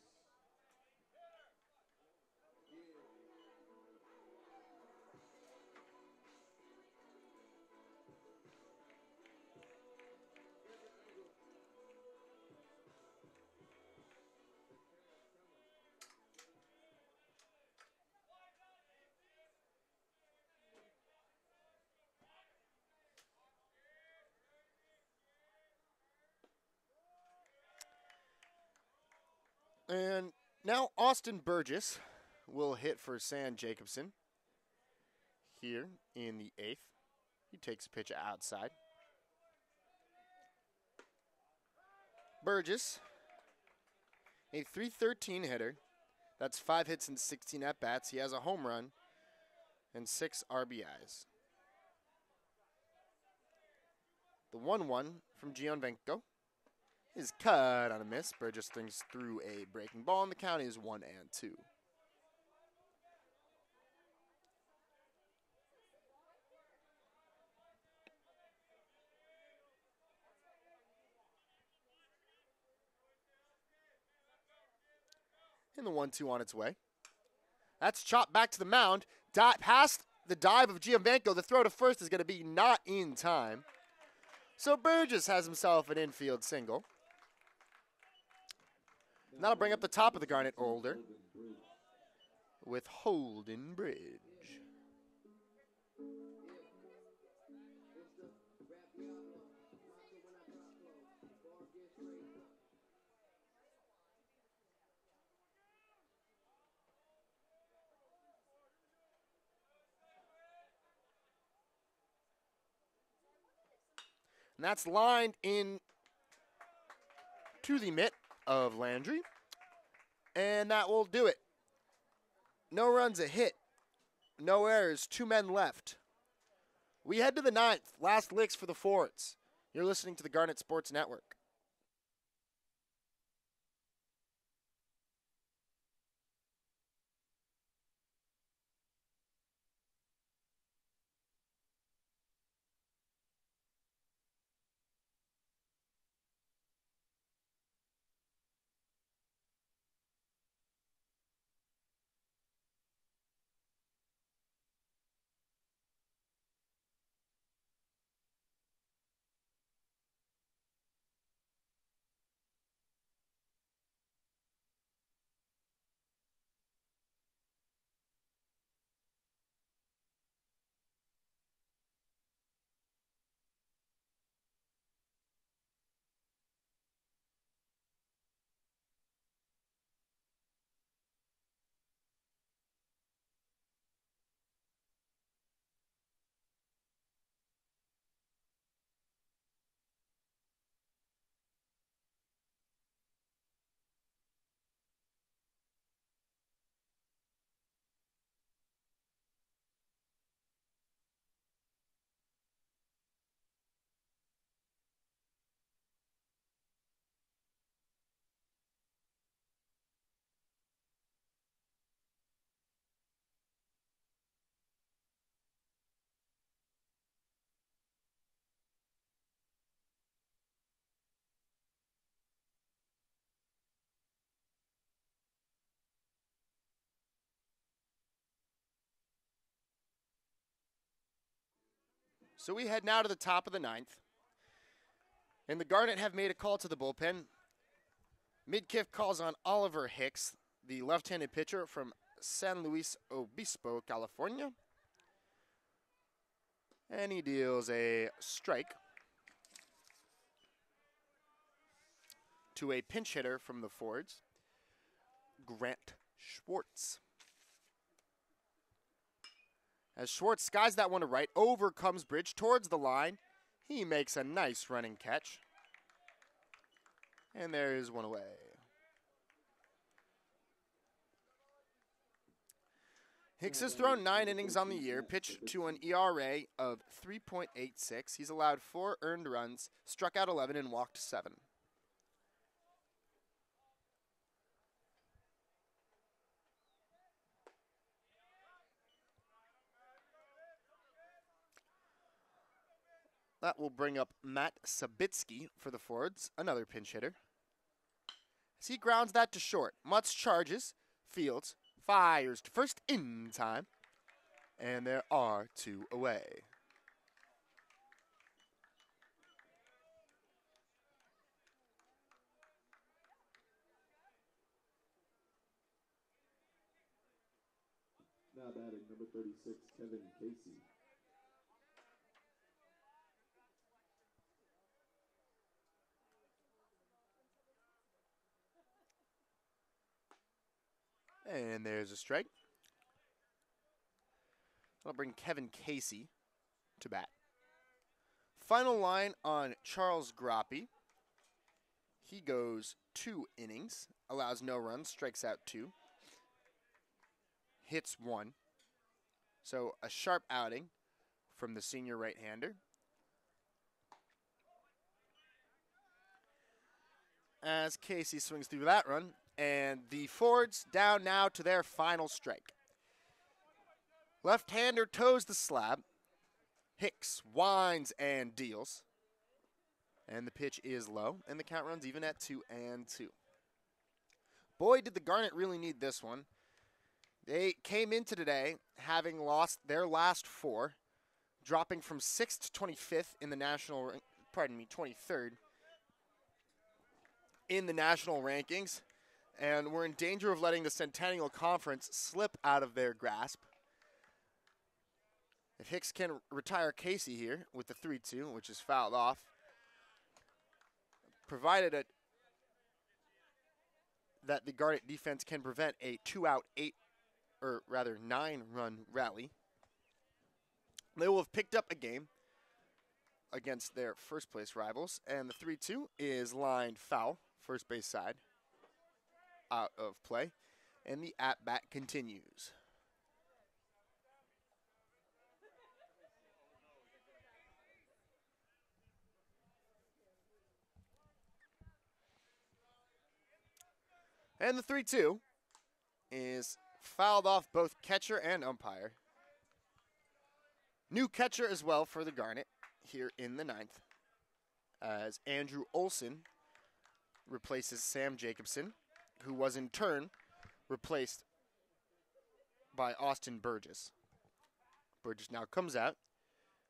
And now Austin Burgess will hit for Sam Jacobson. here in the 8th. He takes a pitch outside. Burgess, a .313 hitter. That's 5 hits and 16 at-bats. He has a home run and 6 RBIs. The 1-1 from Gionvenko is cut on a miss. Burgess thinks through a breaking ball, and the count is 1-2. And the 1-2 on its way. That's chopped back to the mound. Past the dive of Gionvenko, the throw to first is going to be not in time. So Burgess has himself an infield single. And that'll bring up the top of the Garnet order with Holden Bridge. And that's lined in to the mitt of Landry. And that will do it. No runs, a hit. No errors, 2 men left. We head to the 9th. Last licks for the Fords. You're listening to the Garnet Sports Network. So we head now to the top of the 9th. And the Garnet have made a call to the bullpen. Midkiff calls on Oliver Hicks, the left-handed pitcher from San Luis Obispo, California. And he deals a strike to a pinch hitter from the Fords, Grant Schwartz. As Schwartz skies that one to right, over comes Bridge towards the line. He makes a nice running catch. And there is one away. Hicks has thrown 9 innings on the year, pitched to an ERA of 3.86. He's allowed 4 earned runs, struck out 11, and walked 7. That will bring up Matt Sabitsky for the Fords, another pinch hitter. As he grounds that to short. Mutz charges, fields, fires to first in time, and there are 2 away. Now batting number 36, Kevin Casey. And there's a strike. That'll bring Kevin Casey to bat. Final line on Charles Groppe. He goes 2 innings, allows no runs, strikes out 2, hits 1. So a sharp outing from the senior right-hander. As Casey swings through that run, and the Fords down now to their final strike. Left-hander toes the slab. Hicks winds and deals. And the pitch is low, and the count runs even at 2-2. Boy, did the Garnet really need this one. They came into today having lost their last 4, dropping from 6th to 25th in the national, 23rd in the national rankings, and were in danger of letting the Centennial Conference slip out of their grasp. If Hicks can retire Casey here with the 3-2, which is fouled off, provided that the Garnet defense can prevent a 2-out 9-run rally, they will have picked up a game against their first-place rivals, and the 3-2 is lined foul, first base side, out of play, and the at-bat continues. And the 3-2 is fouled off both catcher and umpire. New catcher as well for the Garnet here in the 9th, as Andrew Olson replaces Sam Jacobson, who was in turn replaced by Austin Burgess. Burgess now comes out.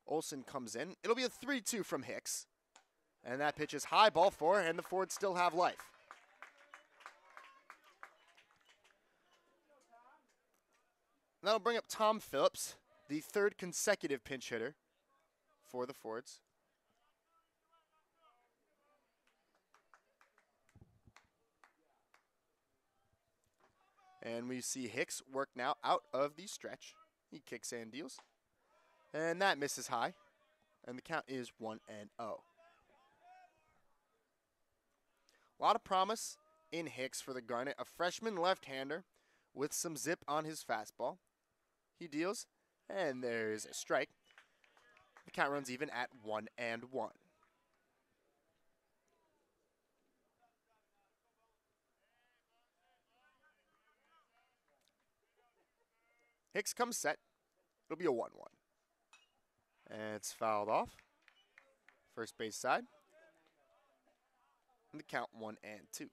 Olson comes in. It'll be a 3-2 from Hicks. And that pitch is high, ball 4, and the Fords still have life. That'll bring up Tom Phillips, the 3rd consecutive pinch hitter for the Fords. And we see Hicks work now out of the stretch. He kicks and deals. And that misses high. And the count is 1-0. A lot of promise in Hicks for the Garnet. A freshman left-hander with some zip on his fastball. He deals, and there's a strike. The count runs even at 1-1. Hicks comes set. It'll be a 1-1. And it's fouled off. First base side. And the count 1-2.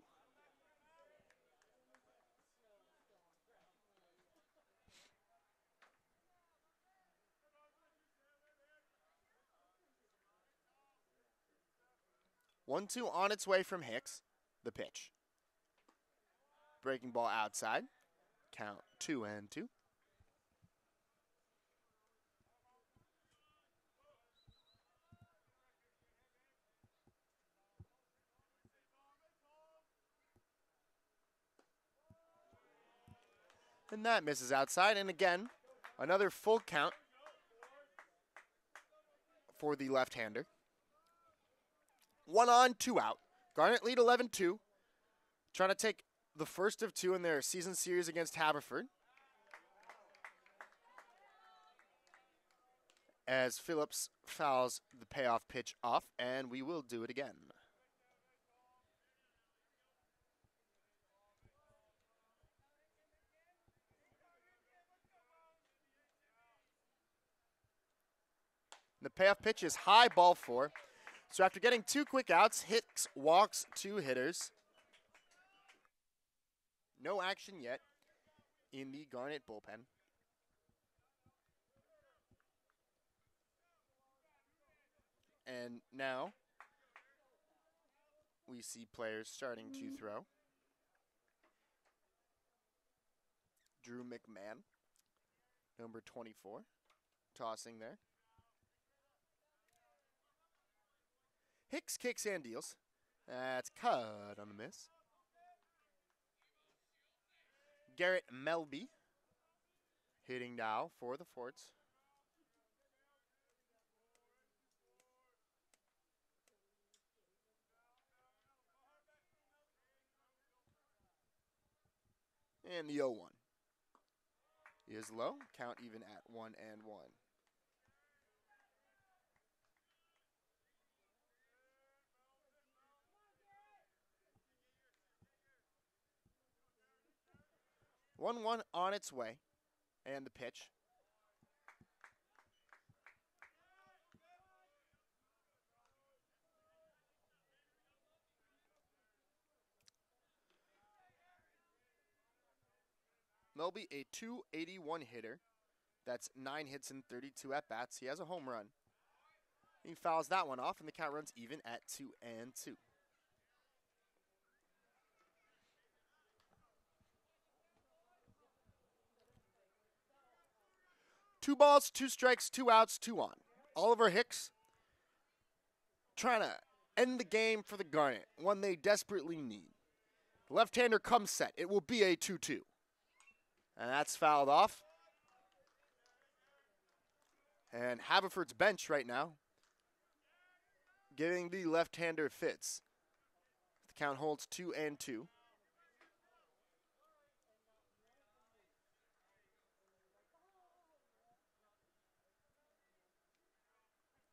One-two on its way from Hicks. The pitch. Breaking ball outside. Count 2-2. And that misses outside. And again, another full count for the left-hander. 1 on, 2 out. Garnet lead 11-2. Trying to take the first of 2 in their season series against Haverford. As Phillips fouls the payoff pitch off, and we will do it again. The payoff pitch is high, ball 4. So after getting 2 quick outs, Hicks walks 2 hitters. No action yet in the Garnet bullpen. And now we see players starting to throw. Drew McMahon, number 24, tossing there. Hicks kicks and deals. That's cut on the miss. Garrett Melby hitting now for the Fords. And the 0-1 is low. Count even at 1-1. One on its way, and the pitch. Melby, a .281 hitter. That's 9 hits and 32 at-bats. He has a home run. He fouls that one off, and the count runs even at 2-2. Two balls, 2 strikes, 2 outs, 2 on. Oliver Hicks trying to end the game for the Garnet, one they desperately need. The left-hander comes set. It will be a 2-2. And that's fouled off. And Haverford's bench right now giving the left-hander fits. The count holds 2-2.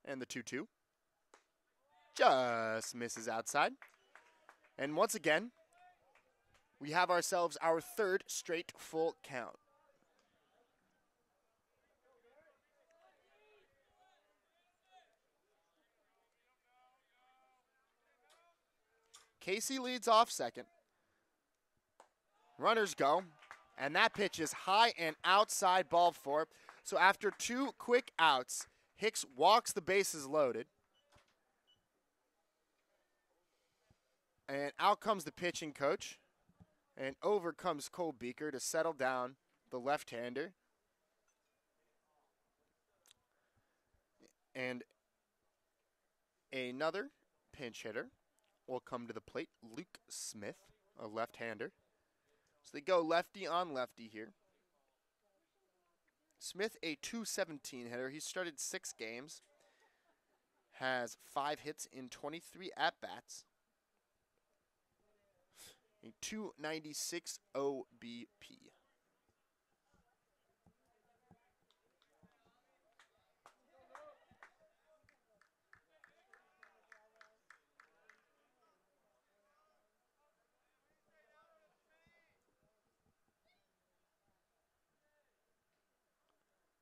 And the 2-2 just misses outside. And once again, we have ourselves our 3rd straight full count. Casey leads off second. Runners go, and that pitch is high and outside, ball 4. So after 2 quick outs, Hicks walks the bases loaded. And out comes the pitching coach. And over comes Cole Beaker to settle down the left-hander. And another pinch hitter will come to the plate, Luke Smith, a left-hander. So they go lefty on lefty here. Smith, a .217 hitter. He's started 6 games. Has 5 hits in 23 at-bats. A .296 OBP.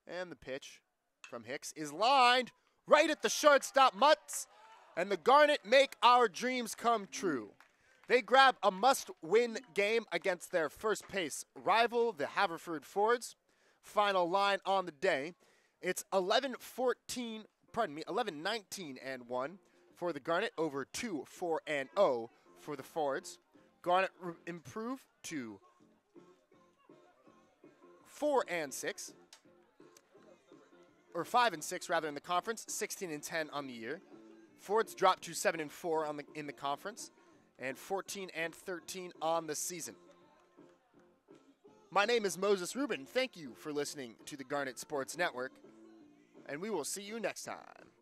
And the pitch from Hicks is lined right at the shortstop mutts. And the Garnet make our dreams come true. They grab a must-win game against their first-place rival, the Haverford Fords. Final line on the day. It's 11-19 and 1 for the Garnet over 2-4-0 for the Fords. Garnet improve to 4-6. Or 5-6 rather in the conference, 16-10 on the year. Fords dropped to 7-4 in the conference, and 14-13 on the season. My name is Moses Rubin. Thank you for listening to the Garnet Sports Network, and we will see you next time.